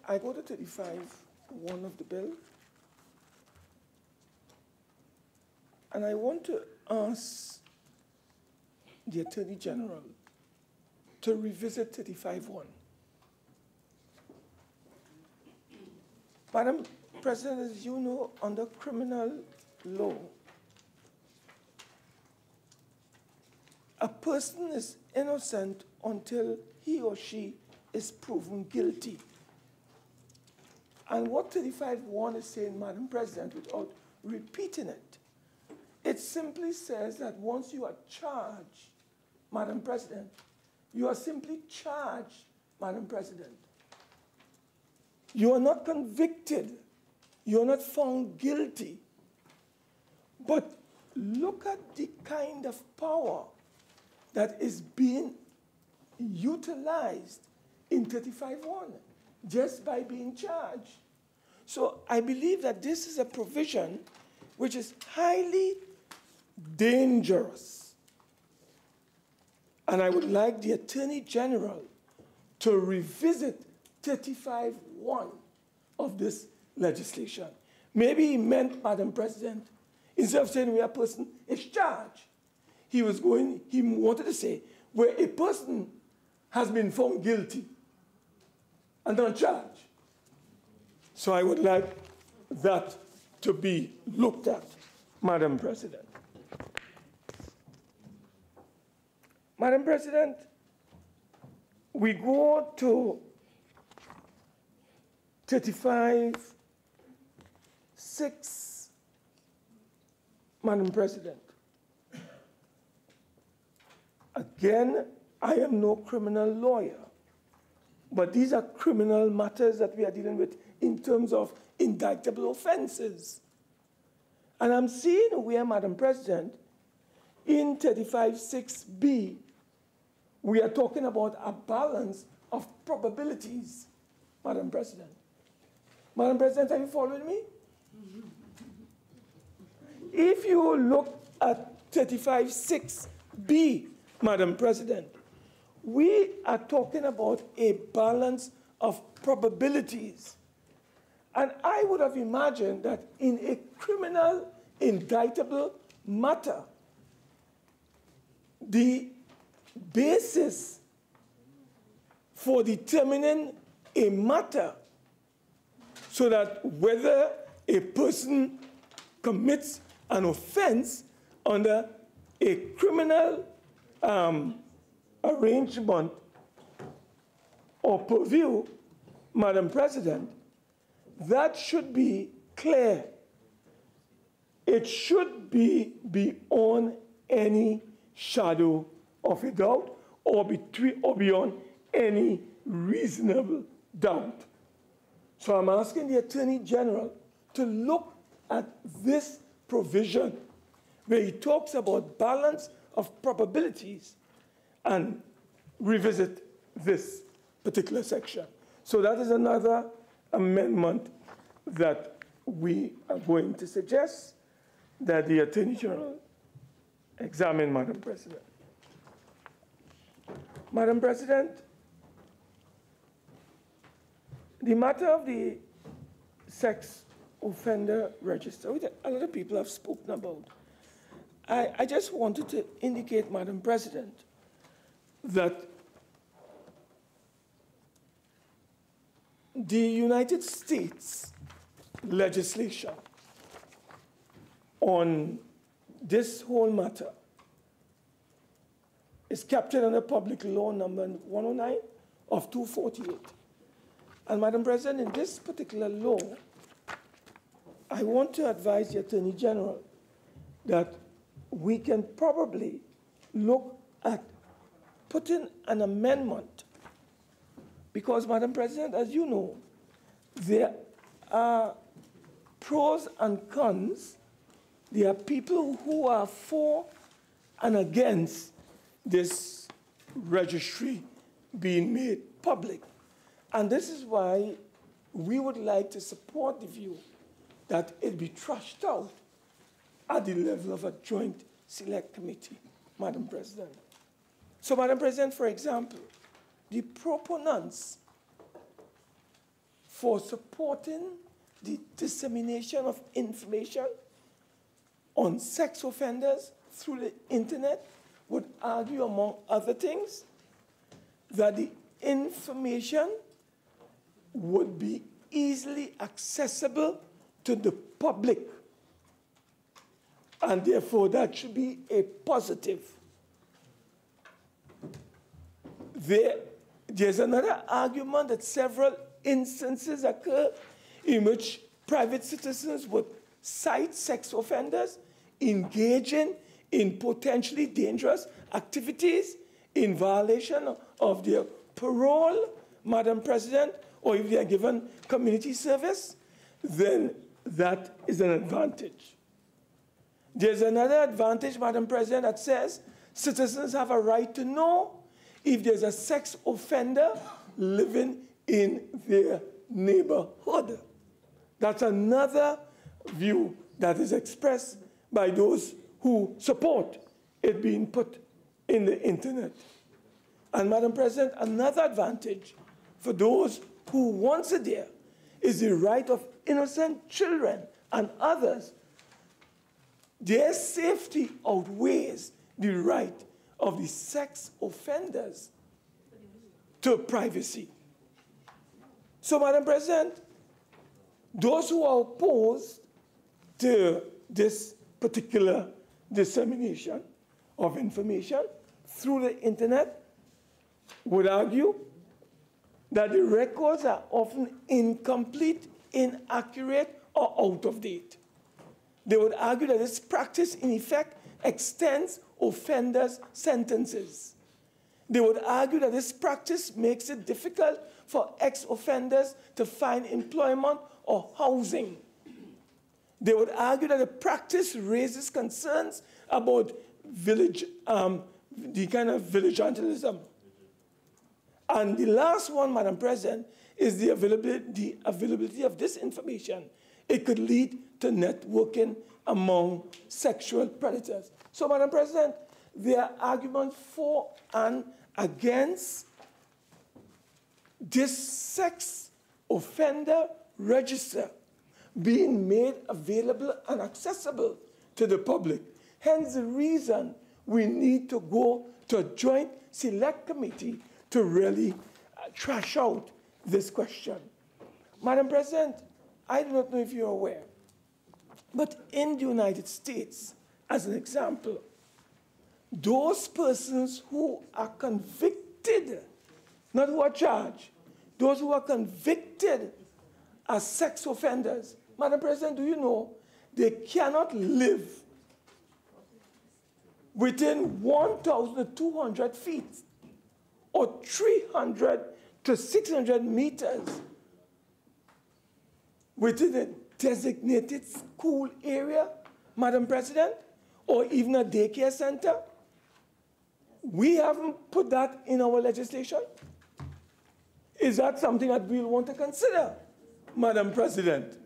I go to 35(1) of the bill, and I want to ask the Attorney General to revisit 35(1). Madam President, as you know, under criminal law, a person is innocent until he or she is proven guilty. And what 35(1) is saying, Madam President, without repeating it, it simply says that once you are charged, Madam President, you are simply charged, Madam President. You are not convicted. You are not found guilty. But look at the kind of power that is being utilized in 35(1) just by being charged. So I believe that this is a provision which is highly dangerous. And I would like the Attorney General to revisit 35(1) of this legislation. Maybe he meant, Madam President, instead of saying where a person is charged, he wanted to say where a person has been found guilty and not charged. So I would like that to be looked at, Madam President. Madam President, we go to 35(6), Madam President. Again, I am no criminal lawyer, but these are criminal matters that we are dealing with in terms of indictable offenses. And I'm seeing where, Madam President, in 35(6)(b), we are talking about a balance of probabilities, Madam President. Madam President, are you following me? If you look at 35(6)(b), Madam President, we are talking about a balance of probabilities. And I would have imagined that in a criminal indictable matter, the basis for determining a matter so that whether a person commits an offense under a criminal arrangement or purview, Madam President, that should be clear. It should be beyond any shadow of a doubt or beyond any reasonable doubt. So I'm asking the Attorney General to look at this provision where he talks about balance of probabilities and revisit this particular section. So that is another amendment that we are going to suggest that the Attorney General examine, Madam President. Madam President, the matter of the sex offender register, which a lot of people have spoken about, I just wanted to indicate, Madam President, that the United States legislation on this whole matter is captured under Public Law number 109 of 248. And Madam President, in this particular law, I want to advise the Attorney General that we can probably look at putting an amendment because, Madam President, as you know, there are pros and cons. There are people who are for and against this registry being made public. And this is why we would like to support the view that it be trashed out at the level of a joint select committee, Madam President. So, Madam President, for example, the proponents for supporting the dissemination of information on sex offenders through the internet would argue, among other things, that the information would be easily accessible to the public, and therefore that should be a positive. There's another argument that several instances occur in which private citizens would cite sex offenders engaging in potentially dangerous activities in violation of their parole, Madam President, or if they are given community service, then that is an advantage. There's another advantage, Madam President, that says citizens have a right to know if there's a sex offender living in their neighborhood. That's another view that is expressed by those who support it being put in the internet. And Madam President, another advantage for those who want it there is the right of innocent children and others. Their safety outweighs the right of the sex offenders to privacy. So, Madam President, those who are opposed to this particular dissemination of information through the internet would argue that the records are often incomplete, inaccurate, or out of date. They would argue that this practice, in effect, extends offenders' sentences. They would argue that this practice makes it difficult for ex-offenders to find employment or housing. They would argue that the practice raises concerns about the kind of vigilantism. And the last one, Madam President, is the availability of this information. It could lead to networking among sexual predators. So, Madam President, there are arguments for and against this sex offender register being made available and accessible to the public. Hence the reason we need to go to a joint select committee to really trash out this question. Madam President, I do not know if you're aware, but in the United States, as an example, those persons who are convicted, not who are charged, those who are convicted as sex offenders, Madam President, do you know they cannot live within 1,200 feet or 300 to 600 meters within a designated school area, Madam President, or even a daycare center? We haven't put that in our legislation. Is that something that we'll want to consider, Madam President?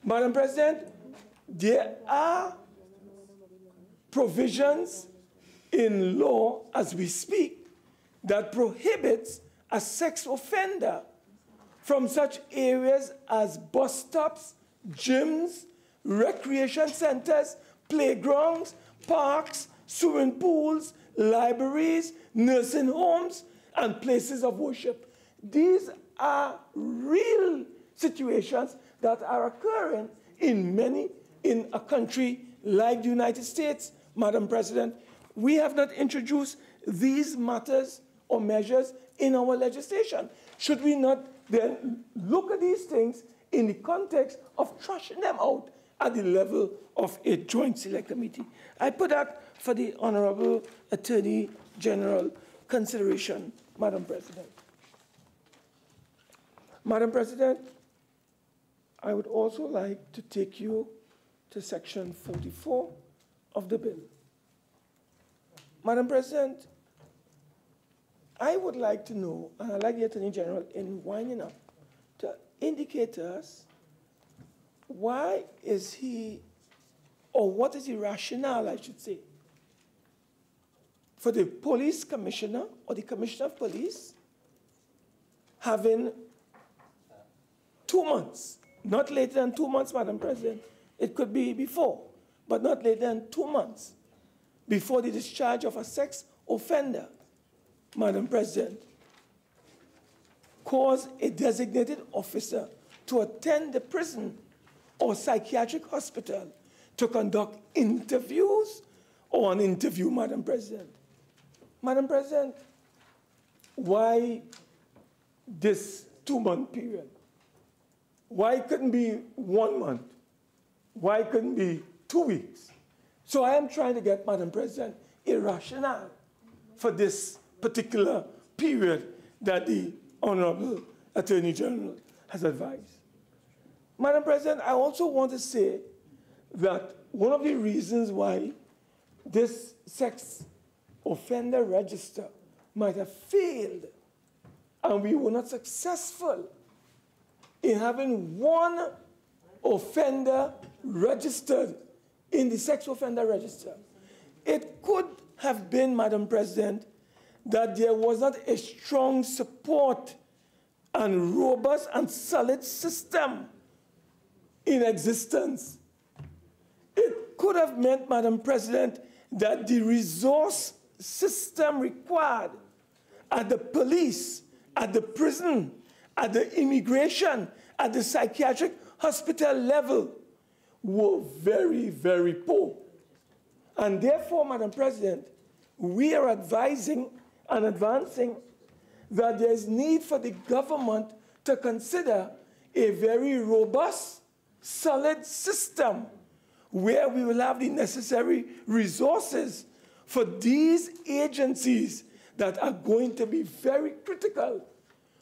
Madam President, there are provisions in law as we speak that prohibits a sex offender from such areas as bus stops, gyms, recreation centers, playgrounds, parks, swimming pools, libraries, nursing homes, and places of worship. These are real situations that are occurring in a country like the United States, Madam President. We have not introduced these matters or measures in our legislation. Should we not then look at these things in the context of trashing them out at the level of a joint select committee? I put that for the Honorable Attorney General consideration, Madam President. Madam President, I would also like to take you to Section 44 of the bill. Madam President, I would like to know, and I'd like the Attorney General in winding up to indicate to us why is he, or what is the rationale, I should say, for the police commissioner or the commissioner of police having 2 months, not later than 2 months, Madam President. It could be before, but not later than 2 months before the discharge of a sex offender, Madam President, cause a designated officer to attend the prison or psychiatric hospital to conduct interviews or an interview, Madam President. Madam President, why this 2-month period? Why couldn't be 1 month? Why couldn't be 2 weeks? So I am trying to get, Madam President, a rationale for this particular period that the Honorable Attorney General has advised. Madam President, I also want to say that one of the reasons why this sex offender register might have failed and we were not successful in having one offender registered in the sex offender register, it could have been, Madam President, that there was not a strong support and robust and solid system in existence. It could have meant, Madam President, that the resource system required at the police, at the prison, at the immigration, at the psychiatric hospital level were very, very poor. And therefore, Madam President, we are advising and advancing that there is need for the government to consider a very robust, solid system where we will have the necessary resources for these agencies that are going to be very critical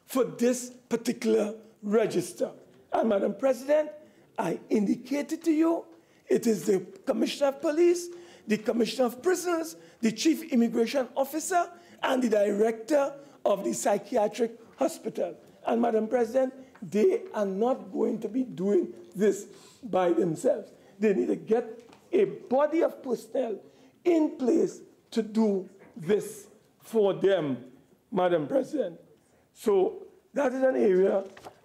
for this particular register. And Madam President, I indicated to you, it is the Commissioner of Police, the Commissioner of Prisons, the Chief Immigration Officer, and the Director of the Psychiatric Hospital. And Madam President, they are not going to be doing this by themselves. They need to get a body of personnel in place to do this for them, Madam President. So that is an area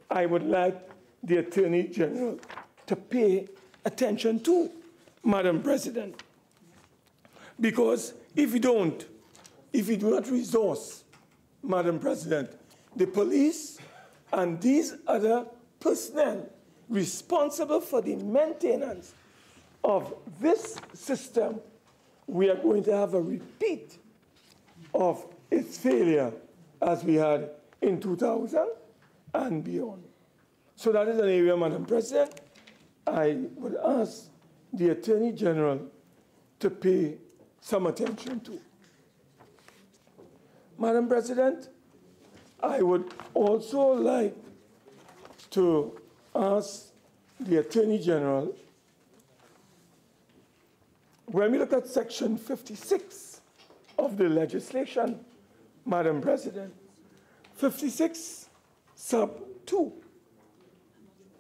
I would like the Attorney General to pay attention to, Madam President. Because if you do not resource, Madam President, the police and these other personnel responsible for the maintenance of this system, we are going to have a repeat of its failure as we had in 2000 and beyond. So that is an area, Madam President, I would ask the Attorney General to pay some attention to. Madam President, I would also like to ask the Attorney General, when we look at Section 56 of the legislation, Madam President, 56 sub 2,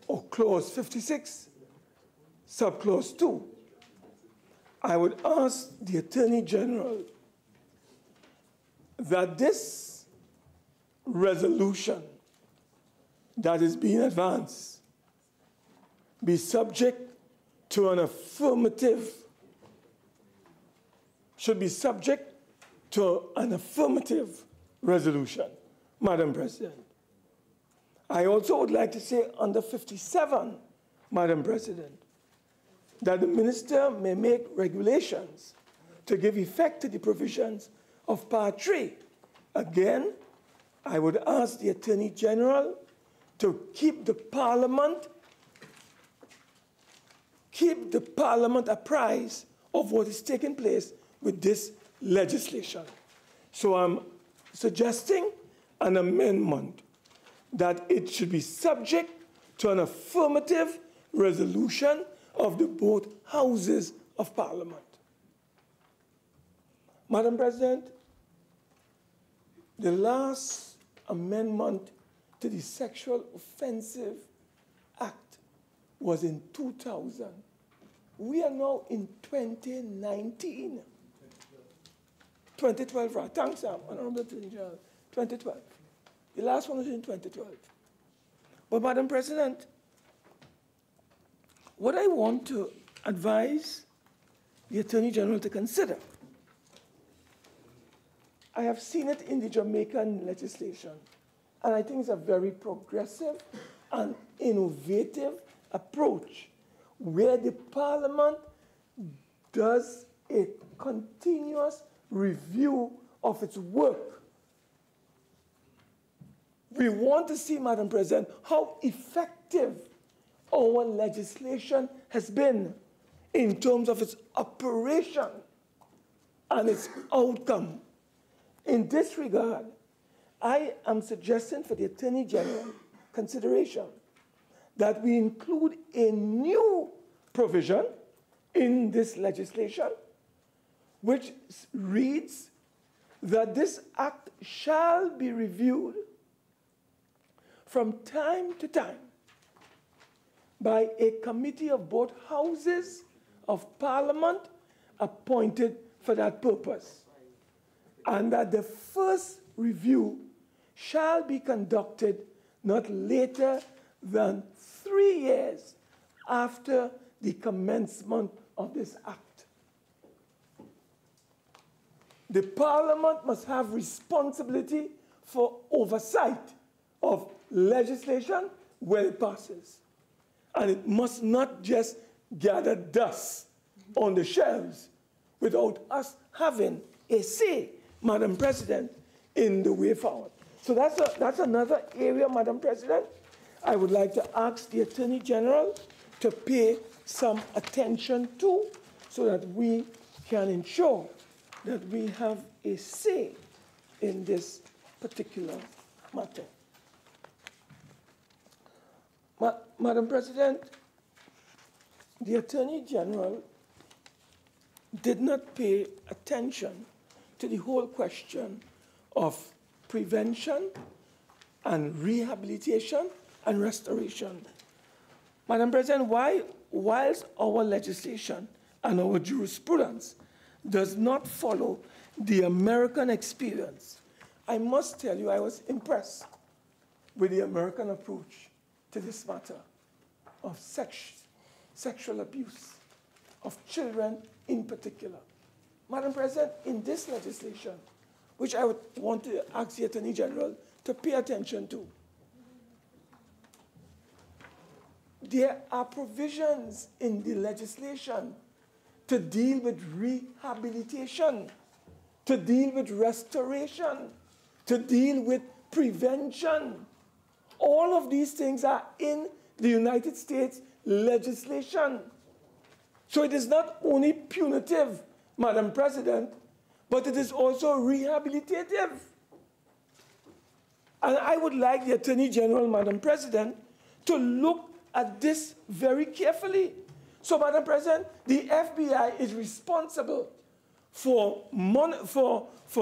or clause 56 sub clause 2, I would ask the Attorney General that this resolution that is being advanced be subject to an affirmative, should be subject to an affirmative resolution, Madam President. I also would like to say under 57, Madam President, that the minister may make regulations to give effect to the provisions of Part 3. Again, I would ask the Attorney General to keep the Parliament apprised of what is taking place with this legislation. So I'm suggesting an amendment that it should be subject to an affirmative resolution of the both houses of Parliament. Madam President, the last amendment to the Sexual Offensive Act was in 2000. We are now in 2019. 2012, right? Thanks, Honorable Attorney General. 2012. The last one was in 2012. But, Madam President, what I want to advise the Attorney General to consider, I have seen it in the Jamaican legislation, and I think it's a very progressive and innovative approach where the Parliament does a continuous review of its work. We want to see, Madam President, how effective our legislation has been in terms of its operation and its outcome. In this regard, I am suggesting for the Attorney General consideration that we include a new provision in this legislation which reads that this act shall be reviewed from time to time by a committee of both houses of Parliament appointed for that purpose, and that the first review shall be conducted not later than 3 years after the commencement of this act. The Parliament must have responsibility for oversight of legislation when it passes. And it must not just gather dust on the shelves without us having a say, Madam President, in the way forward. So that's another area, Madam President, I would like to ask the Attorney General to pay some attention to so that we can ensure that we have a say in this particular matter. Madam President, the Attorney General did not pay attention to the whole question of prevention and rehabilitation and restoration. Madam President, whilst our legislation and our jurisprudence does not follow the American experience, I must tell you I was impressed with the American approach to this matter of sexual abuse of children in particular. Madam President, in this legislation, which I would want to ask the Attorney General to pay attention to, there are provisions in the legislation to deal with rehabilitation, to deal with restoration, to deal with prevention. All of these things are in the United States legislation. So it is not only punitive, Madam President, but it is also rehabilitative. And I would like the Attorney General, Madam President, to look at this very carefully. So, Madam President, the FBI is responsible for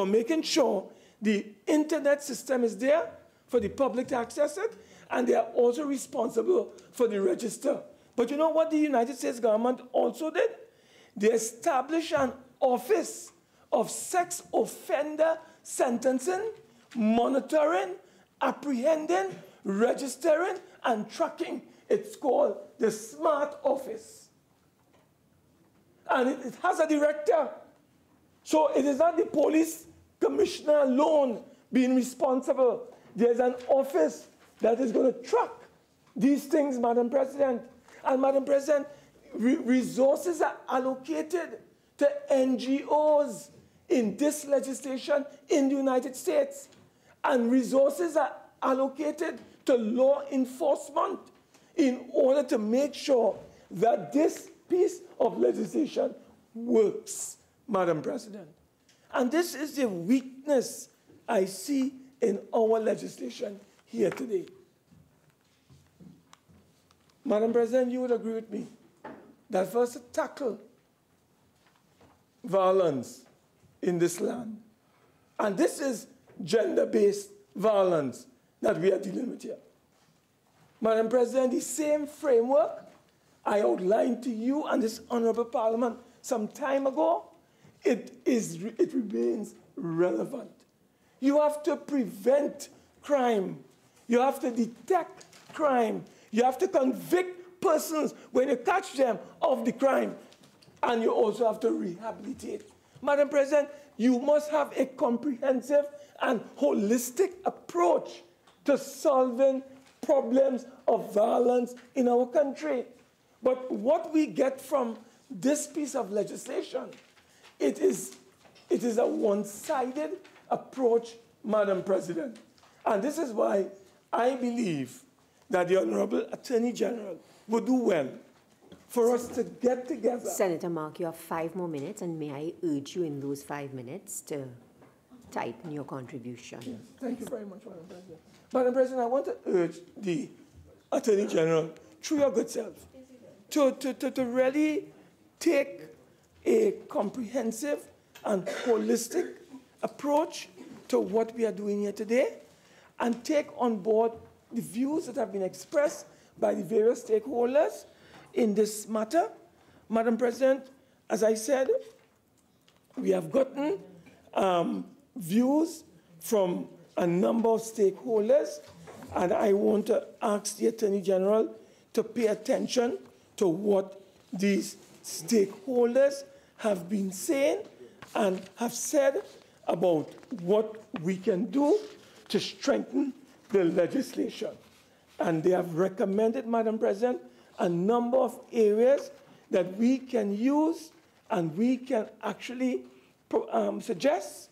making sure the internet system is there for the public to access it, and they are also responsible for the register. But you know what the United States government also did? They established an office of sex offender sentencing, monitoring, apprehending, registering, and tracking. It's called the SMART Office. And it has a director. So it is not the police commissioner alone being responsible. There's an office that is going to track these things, Madam President. And Madam President, resources are allocated to NGOs in this legislation in the United States. And resources are allocated to law enforcement in order to make sure that this piece of legislation works, Madam President. And this is the weakness I see in our legislation here today. Madam President, you would agree with me that for us to tackle violence in this land, and this is gender-based violence that we are dealing with here. Madam President, the same framework I outlined to you and this honorable parliament some time ago, it remains relevant. You have to prevent crime. You have to detect crime. You have to convict persons when you catch them of the crime. And you also have to rehabilitate. Madam President, you must have a comprehensive and holistic approach to solving problems of violence in our country. But what we get from this piece of legislation, it is a one-sided approach, Madam President. And this is why I believe that the Honorable Attorney General would do well for us to get together. Senator Mark, you have 5 more minutes, and may I urge you in those 5 minutes to tighten your contribution. Yes, thank you very much, Madam President. Madam President, I want to urge the Attorney General, through your good self, to really take a comprehensive and holistic approach to what we are doing here today and take on board the views that have been expressed by the various stakeholders in this matter. Madam President, as I said, we have gotten views from a number of stakeholders, and I want to ask the Attorney General to pay attention to what these stakeholders have been saying and have said about what we can do to strengthen the legislation. And they have recommended, Madam President, a number of areas that we can use and we can actually suggest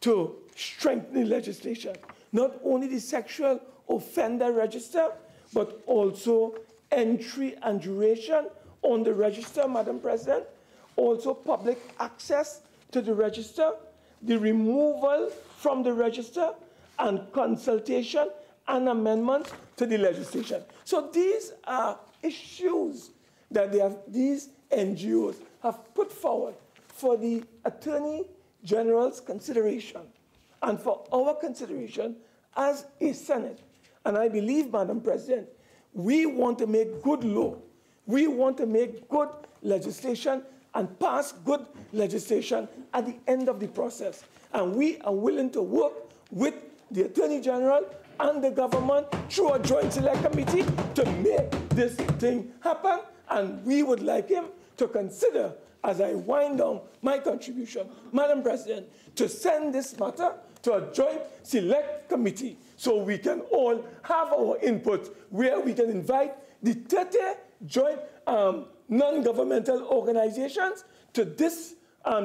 to strengthen the legislation. Not only the sexual offender register, but also entry and duration on the register, Madam President, also public access to the register, the removal from the register, and consultation and amendments to the legislation. So these are issues that these NGOs have put forward for the Attorney General's consideration and for our consideration as a Senate. And I believe, Madam President, we want to make good law. We want to make good legislation and pass good legislation at the end of the process. And we are willing to work with the Attorney General and the government through a joint select committee to make this thing happen. And we would like him to consider, as I wind down my contribution, Madam President, to send this matter to a joint select committee so we can all have our input, where we can invite the 30 joint non-governmental organizations to this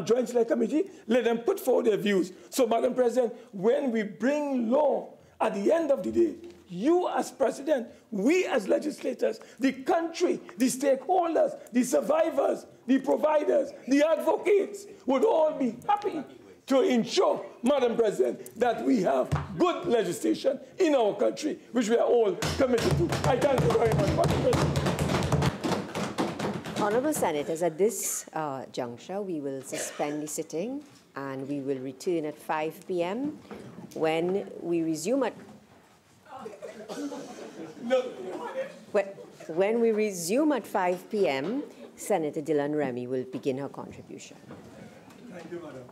joint select committee, let them put forward their views. So, Madam President, when we bring law, at the end of the day, you as president, we as legislators, the country, the stakeholders, the survivors, the providers, the advocates would all be happy to ensure, Madam President, that we have good legislation in our country, which we are all committed to. I thank you very much, Madam President. Honourable Senators, at this juncture, we will suspend the sitting and we will return at 5 p.m. When we resume at when we resume at 5 p.m., Senator Dylan Remy will begin her contribution. Thank you, Madam.